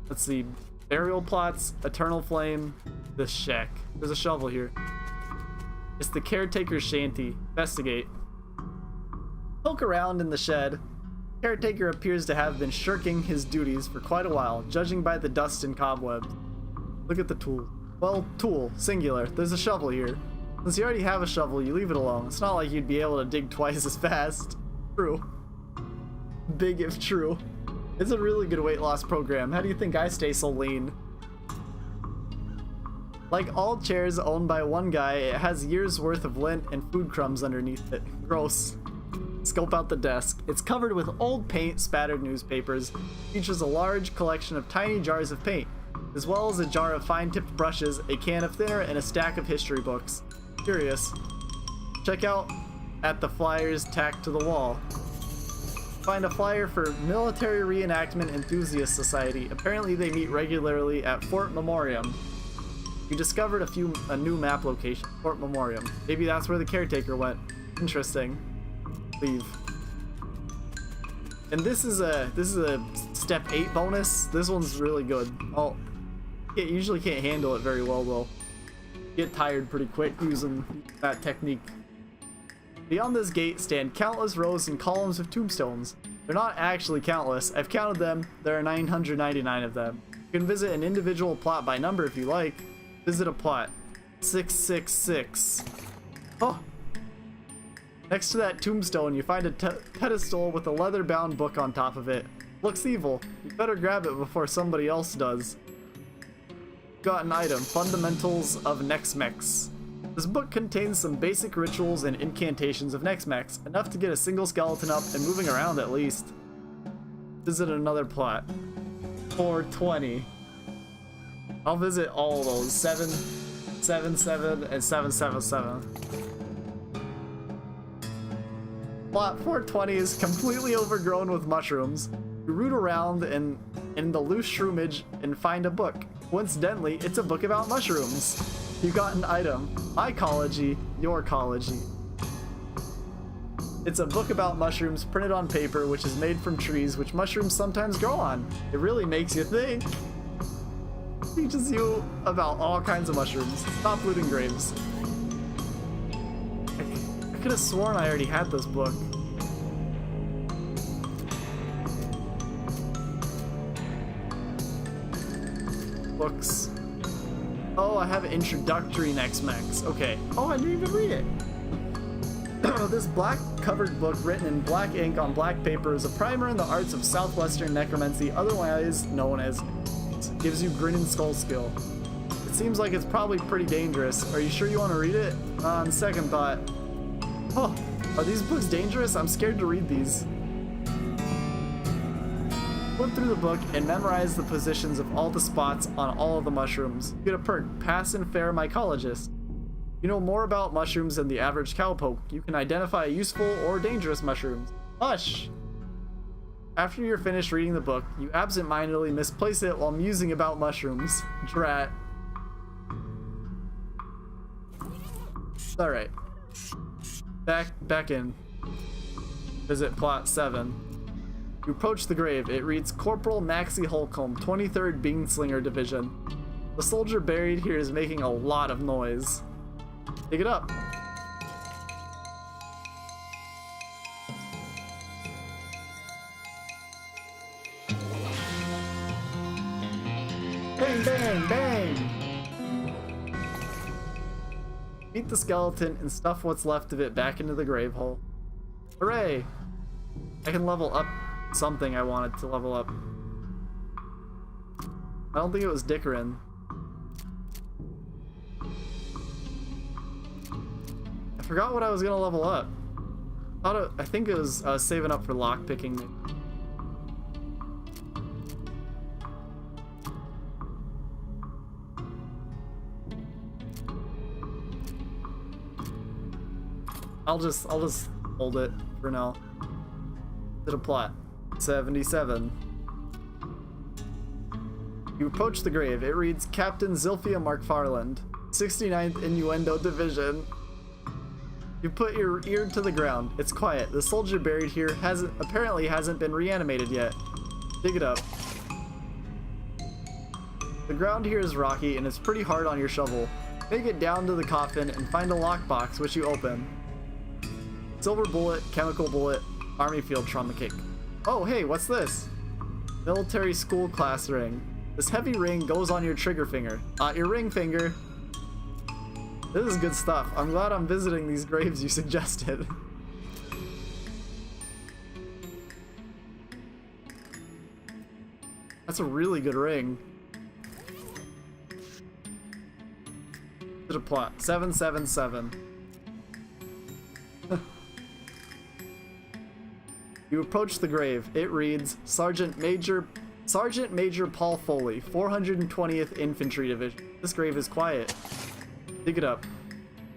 Let's see. Burial plots, eternal flame, this shack. There's a shovel here. It's the caretaker's shanty. Investigate. Poke around in the shed. Caretaker appears to have been shirking his duties for quite a while, judging by the dust and cobwebs. Look at the tool. Well, tool, singular. There's a shovel here. Since you already have a shovel, you leave it alone. It's not like you'd be able to dig twice as fast. True. Big if true. It's a really good weight loss program. How do you think I stay so lean? Like all chairs owned by one guy, it has years worth of lint and food crumbs underneath it. Gross. Scope out the desk. It's covered with old paint, spattered newspapers. Features a large collection of tiny jars of paint, as well as a jar of fine-tipped brushes, a can of thinner, and a stack of history books. Curious. Check out at the flyers tacked to the wall. Find a flyer for Military Reenactment Enthusiast Society. Apparently they meet regularly at Fort Memoriam. You discovered a new map location, Fort Memoriam. Maybe that's where the caretaker went. Interesting. Leave. And this is a step 8 bonus. This one's really good. Usually can't handle it very well though. Get tired pretty quick using that technique. Beyond this gate stand countless rows and columns of tombstones. They're not actually countless. I've counted them. There are 999 of them. You can visit an individual plot by number if you like. Visit a plot. 666. Oh! Next to that tombstone, you find a pedestal with a leather-bound book on top of it. Looks evil. You better grab it before somebody else does. Got an item. Fundamentals of Nexmex. This book contains some basic rituals and incantations of Nexmex, enough to get a single skeleton up and moving around at least. Visit another plot. 420. I'll visit all of those. 777 and 777. Plot 420 is completely overgrown with mushrooms. You root around in the loose shroomage and find a book. Coincidentally, it's a book about mushrooms. You got an item. My ecology, your ecology. It's a book about mushrooms printed on paper, which is made from trees which mushrooms sometimes grow on. It really makes you think. Teaches you about all kinds of mushrooms. Stop looting graves. I could have sworn I already had this book. Books. Oh, I have introductory Nexmex. Okay. Oh, I didn't even read it. This black covered book written in black ink on black paper is a primer in the arts of southwestern necromancy, otherwise known as gives you grin and skull skill. It seems like it's probably pretty dangerous. Are you sure you want to read it? On second thought. Oh, are these books dangerous? I'm scared to read these. Flip through the book and memorize the positions of all the spots on all of the mushrooms. You get a perk, Pass and Fair Mycologist. You know more about mushrooms than the average cowpoke. You can identify useful or dangerous mushrooms. Hush! After you're finished reading the book, you absentmindedly misplace it while musing about mushrooms. Drat. Alright. Back in. Visit plot 7. You approach the grave. It reads Corporal Maxie Holcomb, 23rd Bingslinger Division. The soldier buried here is making a lot of noise. Dig it up. Bang, bang, bang! Beat the skeleton and stuff what's left of it back into the grave hole. Hooray! I can level up something I wanted to level up. I don't think it was Dickerin. I forgot what I was gonna level up. I think it was saving up for lockpicking. I'll just hold it for now. To the plot. 77. You approach the grave. It reads Captain Zilphia McFarland, 69th Innuendo Division. You put your ear to the ground. It's quiet. The soldier buried here apparently hasn't been reanimated yet. Dig it up. The ground here is rocky and it's pretty hard on your shovel. Make it down to the coffin and find a lockbox, which you open. Silver bullet, chemical bullet, army field trauma kick. Oh, hey, what's this? Military school class ring. This heavy ring goes on your trigger finger. Your ring finger. This is good stuff. I'm glad I'm visiting these graves you suggested. That's a really good ring. plot. 777. You approach the grave. It reads, Sergeant Major Paul Foley, 420th Infantry Division. This grave is quiet. Dig it up.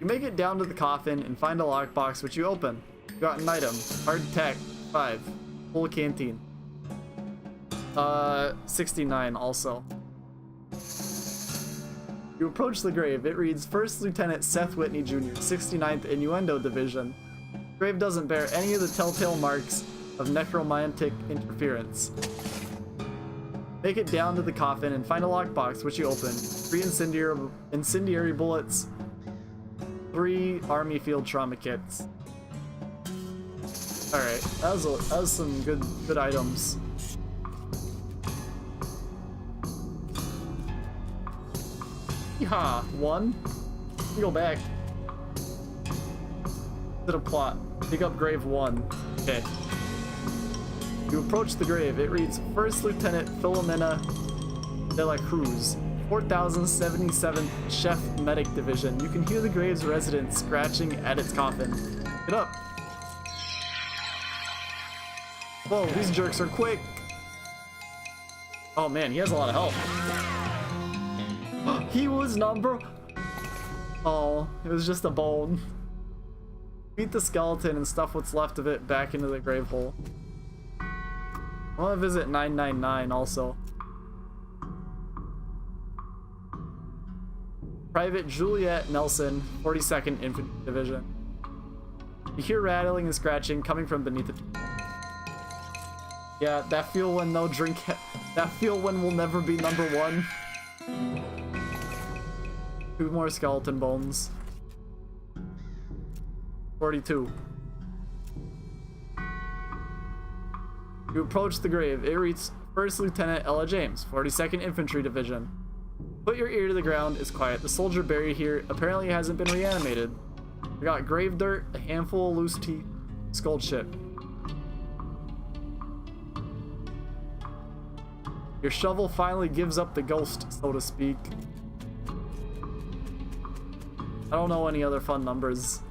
You make it down to the coffin and find a lockbox, which you open. You got an item. Hard tack. 5. Full canteen. 69 also. You approach the grave. It reads, First Lieutenant Seth Whitney Jr., 69th Innuendo Division. The grave doesn't bear any of the telltale marks of necromantic interference. Make it down to the coffin and find a lockbox, which you open. 3 incendiary bullets, 3 army field trauma kits. Alright, that was some good items. Yeehaw, 1. Let me go back. To the plot. Pick up grave 1. Okay. You approach the grave. It reads, First Lieutenant Filomena de la Cruz, 4077th Chef Medic Division. You can hear the grave's residents scratching at its coffin. Get up. Whoa, these jerks are quick. Oh man, he has a lot of health. He was number... Oh, it was just a bone. Beat the skeleton and stuff what's left of it back into the grave hole. I want to visit 999 also. Private Juliet Nelson, 42nd Infantry Division. You hear rattling and scratching coming from beneath it. Yeah, that feel when no drink. That feel when we'll never be number 1. 2 more skeleton bones. 42. You approach the grave. It reads, First Lieutenant Ella James, 42nd Infantry Division. Put your ear to the ground. It's quiet. The soldier buried here apparently hasn't been reanimated. We got grave dirt, a handful of loose teeth, skull chip. Your shovel finally gives up the ghost, so to speak. I don't know any other fun numbers.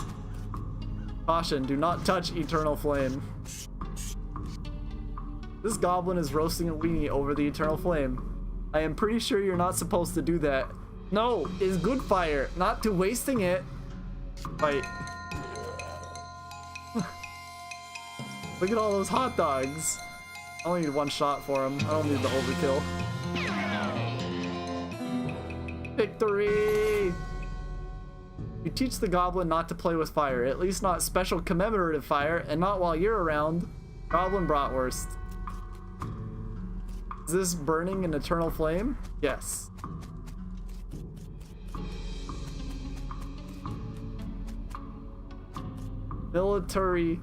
Caution, do not touch Eternal Flame. This goblin is roasting a weenie over the Eternal Flame. I am pretty sure you're not supposed to do that. No, it's good fire, not to wasting it. Fight. Look at all those hot dogs. I only need 1 shot for him. I don't need the overkill. Victory! You teach the goblin not to play with fire, at least not special commemorative fire, and not while you're around. Goblin Bratwurst. Is this burning an eternal flame? Yes. Military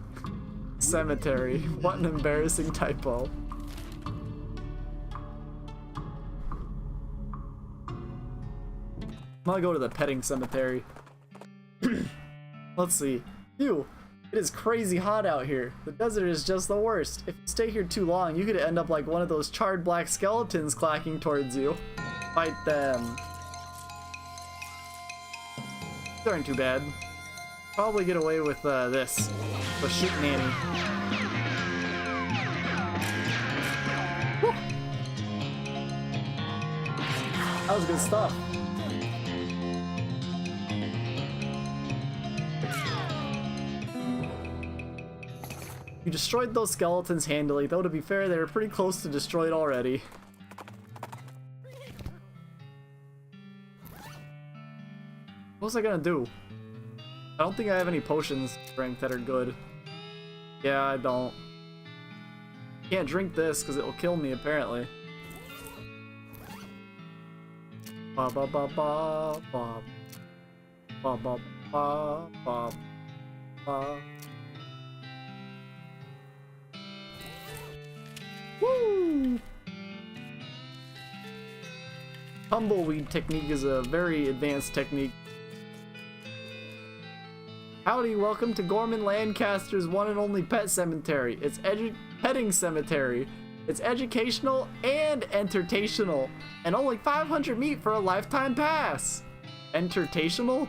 cemetery. What an embarrassing typo. I'm gonna go to the petting cemetery. Let's see. Ew. It is crazy hot out here. The desert is just the worst. If you stay here too long, you could end up like one of those charred black skeletons clacking towards you. Fight them. These aren't too bad. Probably get away with this. The shoot nanny. Woo. That was good stuff. You destroyed those skeletons handily, though to be fair, they were pretty close to destroyed already. What was I gonna do? I don't think I have any potions strength that are good. Yeah, I don't. Can't drink this because it will kill me, apparently. Ba ba ba ba ba ba ba ba ba ba. Woo! Tumbleweed technique is a very advanced technique. Howdy, welcome to Gorman Lancaster's one and only pet cemetery. It's petting cemetery. It's educational and entertainational, and only 500 meat for a lifetime pass. Entertational?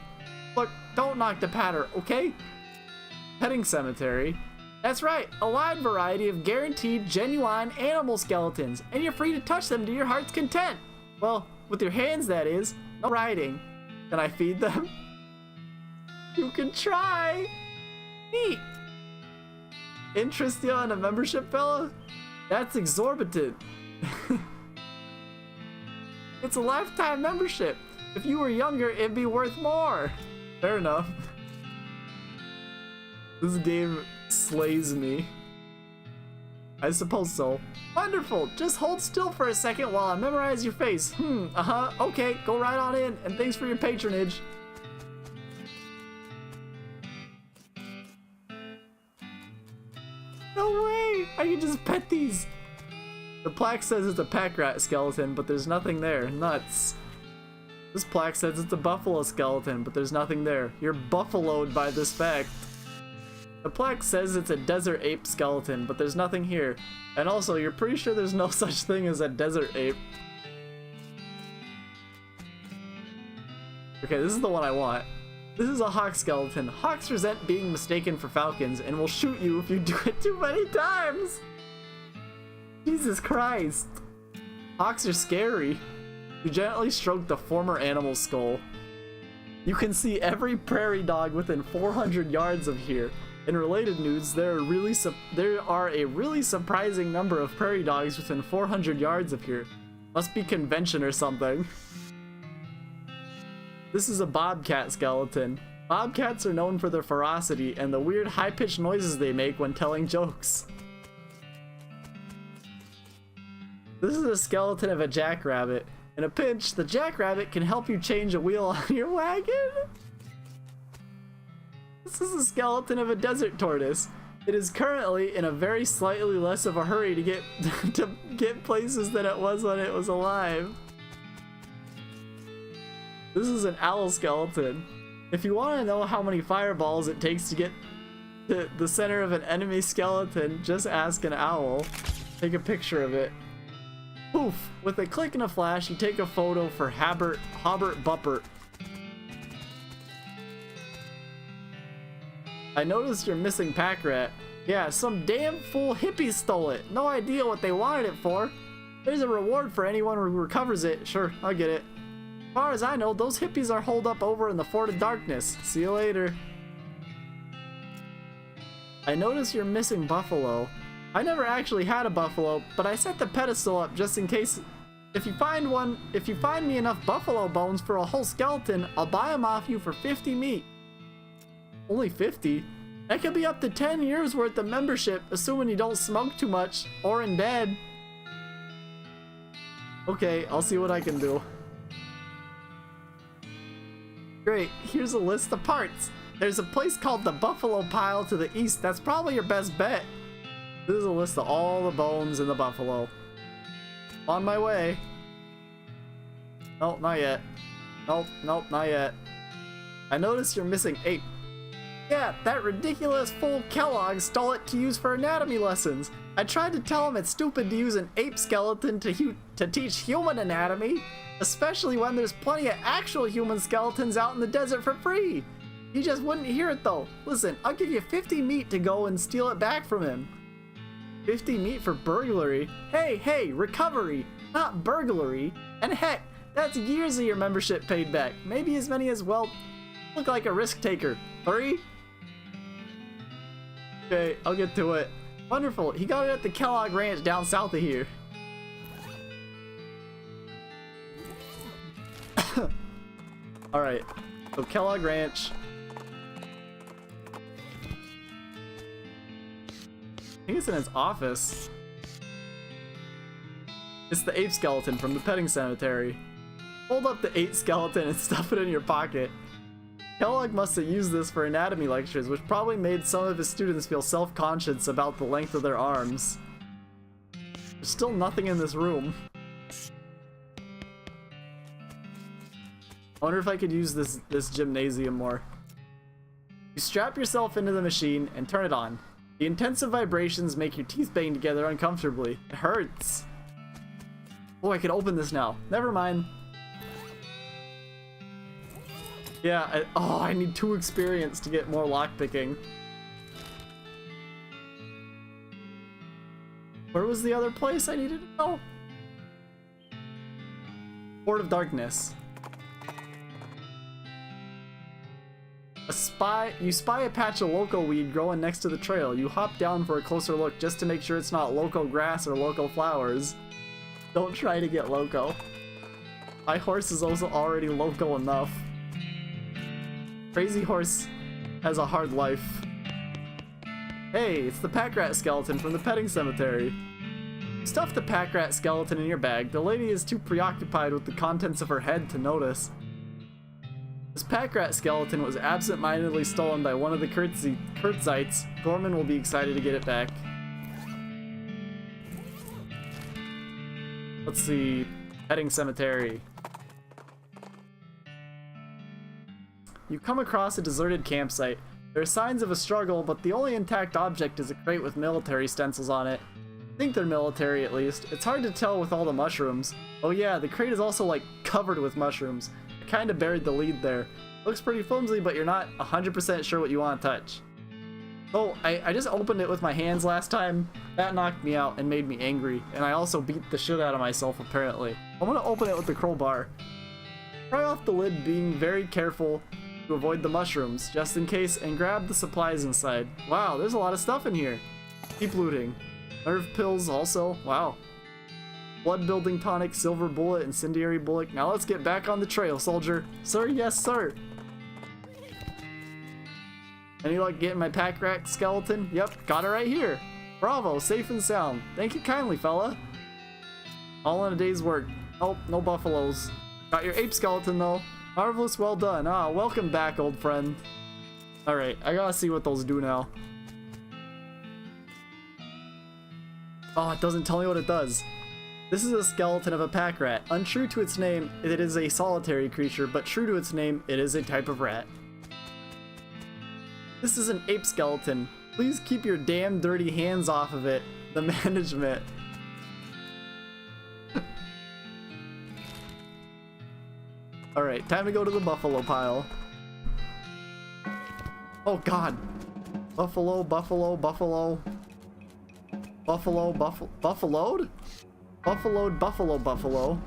Look, don't knock the patter, okay? Petting cemetery. That's right, a wide variety of guaranteed genuine animal skeletons, and you're free to touch them to your heart's content. Well, with your hands, that is. No riding. Can I feed them? You can try. Neat. Interest you in a membership, fella? That's exorbitant. It's a lifetime membership. If you were younger, it'd be worth more. Fair enough. This game slays me. I suppose so. Wonderful! Just hold still for a second while I memorize your face. Okay, go right on in, and thanks for your patronage. No way! I can just pet these! The plaque says it's a pack rat skeleton, but there's nothing there. Nuts. This plaque says it's a buffalo skeleton, but there's nothing there. You're buffaloed by this fact. The plaque says it's a desert ape skeleton, but there's nothing here. And also, you're pretty sure there's no such thing as a desert ape. Okay, this is the one I want. This is a hawk skeleton. Hawks resent being mistaken for falcons and will shoot you if you do it too many times. Jesus Christ. Hawks are scary. You gently stroke the former animal's skull. You can see every prairie dog within 400 yards of here. In related news, there are a really surprising number of prairie dogs within 400 yards of here. Must be convention or something. This is a bobcat skeleton. Bobcats are known for their ferocity and the weird high-pitched noises they make when telling jokes. This is a skeleton of a jackrabbit. In a pinch, the jackrabbit can help you change a wheel on your wagon. This is a skeleton of a desert tortoise. It is currently in a very slightly less of a hurry to get places than it was when it was alive. This is an owl skeleton. If you want to know how many fireballs it takes to get to the center of an enemy skeleton, just ask an owl. Take a picture of it. Poof! With a click and a flash, you take a photo for Hobbert Buppert. I noticed you're missing pack rat. Yeah, some damn fool hippie stole it. No idea what they wanted it for. There's a reward for anyone who recovers it. Sure, I'll get it. As far as I know, those hippies are holed up over in the Fort of Darkness. See you later. I noticed you're missing buffalo. I never actually had a buffalo, but I set the pedestal up just in case. If you find me enough buffalo bones for a whole skeleton, I'll buy them off you for 50 meat. Only 50? That could be up to 10 years worth of membership, assuming you don't smoke too much, or in bed. Okay, I'll see what I can do. Great, here's a list of parts. There's a place called the Buffalo Pile to the east. That's probably your best bet. This is a list of all the bones in the buffalo. On my way. Nope, not yet. Nope, not yet. I noticed you're missing 8. Yeah, that ridiculous fool Kellogg stole it to use for anatomy lessons. I tried to tell him it's stupid to use an ape skeleton to teach human anatomy, especially when there's plenty of actual human skeletons out in the desert for free. He just wouldn't hear it though. Listen, I'll give you 50 meat to go and steal it back from him. 50 meat for burglary? Hey, recovery, not burglary. And heck, that's years of your membership paid back. Maybe as many as, well, look like a risk taker. 3? Okay, I'll get to it. Wonderful, he got it at the Kellogg Ranch down south of here. Alright, so Kellogg Ranch. I think it's in his office. It's the ape skeleton from the petting cemetery. Hold up the ape skeleton and stuff it in your pocket. Kellogg must have used this for anatomy lectures, which probably made some of his students feel self-conscious about the length of their arms. There's still nothing in this room. I wonder if I could use this gymnasium more. You strap yourself into the machine and turn it on. The intensive vibrations make your teeth bang together uncomfortably. It hurts. Oh, I can open this now. Never mind. Yeah, I need 2 experience to get more lockpicking. Where was the other place I needed to go? Port of Darkness. You spy a patch of loco weed growing next to the trail. You hop down for a closer look just to make sure it's not loco grass or loco flowers. Don't try to get loco. My horse is also already loco enough. Crazy Horse has a hard life. Hey, it's the pack rat skeleton from the petting cemetery. Stuff the pack rat skeleton in your bag. The lady is too preoccupied with the contents of her head to notice. This pack rat skeleton was absent-mindedly stolen by one of the Kurtzites. Gorman will be excited to get it back. Let's see. Petting cemetery. You come across a deserted campsite. There are signs of a struggle, but the only intact object is a crate with military stencils on it. I think they're military, at least. It's hard to tell with all the mushrooms. Oh yeah, the crate is also, like, covered with mushrooms. I kinda buried the lead there. Looks pretty flimsy, but you're not 100% sure what you want to touch. Oh, I just opened it with my hands last time. That knocked me out and made me angry, and I also beat the shit out of myself, apparently. I'm gonna open it with the crowbar. Pry off the lid, being very careful to avoid the mushrooms, just in case, and grab the supplies inside. Wow, there's a lot of stuff in here. Keep looting. Nerve pills also. Wow. Blood building tonic, silver bullet, incendiary bullet. Now let's get back on the trail, soldier. Sir, yes, sir. Any luck getting my pack rat skeleton? Yep, got it right here. Bravo, safe and sound. Thank you kindly, fella. All in a day's work. Oh, no buffaloes. Got your ape skeleton, though. Marvelous, well done. Ah, welcome back, old friend. Alright, I gotta see what those do now. Oh, it doesn't tell me what it does. This is a skeleton of a pack rat. Untrue to its name, it is a solitary creature, but true to its name, it is a type of rat. This is an ape skeleton. Please keep your damn dirty hands off of it. The management. Alright, time to go to the buffalo pile. Oh god. Buffalo, buffalo, buffalo. Buffalo, buffaloed? Buffaloed, buffalo.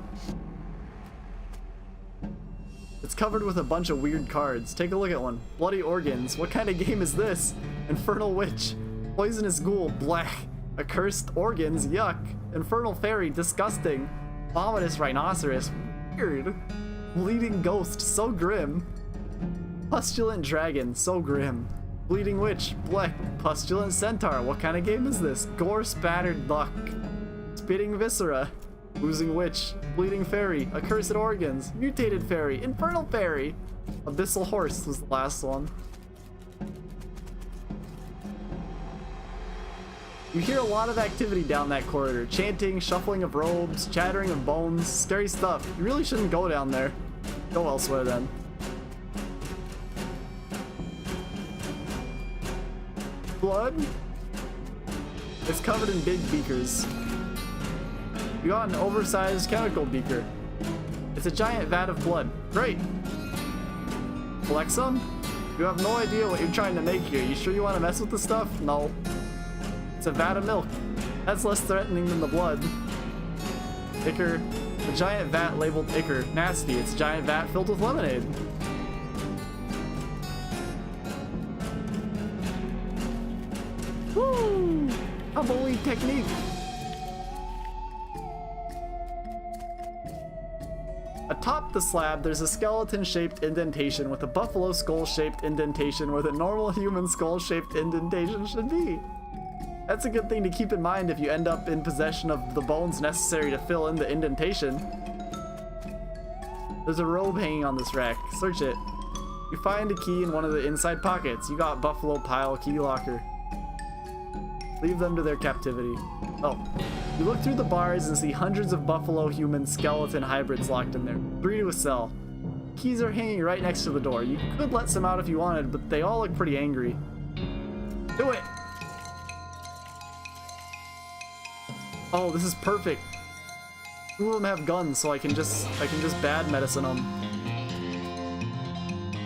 It's covered with a bunch of weird cards. Take a look at one. Bloody organs. What kind of game is this? Infernal witch. Poisonous ghoul. Black. Accursed organs. Yuck. Infernal fairy. Disgusting. Vomitous rhinoceros. Weird. Bleeding ghost. So grim. Pustulant dragon. So grim. Bleeding witch. Black. Pustulant centaur. What kind of game is this? Gore spattered luck. Spitting viscera. Oozing witch. Bleeding fairy. Accursed organs. Mutated fairy. Infernal fairy. Abyssal horse was the last one. You hear a lot of activity down that corridor. Chanting, shuffling of robes, chattering of bones. Scary stuff. You really shouldn't go down there. Go elsewhere then. Blood? It's covered in big beakers. You got an oversized chemical beaker. It's a giant vat of blood. Great. Collect some? You have no idea what you're trying to make here. You sure you want to mess with the stuff? No. It's a vat of milk. That's less threatening than the blood. Ichor. A giant vat labeled ichor. Nasty. It's a giant vat filled with lemonade. Woo! Tumbleweed technique. Atop the slab, there's a skeleton-shaped indentation with a buffalo skull-shaped indentation where the normal human skull-shaped indentation should be. That's a good thing to keep in mind if you end up in possession of the bones necessary to fill in the indentation. There's a robe hanging on this rack. Search it. You find a key in one of the inside pockets. You got buffalo pile key locker. Leave them to their captivity. Oh. You look through the bars and see hundreds of buffalo human skeleton hybrids locked in there. 3 to a cell. Keys are hanging right next to the door. You could let some out if you wanted, but they all look pretty angry. Do it! Oh, this is perfect. 2 of them have guns, so I can just bad medicine them.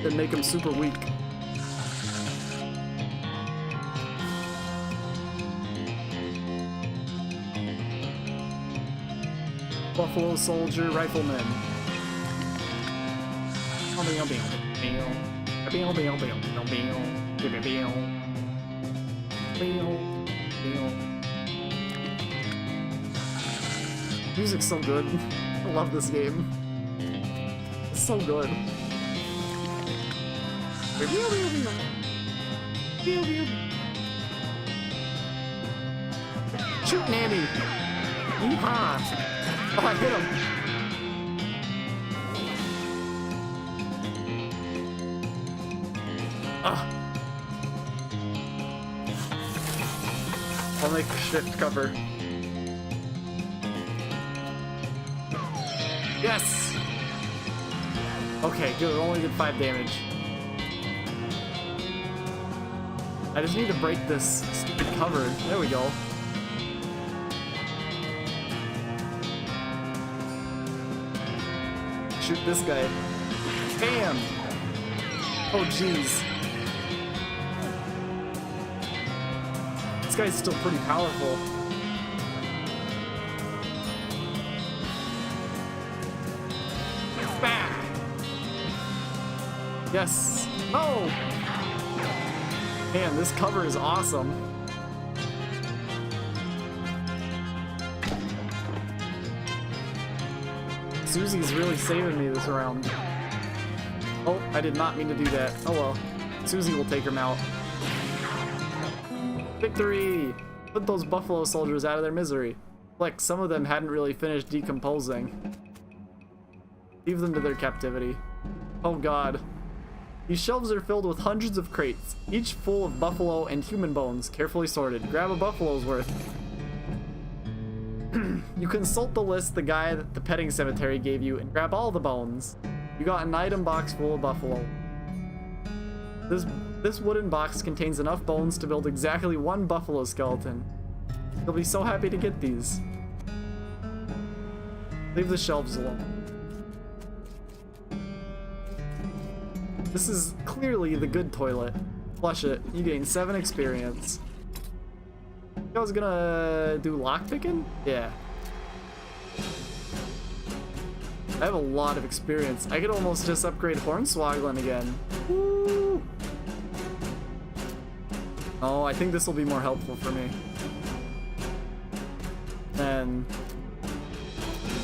and make him super weak. Buffalo Soldier Rifleman. Music's so good. I love this game. It's so good. Shoot Nanny! Yeehaw! Oh, I hit him! Ugh. I'll make shift cover. Yes! Okay, good. Only did 5 damage. I just need to break this stupid cover. There we go. Shoot this guy. Bam! Oh, jeez. This guy's still pretty powerful. Back! Yes! Oh! Man, this cover is awesome. Susie's really saving me this round. Oh, I did not mean to do that. Oh well. Susie will take him out. Victory! Put those buffalo soldiers out of their misery. Like, some of them hadn't really finished decomposing. Leave them to their captivity. Oh god. These shelves are filled with hundreds of crates, each full of buffalo and human bones, carefully sorted. Grab a buffalo's worth. You consult the list the guy at the petting cemetery gave you and grab all the bones. You got an item box full of buffalo. This wooden box contains enough bones to build exactly 1 buffalo skeleton. You'll be so happy to get these. Leave the shelves alone. This is clearly the good toilet. Flush it. You gain 7 experience. I was gonna do lockpicking? Yeah. I have a lot of experience. I could almost just upgrade Hornswoggling again. Woo! Oh, I think this will be more helpful for me. And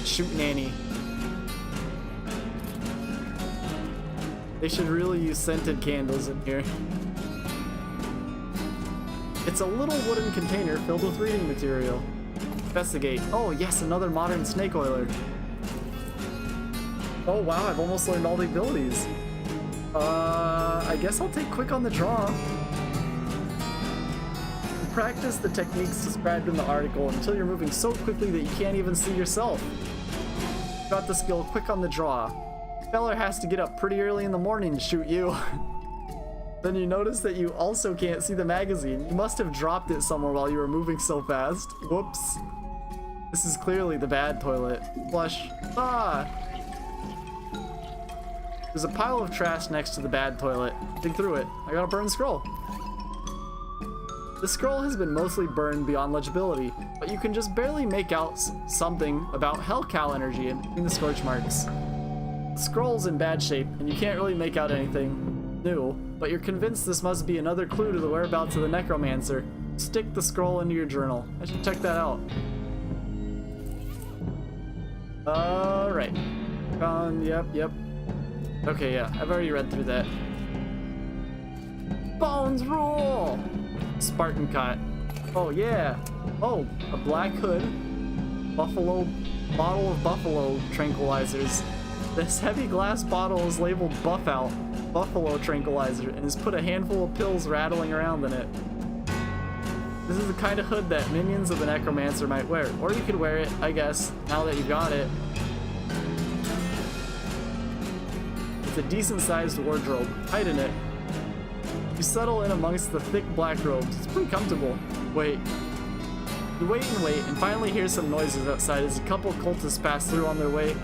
shoot Nanny. They should really use scented candles in here. It's a little wooden container filled with reading material. Investigate. Oh yes, another modern snake oiler. Oh wow, I've almost learned all the abilities. I guess I'll take quick on the draw. Practice the techniques described in the article until you're moving so quickly that you can't even see yourself. Got the skill quick on the draw. Feller has to get up pretty early in the morning to shoot you. Then you notice that you also can't see the magazine. You must have dropped it somewhere while you were moving so fast. Whoops. This is clearly the bad toilet. Flush. Ah! There's a pile of trash next to the bad toilet. Dig through it. I got a burned scroll. The scroll has been mostly burned beyond legibility, but you can just barely make out something about hell cow energy in between the scorch marks. The scroll's in bad shape, and you can't really make out anything new, but you're convinced this must be another clue to the whereabouts of the necromancer. Stick the scroll into your journal. I should check that out. Alright. Yep. Okay, yeah, I've already read through that. Bones rule! Spartan cot. Oh, yeah. Oh, a black hood. Bottle of buffalo tranquilizers. This heavy glass bottle is labeled Buff Out, Buffalo Tranquilizer, and has put a handful of pills rattling around in it. This is the kind of hood that minions of the necromancer might wear, or you could wear it, I guess, now that you've got it. It's a decent-sized wardrobe. Hide in it. You settle in amongst the thick black robes. It's pretty comfortable. Wait. You wait and wait, and finally hear some noises outside as a couple cultists pass through on their way.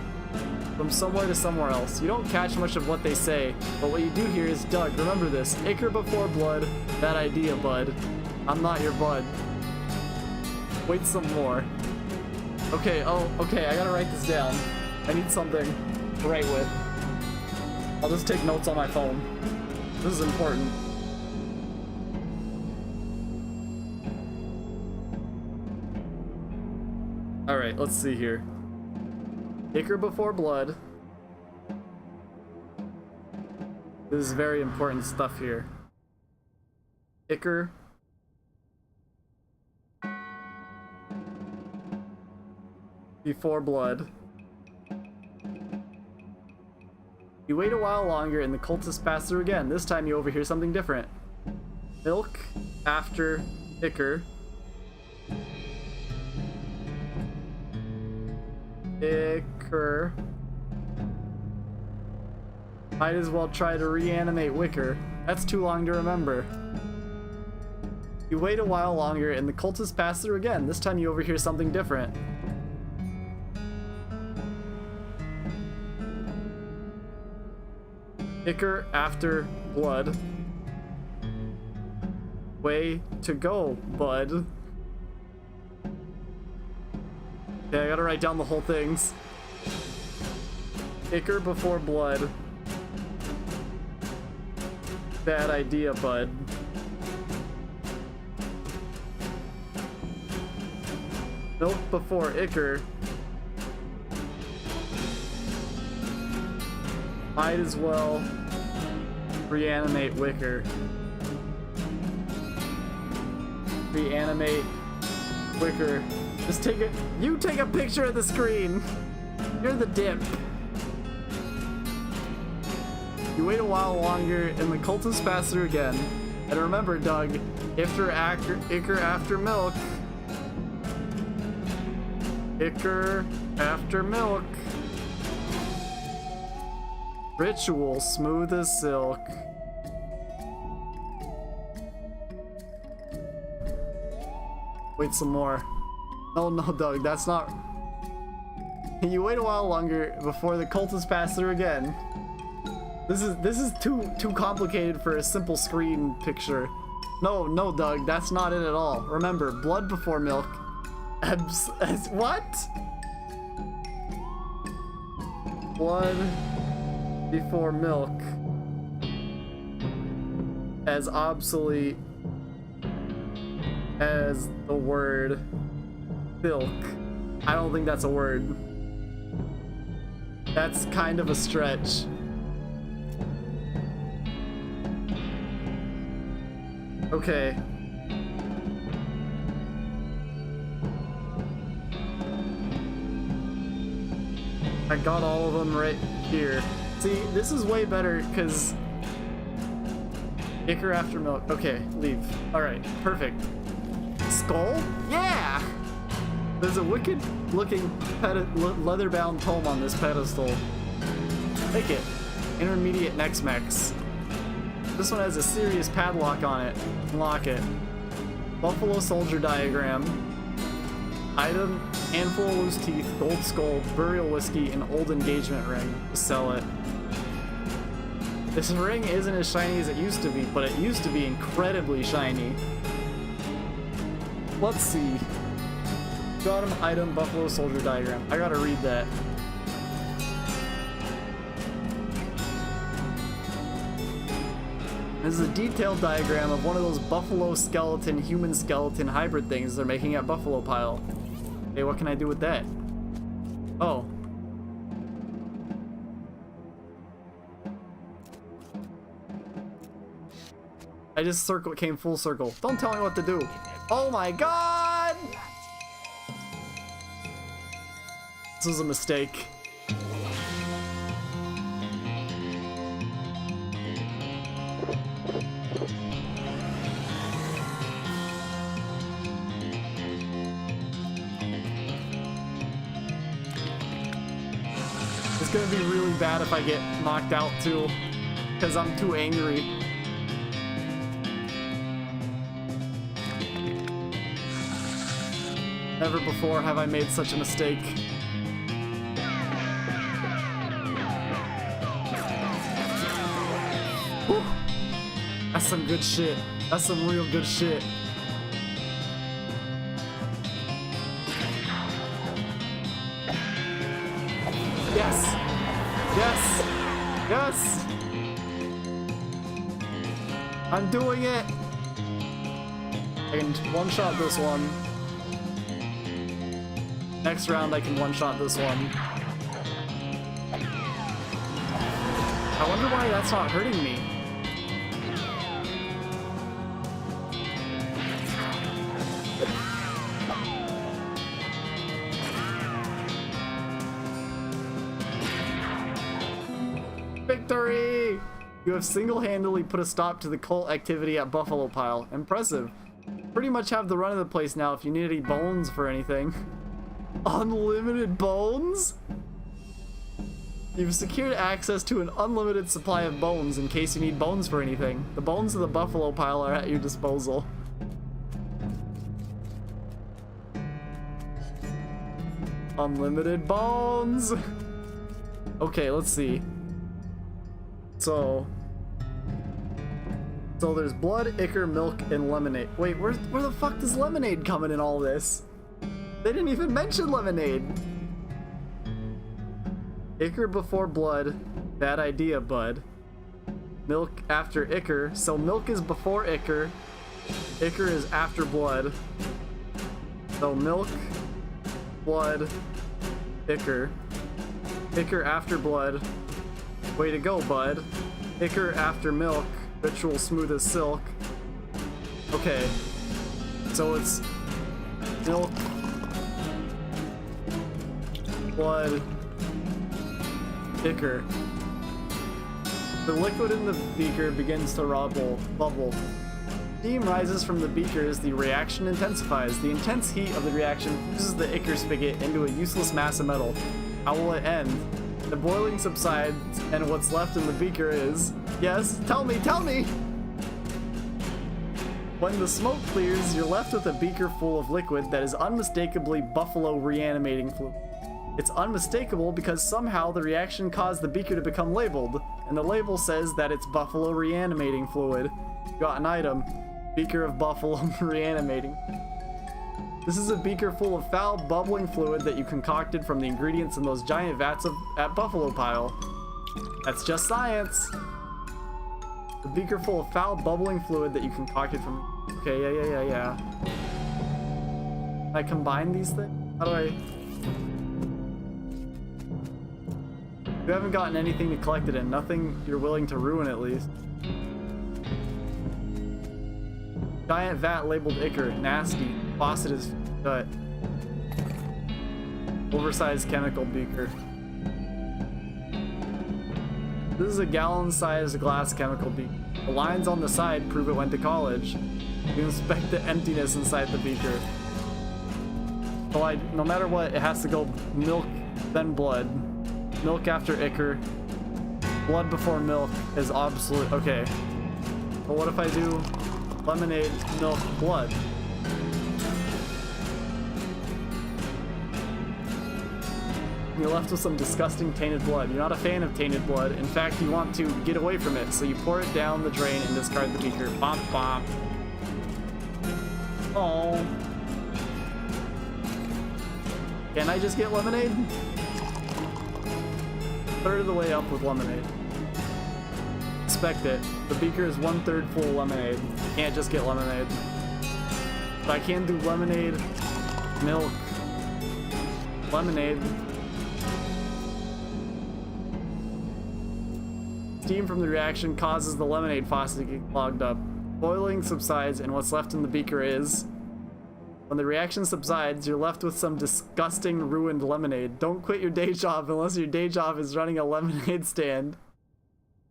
from somewhere to somewhere else. You don't catch much of what they say, but what you do hear is, Doug, remember this. Ichor before blood. Bad idea, bud. I'm not your bud. Wait some more. Okay, oh, okay, I gotta write this down. I need something to write with. I'll just take notes on my phone. This is important. Alright, let's see here. Ichor before blood. This is very important stuff here. Ichor. Before blood. You wait a while longer and the cultists pass through again. This time you overhear something different. Milk after Ichor. Ichor. Might as well try to reanimate Wicker. That's too long to remember. You wait a while longer and the cultists pass through again. This time you overhear something different. Ichor after blood. Way to go, bud. Okay, I gotta write down the whole things. Ichor before blood. Bad idea, bud. Milk before Ichor. Might as well reanimate Wicker. Reanimate Wicker. Just take it. You take a picture of the screen. You're the dip. You wait a while longer and the cultists pass through again. And remember, Doug, Ichor after milk. Ichor after milk. Ritual smooth as silk. Wait some more. Oh no, Doug, that's not. You wait a while longer before the cultists pass through again. This is too complicated for a simple screen picture. No, Doug, that's not it at all. Remember, blood before milk. What? Blood before milk. As obsolete as the word silk. I don't think that's a word. That's kind of a stretch. Okay. I got all of them right here. See, this is way better because Ichor after milk. Okay, leave. Alright, perfect. Skull? Yeah! There's a wicked looking leather-bound tome on this pedestal. Take it. Intermediate Nex-Mex. This one has a serious padlock on it. Unlock it. Buffalo soldier diagram. Item, handful of loose teeth, gold skull, burial whiskey, and old engagement ring. Sell it. This ring isn't as shiny as it used to be, but it used to be incredibly shiny. Let's see. Got him, item, buffalo soldier diagram. I gotta read that. This is a detailed diagram of one of those buffalo skeleton, human skeleton hybrid things they're making at Buffalo Pile. Hey, what can I do with that? Oh. I just came full circle. Don't tell me what to do. Oh my god! This was a mistake. It's gonna be really bad if I get knocked out too, because I'm too angry. Never before have I made such a mistake. That's some good shit. That's some real good shit. Yes! Yes! Yes! I'm doing it! I can one-shot this one. Next round I can one-shot this one. I wonder why that's not hurting me. Victory! You have single-handedly put a stop to the cult activity at Buffalo Pile. Impressive. Pretty much have the run of the place now if you need any bones for anything. Unlimited bones? You've secured access to an unlimited supply of bones in case you need bones for anything. The bones of the Buffalo Pile are at your disposal. Unlimited bones! Okay, let's see. So there's blood, ichor, milk, and lemonade. Wait, where the fuck does lemonade come in all this? They didn't even mention lemonade. Ichor before blood. Bad idea, bud. Milk after ichor. So milk is before ichor. Ichor is after blood. So milk, blood, ichor. Ichor after blood. Way to go, bud. Ichor after milk. Ritual smooth as silk. Okay. So it's milk, blood, ichor. The liquid in the beaker begins to bubble. Steam rises from the beaker as the reaction intensifies. The intense heat of the reaction fuses the ichor spigot into a useless mass of metal. How will it end? The boiling subsides, and what's left in the beaker is... Yes, tell me! When the smoke clears, you're left with a beaker full of liquid that is unmistakably buffalo reanimating fluid. It's unmistakable because somehow the reaction caused the beaker to become labeled, and the label says that it's buffalo reanimating fluid. You got an item. Beaker of buffalo reanimating. This is a beaker full of foul, bubbling fluid that you concocted from the ingredients in those giant vats at Buffalo Pile. That's just science. The beaker full of foul, bubbling fluid that you concocted from... Okay, yeah. Can I combine these things? How do I... You haven't gotten anything to collect it in. Nothing you're willing to ruin, at least. Giant vat labeled ichor. Nasty. Faucet is shut. Oversized chemical beaker. This is a gallon-sized glass chemical beaker. The lines on the side prove it went to college. You inspect the emptiness inside the beaker. So no matter what, it has to go milk, then blood. Milk after ichor. Blood before milk is absolute. Okay. But what if I do lemonade, milk, blood? You're left with some disgusting tainted blood. You're not a fan of tainted blood. In fact, you want to get away from it, so you pour it down the drain and discard the beaker. Bop, bop. Oh. Can I just get lemonade? Third of the way up with lemonade. Expect it. The beaker is 1/3 full lemonade. You can't just get lemonade. But I can do lemonade, milk, lemonade. Steam from the reaction causes the lemonade faucet to get clogged up. Boiling subsides, and what's left in the beaker is... When the reaction subsides, you're left with some disgusting, ruined lemonade. Don't quit your day job unless your day job is running a lemonade stand.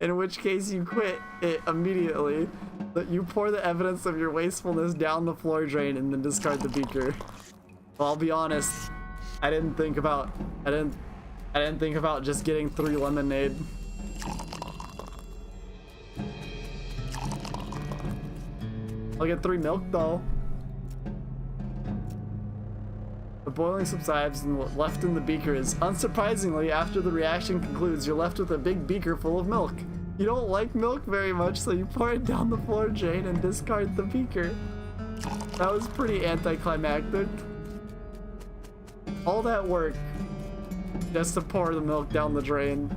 In which case, you quit it immediately. But you pour the evidence of your wastefulness down the floor drain and then discard the beaker. Well, I'll be honest. I didn't think about just getting 3 lemonade. I'll get 3 milk though. The boiling subsides, and what's left in the beaker is, unsurprisingly, after the reaction concludes, you're left with a big beaker full of milk. You don't like milk very much, so you pour it down the floor drain and discard the beaker. That was pretty anticlimactic. All that work just to pour the milk down the drain.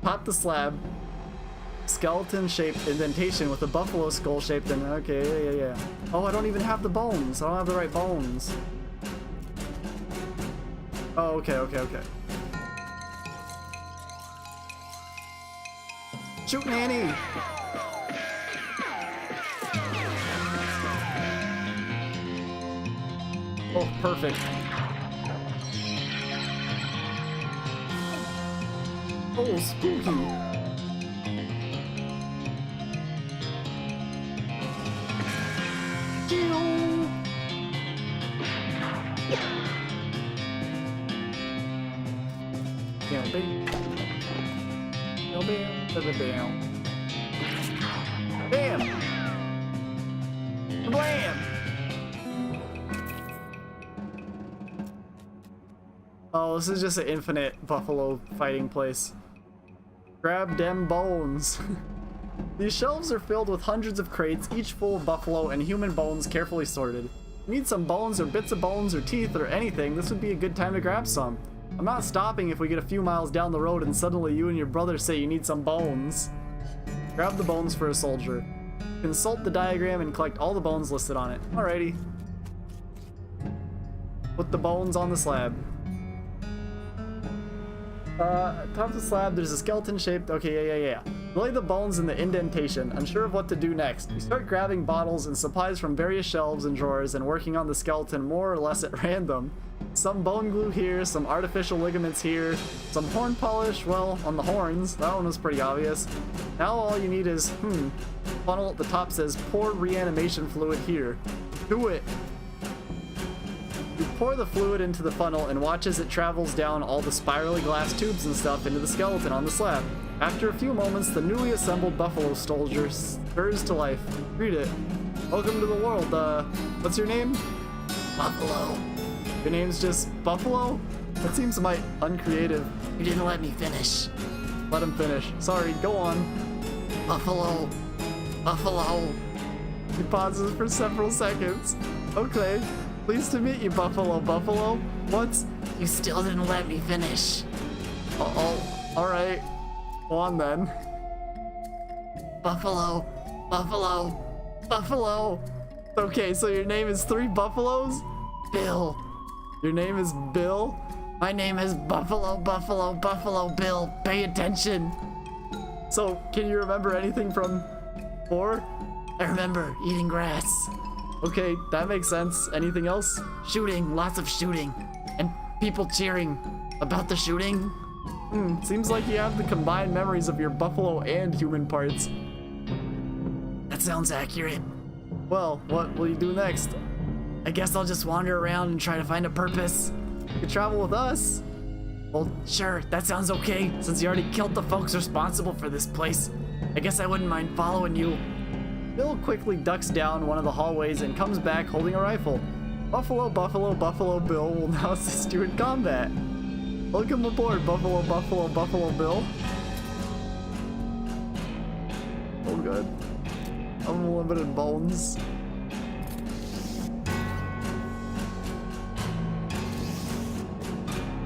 Pop the slab. Skeleton-shaped indentation with a buffalo skull-shaped in. Okay, yeah. Oh, I don't even have the bones. I don't have the right bones. Oh, okay. Shoot Nanny! Oh, perfect. Oh, spooky. Bam! Blam! Oh, this is just an infinite buffalo fighting place. Grab them bones. These shelves are filled with hundreds of crates, each full of buffalo and human bones carefully sorted. If you need some bones or bits of bones or teeth or anything, this would be a good time to grab some. I'm not stopping if we get a few miles down the road and suddenly you and your brother say you need some bones. Grab the bones for a soldier. Consult the diagram and collect all the bones listed on it. Alrighty. Put the bones on the slab. Top of the slab, there's a skeleton shaped. Okay, yeah. Lay the bones in the indentation. Unsure of what to do next. You start grabbing bottles and supplies from various shelves and drawers and working on the skeleton more or less at random. Some bone glue here, some artificial ligaments here, some horn polish, well, on the horns. That one was pretty obvious. Now all you need is, funnel at the top says pour reanimation fluid here. Do it! You pour the fluid into the funnel and watch as it travels down all the spirally glass tubes and stuff into the skeleton on the slab. After a few moments, the newly assembled buffalo soldier stirs to life. Read it. Welcome to the world, what's your name? Buffalo. Your name's just Buffalo? That seems might uncreative. You didn't let me finish. Let him finish. Sorry, go on. Buffalo. He pauses for several seconds. Okay. Pleased to meet you, Buffalo. What? You still didn't let me finish. Oh, alright. Go on then. Buffalo. Okay, so your name is 3 buffaloes? Bill. Your name is Bill? My name is Buffalo Bill. Pay attention. So, can you remember anything from 4? I remember eating grass. Okay, that makes sense. Anything else? Shooting, lots of shooting. And people cheering about the shooting. Seems like you have the combined memories of your buffalo and human parts. That sounds accurate. Well, what will you do next? I guess I'll just wander around and try to find a purpose. You can travel with us. Well, sure, that sounds okay, since you already killed the folks responsible for this place. I guess I wouldn't mind following you. Bill quickly ducks down one of the hallways and comes back holding a rifle. Buffalo Bill will now assist you in combat. Welcome aboard, Buffalo Bill. Oh good. Unlimited bones.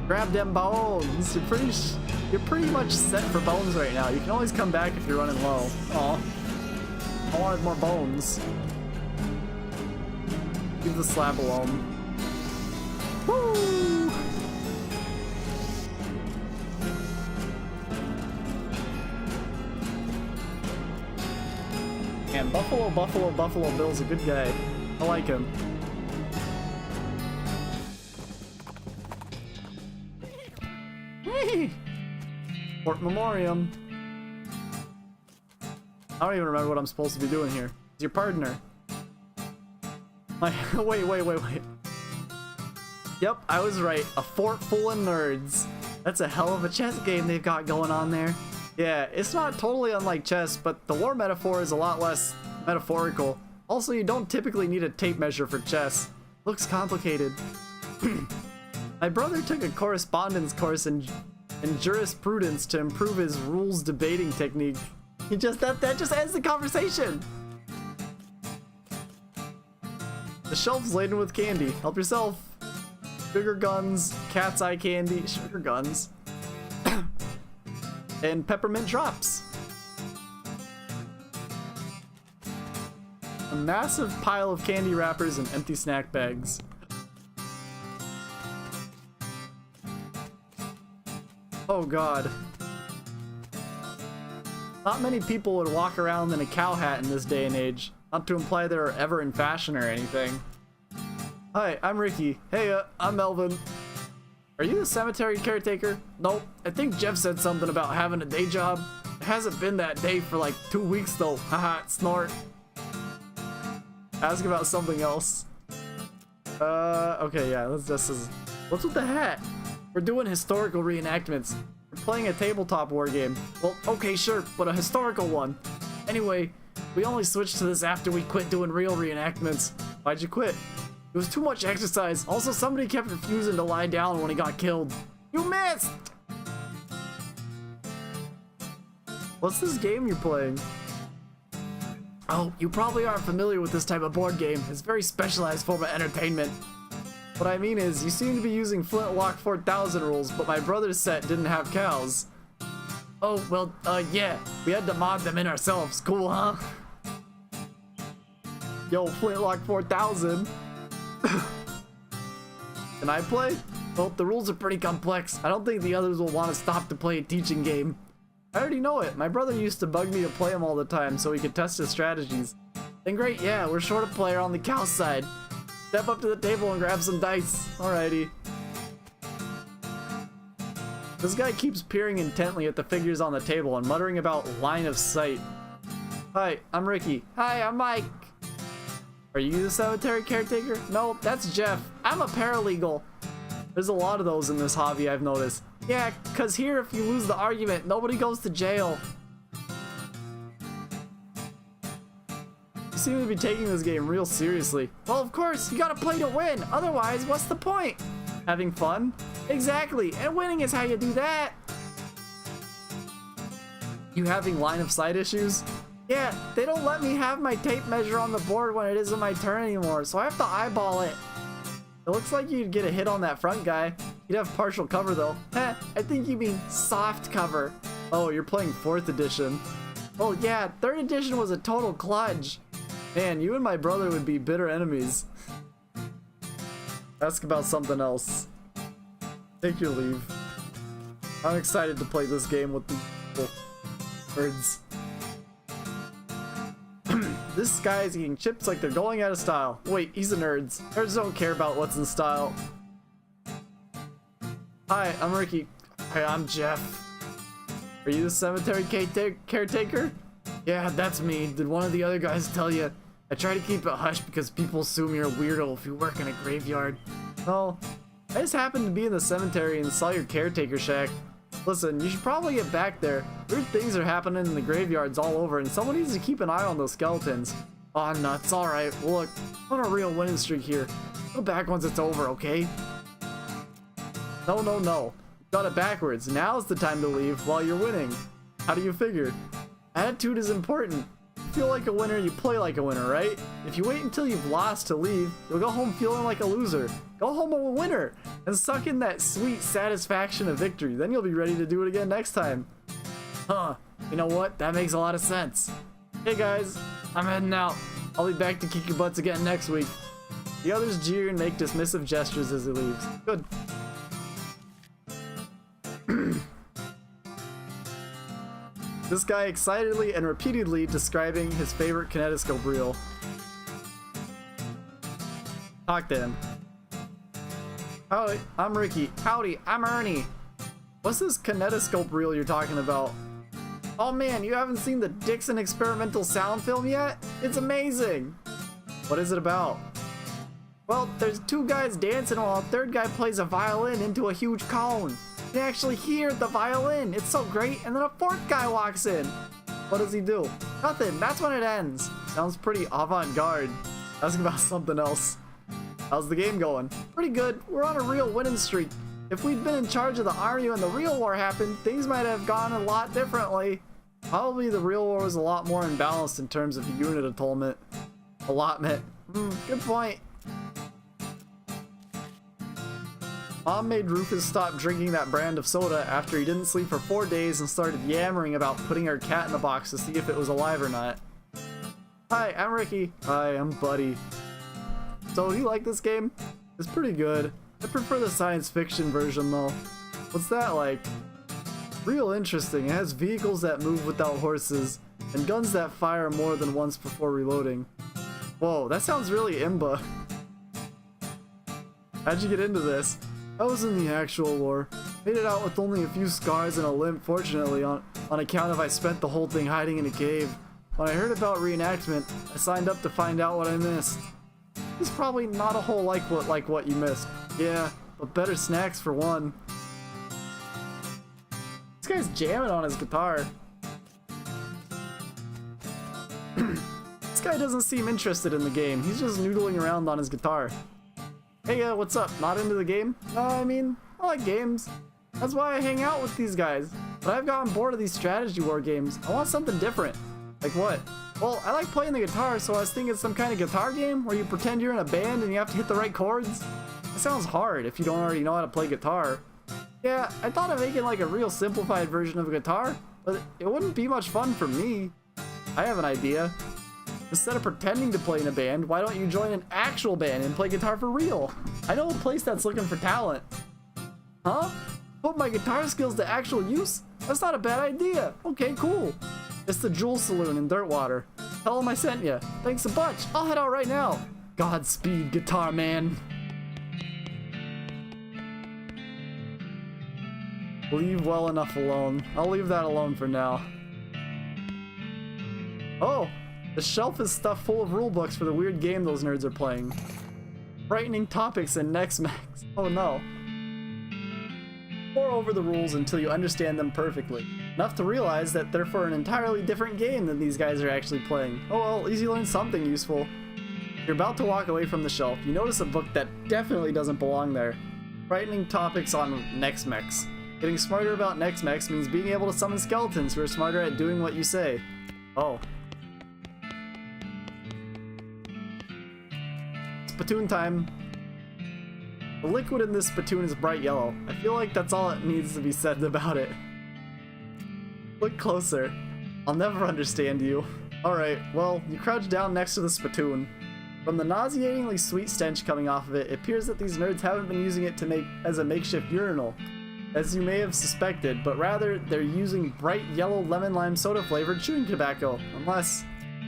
Grab them bones. You're pretty much set for bones right now. You can always come back if you're running low. Aw. I wanted more bones. Leave the slab alone. Woo! Man, Buffalo Bill's a good guy. I like him. Fort Memoriam. I don't even remember what I'm supposed to be doing here. It's your partner. Like, wait. Yep, I was right. A fort full of nerds. That's a hell of a chess game they've got going on there. Yeah, it's not totally unlike chess, but the war metaphor is a lot less metaphorical. Also, you don't typically need a tape measure for chess. Looks complicated. My brother took a correspondence course in jurisprudence to improve his rules debating technique. He just that just ends the conversation. The shelf's laden with candy. Help yourself. Sugar guns, cat's eye candy, sugar guns, and peppermint drops. A massive pile of candy wrappers and empty snack bags. Oh god. Not many people would walk around in a cow hat in this day and age. Not to imply they're ever in fashion or anything. Hi, I'm Ricky. Hey, I'm Melvin. Are you the cemetery caretaker? Nope. I think Jeff said something about having a day job. It hasn't been that day for like 2 weeks though. Haha, snort. Ask about something else. Okay, yeah, this is... What's with the hat? We're doing historical reenactments. We're playing a tabletop war game. Well, okay, sure, but a historical one. Anyway, we only switched to this after we quit doing real reenactments. Why'd you quit? It was too much exercise. Also, somebody kept refusing to lie down when he got killed. You missed! What's this game you're playing? Oh, you probably aren't familiar with this type of board game. It's a very specialized form of entertainment. What I mean is, you seem to be using Flintlock 4000 rules, but my brother's set didn't have cows. Oh, well, yeah. We had to mod them in ourselves. Cool, huh? Yo, Flintlock 4000. Can I play? Well, the rules are pretty complex. I don't think the others will want to stop to play a teaching game. I already know it. My brother used to bug me to play him all the time so he could test his strategies. Then great, yeah, we're short a player on the cow side. Step up to the table and grab some dice. Alrighty. This guy keeps peering intently at the figures on the table and muttering about line of sight. Hi, I'm Ricky. Hi, I'm Mike. Are you the cemetery caretaker? No, that's Jeff. I'm a paralegal. There's a lot of those in this hobby, I've noticed. Yeah, cause here if you lose the argument, nobody goes to jail. You seem to be taking this game real seriously. Well, of course, you gotta play to win. Otherwise, what's the point? Having fun? Exactly, and winning is how you do that. You having line of sight issues? Yeah, they don't let me have my tape measure on the board when it isn't my turn anymore, so I have to eyeball it. It looks like you'd get a hit on that front guy. You'd have partial cover though. Heh, I think you mean soft cover. Oh, you're playing 4th edition. Well, yeah, 3rd edition was a total kludge. Man, you and my brother would be bitter enemies. Ask about something else. Take your leave. I'm excited to play this game with the birds. This guy is eating chips like they're going out of style. Wait, he's a nerd. Nerds don't care about what's in style. Hi, I'm Ricky. Hi, I'm Jeff. Are you the cemetery caretaker? Yeah, that's me. Did one of the other guys tell you? I try to keep it hush because people assume you're a weirdo if you work in a graveyard. No, I just happened to be in the cemetery and saw your caretaker shack. Listen, you should probably get back there. Weird things are happening in the graveyards all over, and someone needs to keep an eye on those skeletons. Aw, nuts. Alright, look, I'm on a real winning streak here. Go back once it's over, okay? No, no, no. You got it backwards. Now's the time to leave while you're winning. How do you figure? Attitude is important. You feel like a winner, you play like a winner, right? If you wait until you've lost to leave, you'll go home feeling like a loser. Go home a winner and suck in that sweet satisfaction of victory. Then you'll be ready to do it again next time. Huh, you know what? That makes a lot of sense. Hey guys, I'm heading out. I'll be back to kick your butts again next week. The others jeer and make dismissive gestures as he leaves. Good. This guy excitedly and repeatedly describing his favorite kinetoscope reel. Talk to him. Howdy, I'm Ricky. Howdy, I'm Ernie. What's this kinetoscope reel you're talking about? Oh man, you haven't seen the Dixon experimental sound film yet? It's amazing! What is it about? Well, there's 2 guys dancing while a 3rd guy plays a violin into a huge cone. You can actually hear the violin. It's so great, and then a 4th guy walks in. What does he do? Nothing. That's when it ends. Sounds pretty avant-garde. Ask about something else. How's the game going? Pretty good. We're on a real winning streak. If we'd been in charge of the army when the real war happened, things might have gone a lot differently. Probably the real war was a lot more imbalanced in terms of unit allotment. Good point. Mom made Rufus stop drinking that brand of soda after he didn't sleep for 4 days and started yammering about putting our cat in the box to see if it was alive or not. Hi, I'm Ricky. Hi, I'm Buddy. So, do you like this game? It's pretty good. I prefer the science fiction version though. What's that like? Real interesting. It has vehicles that move without horses, and guns that fire more than once before reloading. Whoa, that sounds really imba. How'd you get into this? I was in the actual war. Made it out with only a few scars and a limp, fortunately, on account of I spent the whole thing hiding in a cave. When I heard about reenactment, I signed up to find out what I missed. It's probably not a whole like what you missed. Yeah, but better snacks for one. This guy's jamming on his guitar. This guy doesn't seem interested in the game. He's just noodling around on his guitar. Hey, what's up? Not into the game? I mean, I like games. That's why I hang out with these guys. But I've gotten bored of these strategy war games. I want something different. Like what? Well, I like playing the guitar, so I was thinking some kind of guitar game where you pretend you're in a band and you have to hit the right chords. It sounds hard if you don't already know how to play guitar. Yeah, I thought of making like a real simplified version of a guitar, but it wouldn't be much fun for me. I have an idea. Instead of pretending to play in a band, why don't you join an actual band and play guitar for real? I know a place that's looking for talent. Huh? Put my guitar skills to actual use? That's not a bad idea. Okay, cool. It's the Jewel Saloon in Dirtwater. Tell them I sent you. Thanks a bunch. I'll head out right now. Godspeed, Guitar Man. Leave well enough alone. I'll leave that alone for now. Oh, the shelf is stuffed full of rulebooks for the weird game those nerds are playing. Frightening topics in Next Max. Oh no. Pour over the rules until you understand them perfectly. Enough to realize that they're for an entirely different game than these guys are actually playing. Oh well, at least you learned something useful. You're about to walk away from the shelf. You notice a book that definitely doesn't belong there. Frightening topics on Next Max. Getting smarter about Next Max means being able to summon skeletons who are smarter at doing what you say. Oh. Spittoon time. The liquid in this spittoon is bright yellow. I feel like that's all it needs to be said about it. Look closer. I'll never understand you. Alright, well, you crouch down next to the spittoon. From the nauseatingly sweet stench coming off of it, it appears that these nerds haven't been using it as a makeshift urinal, as you may have suspected, but rather they're using bright yellow lemon lime soda flavored chewing tobacco. Unless,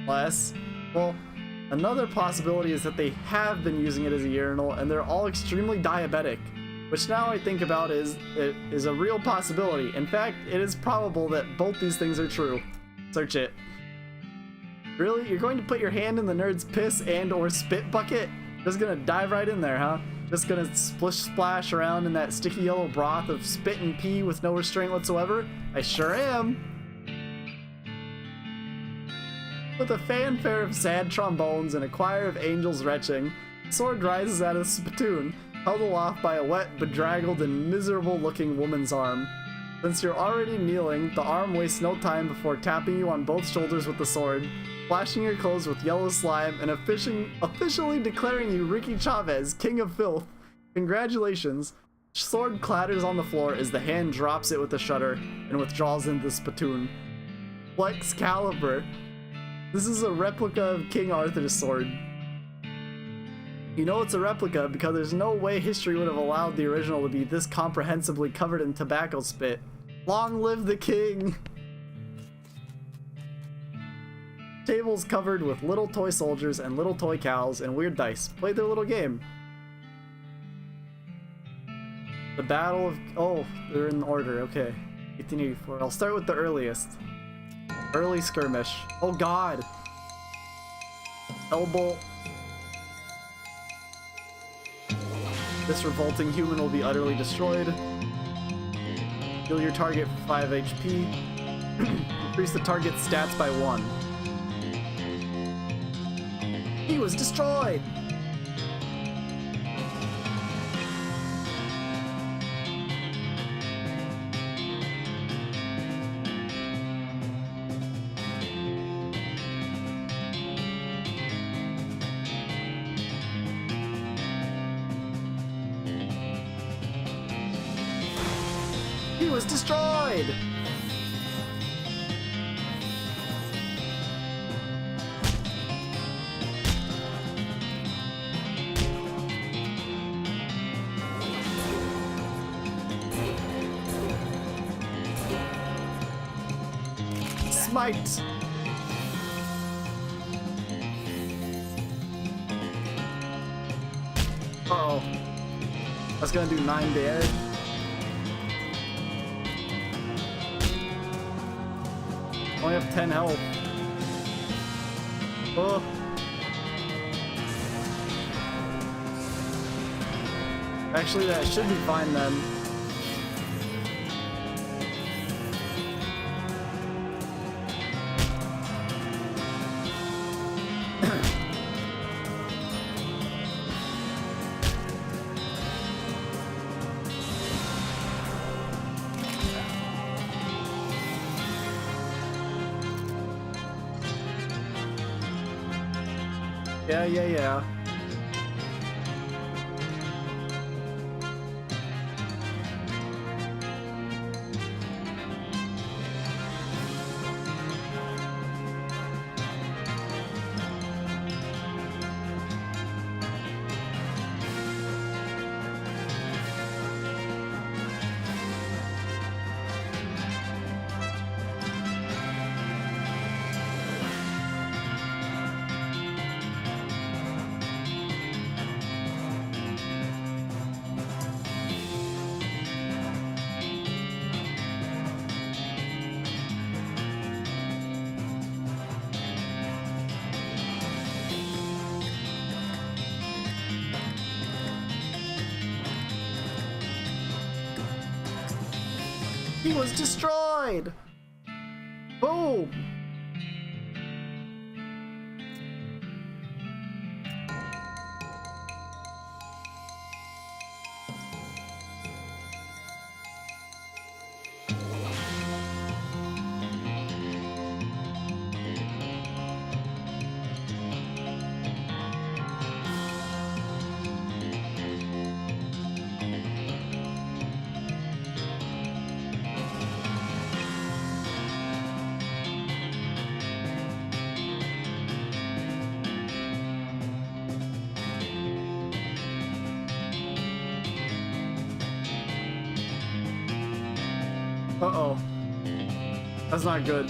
well, another possibility is that they have been using it as a urinal and they're all extremely diabetic, which now I think about is a real possibility. In fact, it is probable that both these things are true. Search it. Really? You're going to put your hand in the nerd's piss and or spit bucket? Just gonna dive right in there, huh? Just gonna splish splash around in that sticky yellow broth of spit and pee with no restraint whatsoever? I sure am! With a fanfare of sad trombones and a choir of angels retching, Sword rises out of the spittoon, held aloft by a wet, bedraggled, and miserable-looking woman's arm. Since you're already kneeling, the arm wastes no time before tapping you on both shoulders with the sword, splashing your clothes with yellow slime, and officially declaring you Ricky Chavez, King of Filth. Congratulations. Sword clatters on the floor as the hand drops it with a shudder and withdraws into the spittoon. Excalibur. This is a replica of King Arthur's sword. You know it's a replica because there's no way history would have allowed the original to be this comprehensively covered in tobacco spit. Long live the king! Tables covered with little toy soldiers and little toy cows and weird dice. Play their little game. The Battle of... Oh, they're in order, okay. 1884. I'll start with the earliest. Early skirmish. Oh god! Elbow. This revolting human will be utterly destroyed. Heal your target for 5 HP. Increase the target's stats by 1. He was destroyed! He was destroyed! Smite! Uh-oh. That's gonna do 9 damage. Only have 10 health. Oh. Actually, that should be fine then. Yeah. He was destroyed! Boom! Uh-oh. That's not good.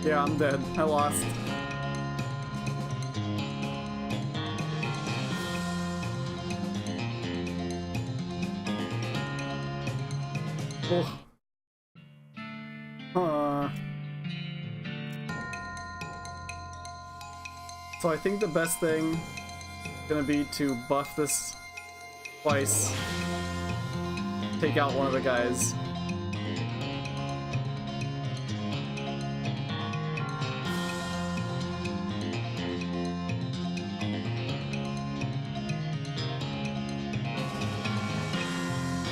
Yeah, I'm dead. I lost. Oh. So I think the best thing is gonna be to buff this twice. Take out one of the guys.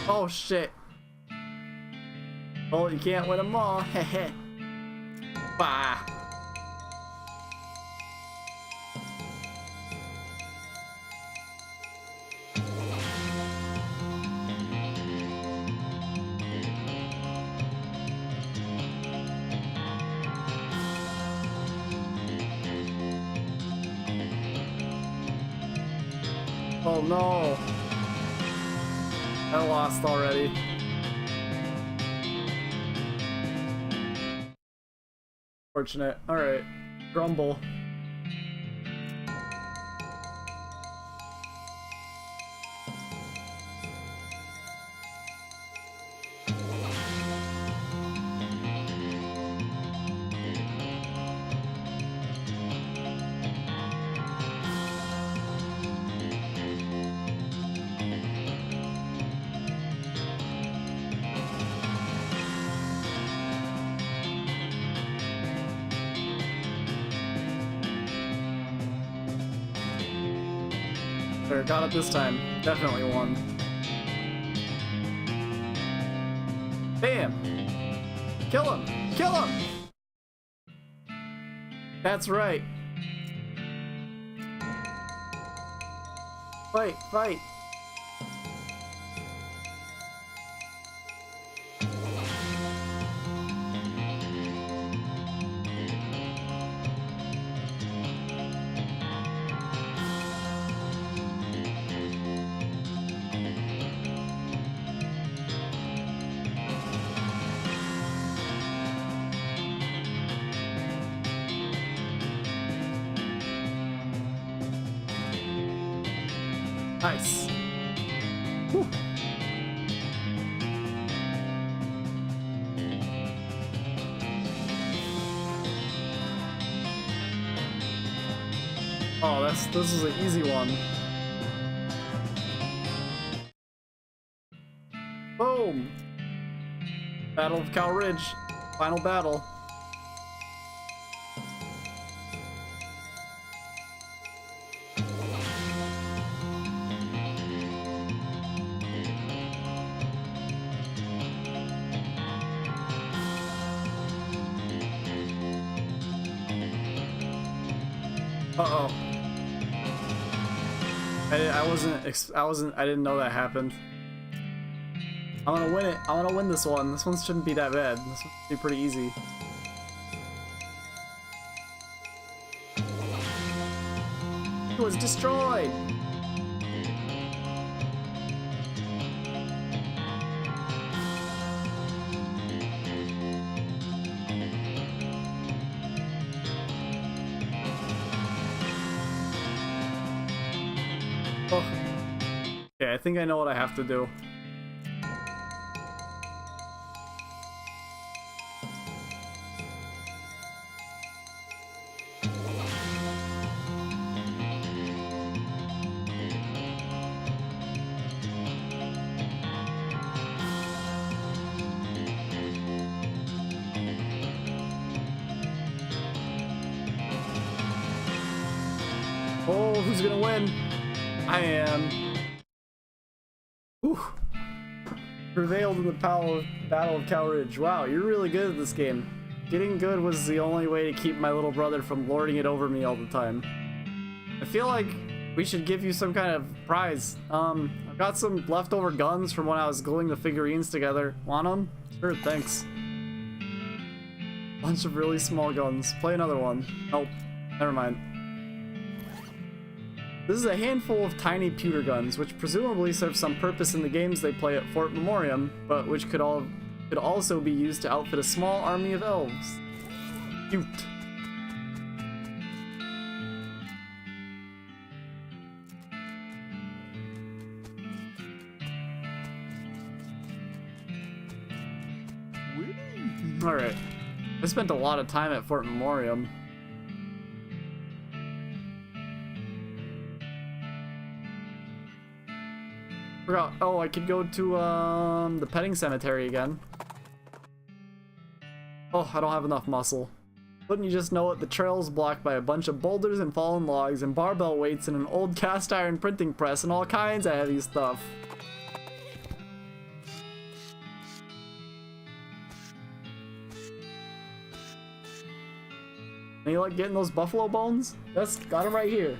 Oh shit. Well, you can't win them all. Heh. Bah. Oh no. I lost already. Fortunate. Alright. Grumble. There, got it this time. Definitely won. Bam! Kill him! Kill him! That's right. Fight, fight. Nice. Whew. Oh, this is an easy one. Boom! Battle of Cow Ridge. Final battle. Uh-oh. I didn't know that happened. I'm gonna win it. I'm gonna win this one. This one shouldn't be that bad. This one should be pretty easy. It was destroyed! Oh. Okay, I think I know what I have to do. Oh, who's gonna win? I am. Whew. Prevailed in the Battle of Cow Ridge. Wow, you're really good at this game. Getting good was the only way to keep my little brother from lording it over me all the time. I feel like we should give you some kind of prize. I've got some leftover guns from when I was gluing the figurines together. Want them? Sure, thanks. Bunch of really small guns. Play another one. Nope. Never mind. This is a handful of tiny pewter guns, which presumably serve some purpose in the games they play at Fort Memoriam, but which could also be used to outfit a small army of elves. Cute. Alright. I spent a lot of time at Fort Memoriam. Forgot. Oh, I could go to the petting cemetery again. Oh, I don't have enough muscle. Wouldn't you just know it? The trail's blocked by a bunch of boulders and fallen logs and barbell weights and an old cast iron printing press and all kinds of heavy stuff. And you like getting those buffalo bones? That's got them right here.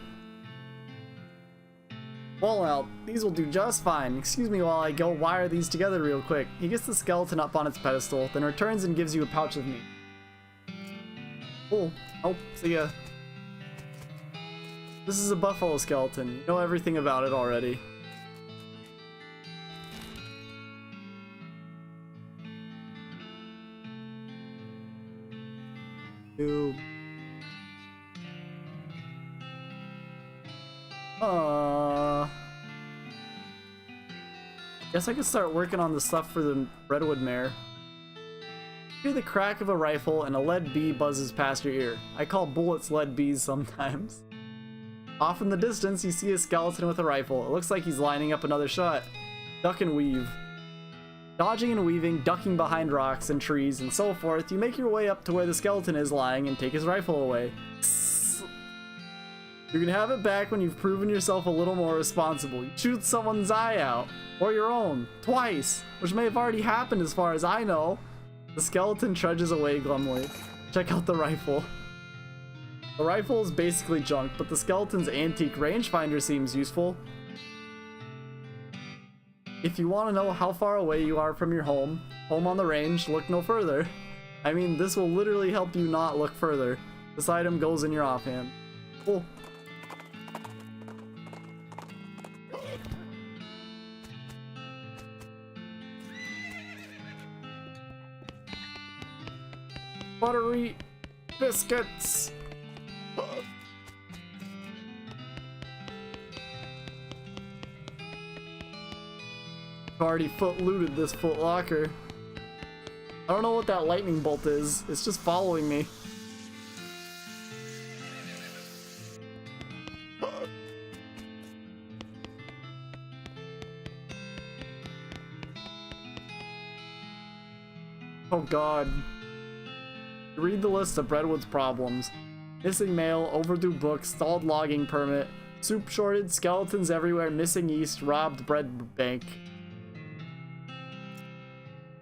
Well, now, these will do just fine. Excuse me while I go wire these together real quick. He gets the skeleton up on its pedestal, then returns and gives you a pouch of meat. Cool. Oh, see ya. This is a buffalo skeleton. You know everything about it already. Ew. Guess I could start working on the stuff for the Redwood Mare. Hear the crack of a rifle and a lead bee buzzes past your ear. I call bullets lead bees sometimes. Off in the distance, you see a skeleton with a rifle. It looks like he's lining up another shot. Duck and weave. Dodging and weaving, ducking behind rocks and trees and so forth, you make your way up to where the skeleton is lying and take his rifle away. You can have it back when you've proven yourself a little more responsible. You shoot someone's eye out, or your own, twice, which may have already happened as far as I know. The skeleton trudges away glumly. Check out the rifle. The rifle is basically junk, but the skeleton's antique rangefinder seems useful. If you want to know how far away you are from your home on the range, look no further. I mean, this will literally help you not look further. This item goes in your offhand. Cool. Buttery biscuits. I've already foot looted this Foot Locker. I don't know what that lightning bolt is. It's just following me. Oh god. Read the list of Redwood's problems. Missing mail, overdue books, stalled logging permit, soup shortage, skeletons everywhere, missing yeast, robbed bread bank.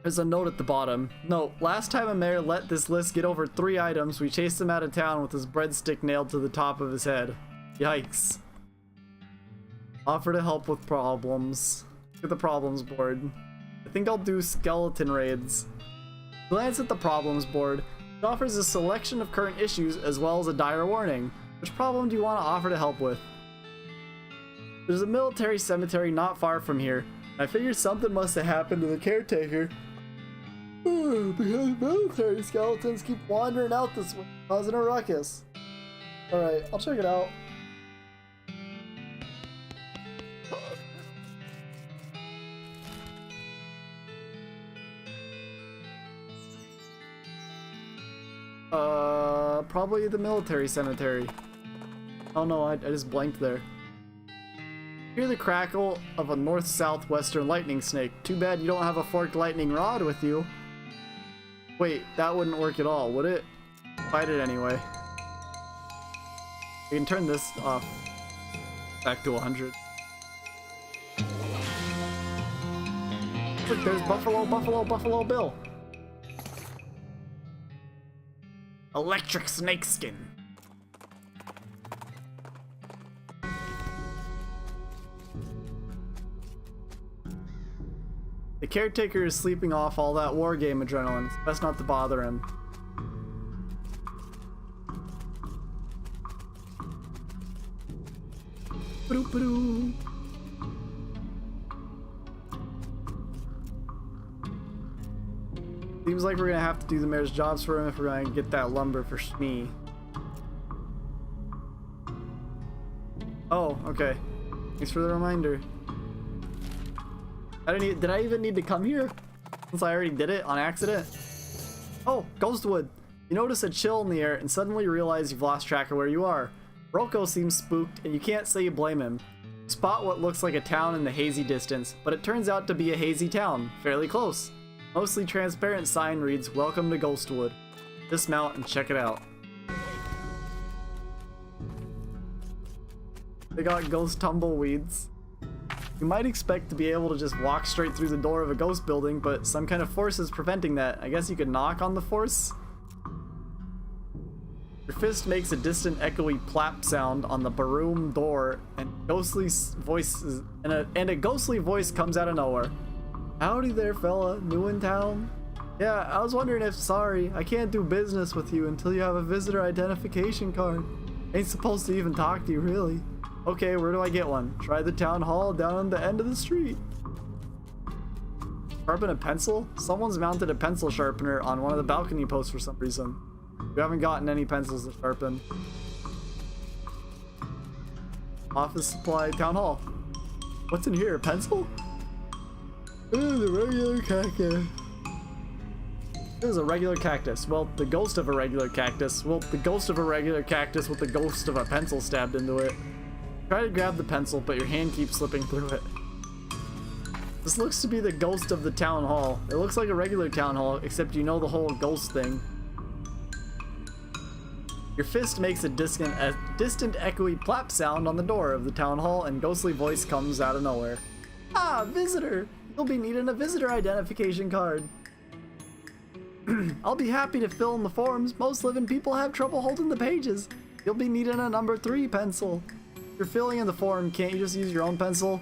There's a note at the bottom. Note, last time a mayor let this list get over 3 items, we chased him out of town with his breadstick nailed to the top of his head. Yikes. Offer to help with problems. Look at the problems board. I think I'll do skeleton raids. Glance at the problems board. It offers a selection of current issues as well as a dire warning. Which problem do you want to offer to help with? There's a military cemetery not far from here. I figured something must have happened to the caretaker. Because military skeletons keep wandering out this way, causing a ruckus. Alright, I'll check it out. Probably the military cemetery. Oh no, I just blanked there. Hear the crackle of a north-southwestern lightning snake. Too bad you don't have a forked lightning rod with you. Wait, that wouldn't work at all, would it? Fight it anyway. We can turn this off. Back to 100. Look, there's Buffalo Bill. Electric snakeskin. The caretaker is sleeping off all that war game adrenaline. It's best not to bother him. Ba-doo-ba-doo. Seems like we're gonna have to do the mayor's jobs for him if we're gonna get that lumber for Shmee. Oh, okay. Thanks for the reminder. Did I even need to come here? Since I already did it on accident? Oh, Ghostwood. You notice a chill in the air and suddenly realize you've lost track of where you are. Rocco seems spooked and you can't say you blame him. You spot what looks like a town in the hazy distance, but it turns out to be a hazy town, fairly close. Mostly transparent sign reads, "Welcome to Ghostwood." Dismount and check it out. They got ghost tumbleweeds. You might expect to be able to just walk straight through the door of a ghost building, but some kind of force is preventing that. I guess you could knock on the force? Your fist makes a distant echoey plap sound on the baroom door, and a ghostly voice comes out of nowhere. Howdy there, fella. New in town? Yeah, I was wondering if, sorry, I can't do business with you until you have a visitor identification card. Ain't supposed to even talk to you, really. Okay, where do I get one? Try the town hall down on the end of the street. Sharpen a pencil? Someone's mounted a pencil sharpener on one of the balcony posts for some reason. We haven't gotten any pencils to sharpen. Office supply, town hall. What's in here, a pencil? Ooh, the regular cactus. This is a regular cactus. Well, the ghost of a regular cactus. Well, the ghost of a regular cactus with the ghost of a pencil stabbed into it. Try to grab the pencil, but your hand keeps slipping through it. This looks to be the ghost of the town hall. It looks like a regular town hall, except you know the whole ghost thing. Your fist makes a distant echoey plap sound on the door of the town hall, and ghostly voice comes out of nowhere. Ah, visitor! You'll be needing a visitor identification card. I'll be happy to fill in the forms. Most living people have trouble holding the pages. You'll be needing a number 3 pencil. If you're filling in the form, can't you just use your own pencil?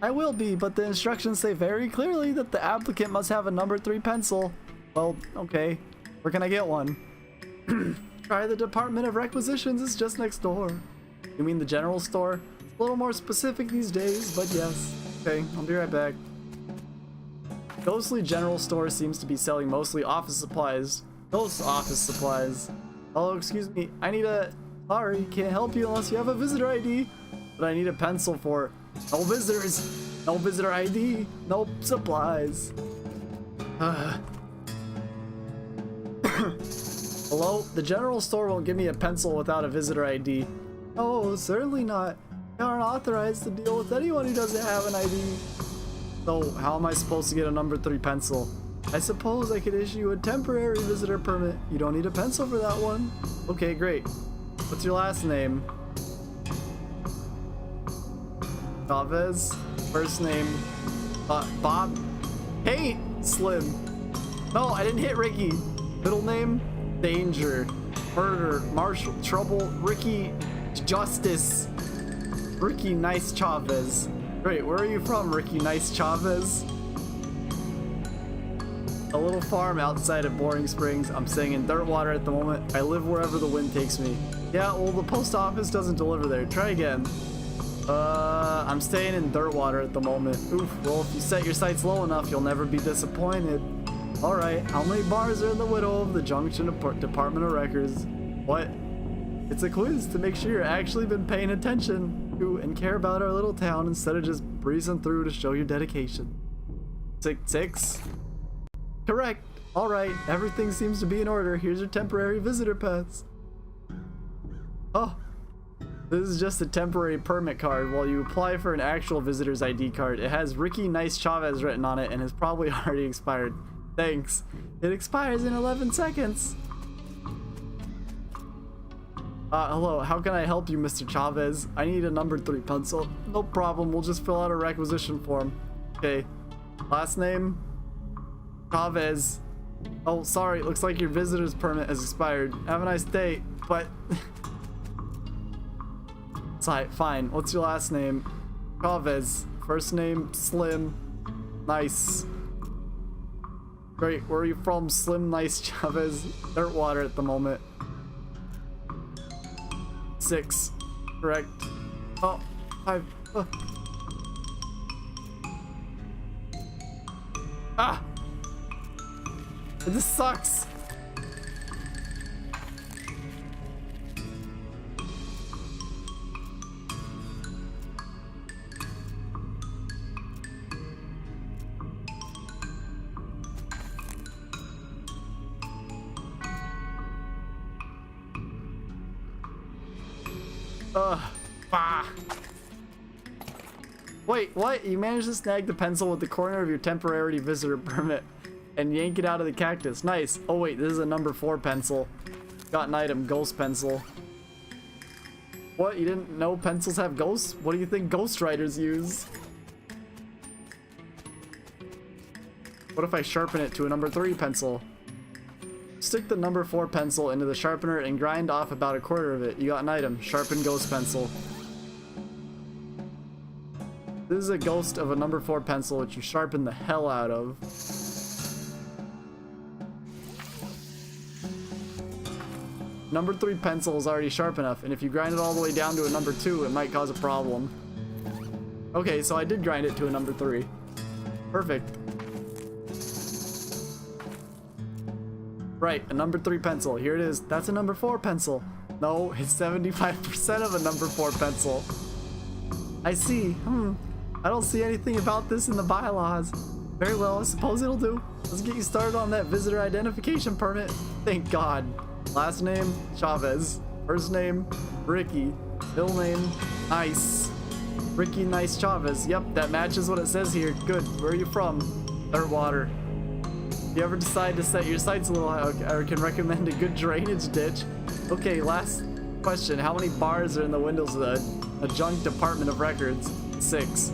I will be, but the instructions say very clearly that the applicant must have a number 3 pencil. Well, okay. Where can I get one? Try the Department of Requisitions, it's just next door. You mean the general store? It's a little more specific these days, but yes. Okay, I'll be right back. Ghostly general store seems to be selling mostly office supplies. Ghost office supplies. Oh, excuse me, I need a... Sorry, can't help you unless you have a visitor ID. But I need a pencil for... No visitors, no visitor ID, no supplies. Hello? The general store won't give me a pencil without a visitor ID. Oh, certainly not. They aren't authorized to deal with anyone who doesn't have an ID. So, how am I supposed to get a number 3 pencil? I suppose I could issue you a temporary visitor permit. You don't need a pencil for that one. Okay, great. What's your last name? Chavez. First name, Bob. Hey, Slim. No, I didn't hit Ricky. Middle name, Danger. Murder, Marshall, Trouble, Ricky, Justice. Ricky Nice Chavez. Great, where are you from, Ricky Nice Chavez? A little farm outside of Boring Springs. I'm staying in Dirtwater at the moment. I live wherever the wind takes me. Yeah, well, the post office doesn't deliver there. Try again. I'm staying in Dirtwater at the moment. Oof, well, if you set your sights low enough, you'll never be disappointed. Alright, how many bars are in the Widow of the Junction Department of Records? What? It's a quiz to make sure you've actually been paying attention to and care about our little town instead of just breezing through to show your dedication. 6? Correct. Alright, everything seems to be in order. Here's your temporary visitor pass. Oh. This is just a temporary permit card. While you apply for an actual visitor's ID card, it has Ricky Nice Chavez written on it and has probably already expired. Thanks. It expires in 11 seconds. Hello, how can I help you, Mr. Chavez? I need a number 3 pencil. No problem, we'll just fill out a requisition form. Okay. Last name? Chavez. Oh, sorry, looks like your visitor's permit has expired. Have a nice day, but... Fine. What's your last name? Chavez. First name, Slim. Nice. Great. Where are you from? Slim, Nice, Chavez. Dirtwater at the moment. 6. Correct. Oh, 5. Ah! This sucks. Wait, what? You managed to snag the pencil with the corner of your temporary visitor permit and yank it out of the cactus. Nice. Oh wait, this is a number 4 pencil. Got an item, ghost pencil. What? You didn't know pencils have ghosts? What do you think ghostwriters use? What if I sharpen it to a number 3 pencil? Stick the number 4 pencil into the sharpener and grind off about a quarter of it. You got an item, sharpen ghost pencil. This is a ghost of a number 4 pencil which you sharpen the hell out of. Number 3 pencil is already sharp enough, and if you grind it all the way down to a number 2, it might cause a problem. Okay, so I did grind it to a number 3. Perfect. Right, a number 3 pencil. Here it is. That's a number 4 pencil. No, it's 75% of a number 4 pencil. I see. I don't see anything about this in the bylaws. Very well, I suppose it'll do. Let's get you started on that visitor identification permit. Thank God. Last name, Chavez. First name, Ricky. Middle name, Nice. Ricky Nice Chavez. Yep, that matches what it says here. Good. Where are you from? Dirtwater. you ever decide to set your sights a little high, I can recommend a good drainage ditch. Okay, last question. How many bars are in the windows of the adjunct department of records? 6.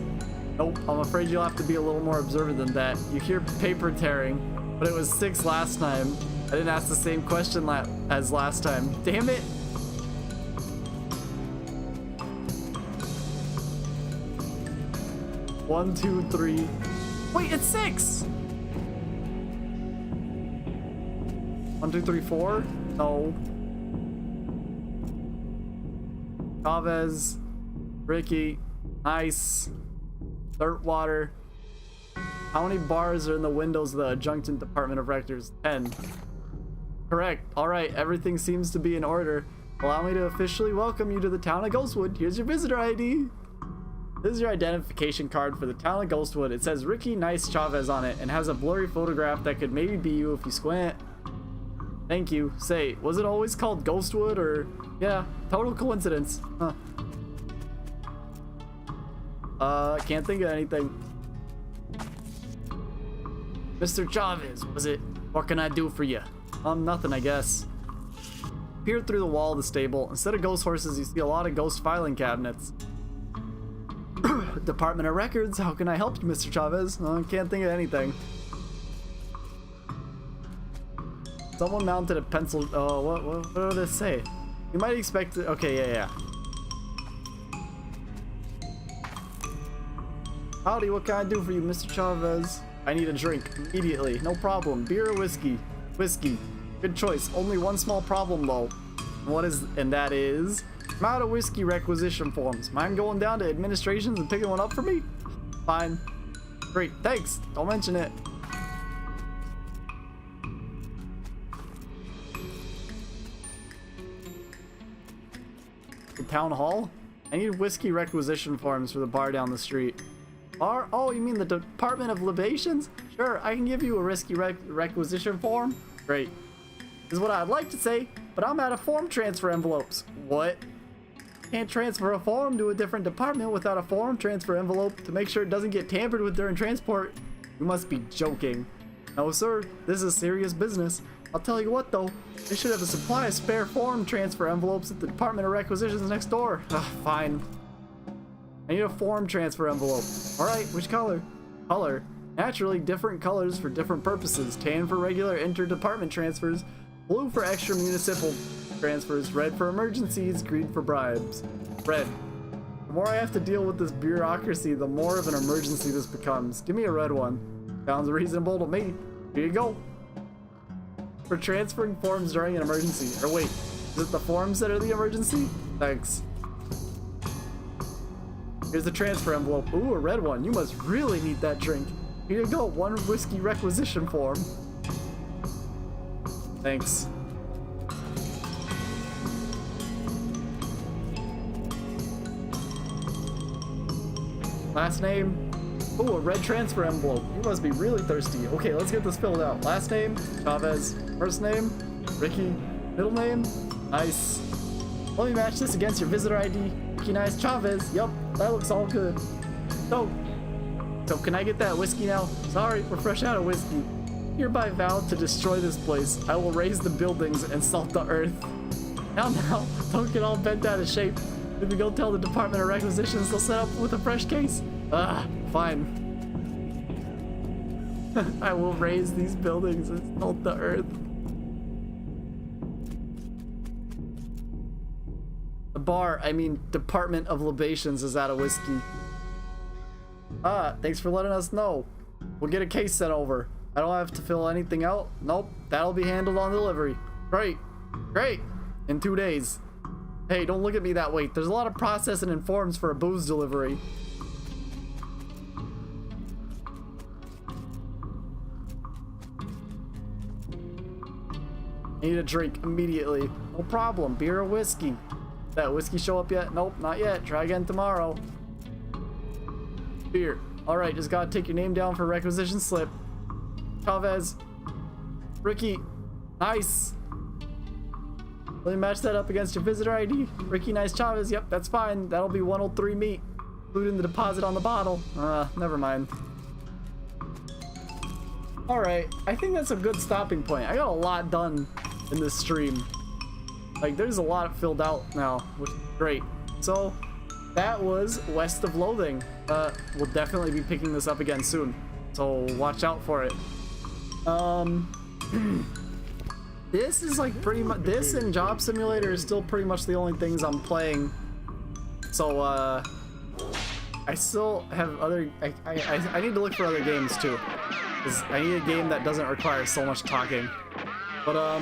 Nope, I'm afraid you'll have to be a little more observant than that. You hear paper tearing, but it was 6 last time. I didn't ask the same question as last time. Damn it! One, 2, 3. Wait, it's 6! 1, 2, 3, 4? No. Chavez. Ricky. Nice. Dirtwater. How many bars are in the windows of the adjunct department of records? 10. Correct. Alright, everything seems to be in order. Allow me to officially welcome you to the town of Ghostwood. Here's your visitor ID. This is your identification card for the town of Ghostwood. It says Ricky Nice Chavez on it and has a blurry photograph that could maybe be you if you squint. Thank you. Say, was it always called Ghostwood or... Yeah, total coincidence. Huh. Can't think of anything. Mr. Chavez, was it? What can I do for you? Nothing, I guess. Peered through the wall of the stable. Instead of ghost horses, you see a lot of ghost filing cabinets. Department of Records, how can I help you, Mr. Chavez? Can't think of anything. Someone mounted a pencil. Oh, what did it say? You might expect it. Okay, yeah. Howdy, what can I do for you, Mr. Chavez? I need a drink immediately. No problem. Beer or whiskey? Whiskey. Good choice. Only one small problem though. And that is I'm out of whiskey requisition forms. Mind going down to administrations and picking one up for me? Fine. Great, thanks. Don't mention it. The town hall? I need whiskey requisition forms for the bar down the street. Bar? Oh, you mean the Department of Libations? Sure, I can give you a whiskey requisition form. Great. This is what I'd like to say, but I'm out of form transfer envelopes. What? Can't transfer a form to a different department without a form transfer envelope to make sure it doesn't get tampered with during transport. You must be joking. No, sir. This is serious business. I'll tell you what, though. They should have a supply of spare form transfer envelopes at the Department of Requisitions next door. Ugh, fine. I need a form transfer envelope. Alright, which color? Color. Naturally, different colors for different purposes. Tan for regular inter-department transfers. Blue for extra municipal transfers. Red for emergencies. Green for bribes. Red. The more I have to deal with this bureaucracy, the more of an emergency this becomes. Give me a red one. Sounds reasonable to me. Here you go. For transferring forms during an emergency. Or wait, is it the forms that are the emergency? Thanks. Here's the transfer envelope. Ooh, a red one. You must really need that drink. Here you go. One whiskey requisition form. Thanks. Last name. Ooh, a red transfer envelope. You must be really thirsty. Okay, let's get this filled out. Last name, Chavez. First name, Ricky. Middle name, Nice. Let me match this against your visitor ID. Ricky Nice Chavez. Yup, that looks all good. So can I get that whiskey now? Sorry, we're fresh out of whiskey. Hereby vowed to destroy this place. I will raise the buildings and salt the earth. Now, don't get all bent out of shape. If we go tell the Department of Requisitions, they'll set up with a fresh case. Fine. I will raise these buildings and salt the earth. The bar, I mean Department of Libations, is out of whiskey. Thanks for letting us know. We'll get a case sent over. I don't have to fill anything out. Nope, that'll be handled on delivery. Great. In 2 days. Hey, don't look at me that way. There's a lot of processing and forms for a booze delivery. I need a drink immediately. No problem. Beer or whiskey? Did that whiskey show up yet? Nope, not yet. Try again tomorrow. Beer. Alright, just gotta take your name down for requisition slip. Chavez. Ricky. Nice. Let me match that up against your visitor ID. Ricky Nice Chavez. Yep, that's fine. That'll be 103 meat. Including the deposit on the bottle. Never mind. All right, I think that's a good stopping point. I got a lot done in this stream. Like, there's a lot filled out now, which is great. So that was West of Loathing. We'll definitely be picking this up again soon, so watch out for it. This is like pretty much, this and Job Simulator is still pretty much the only things I'm playing. So I still have other, I need to look for other games too, because I need a game that doesn't require so much talking. But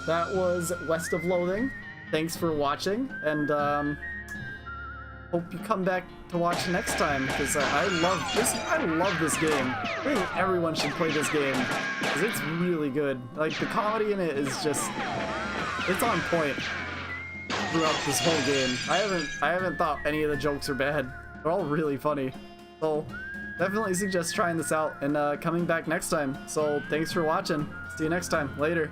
that was West of Loathing. Thanks for watching, and hope you come back to watch next time, because I love this game. I think everyone should play this game, because it's really good. Like, the comedy in it is just, it's on point throughout this whole game. I haven't thought any of the jokes are bad. They're all really funny. So definitely suggest trying this out and coming back next time. So thanks for watching. See you next time. Later.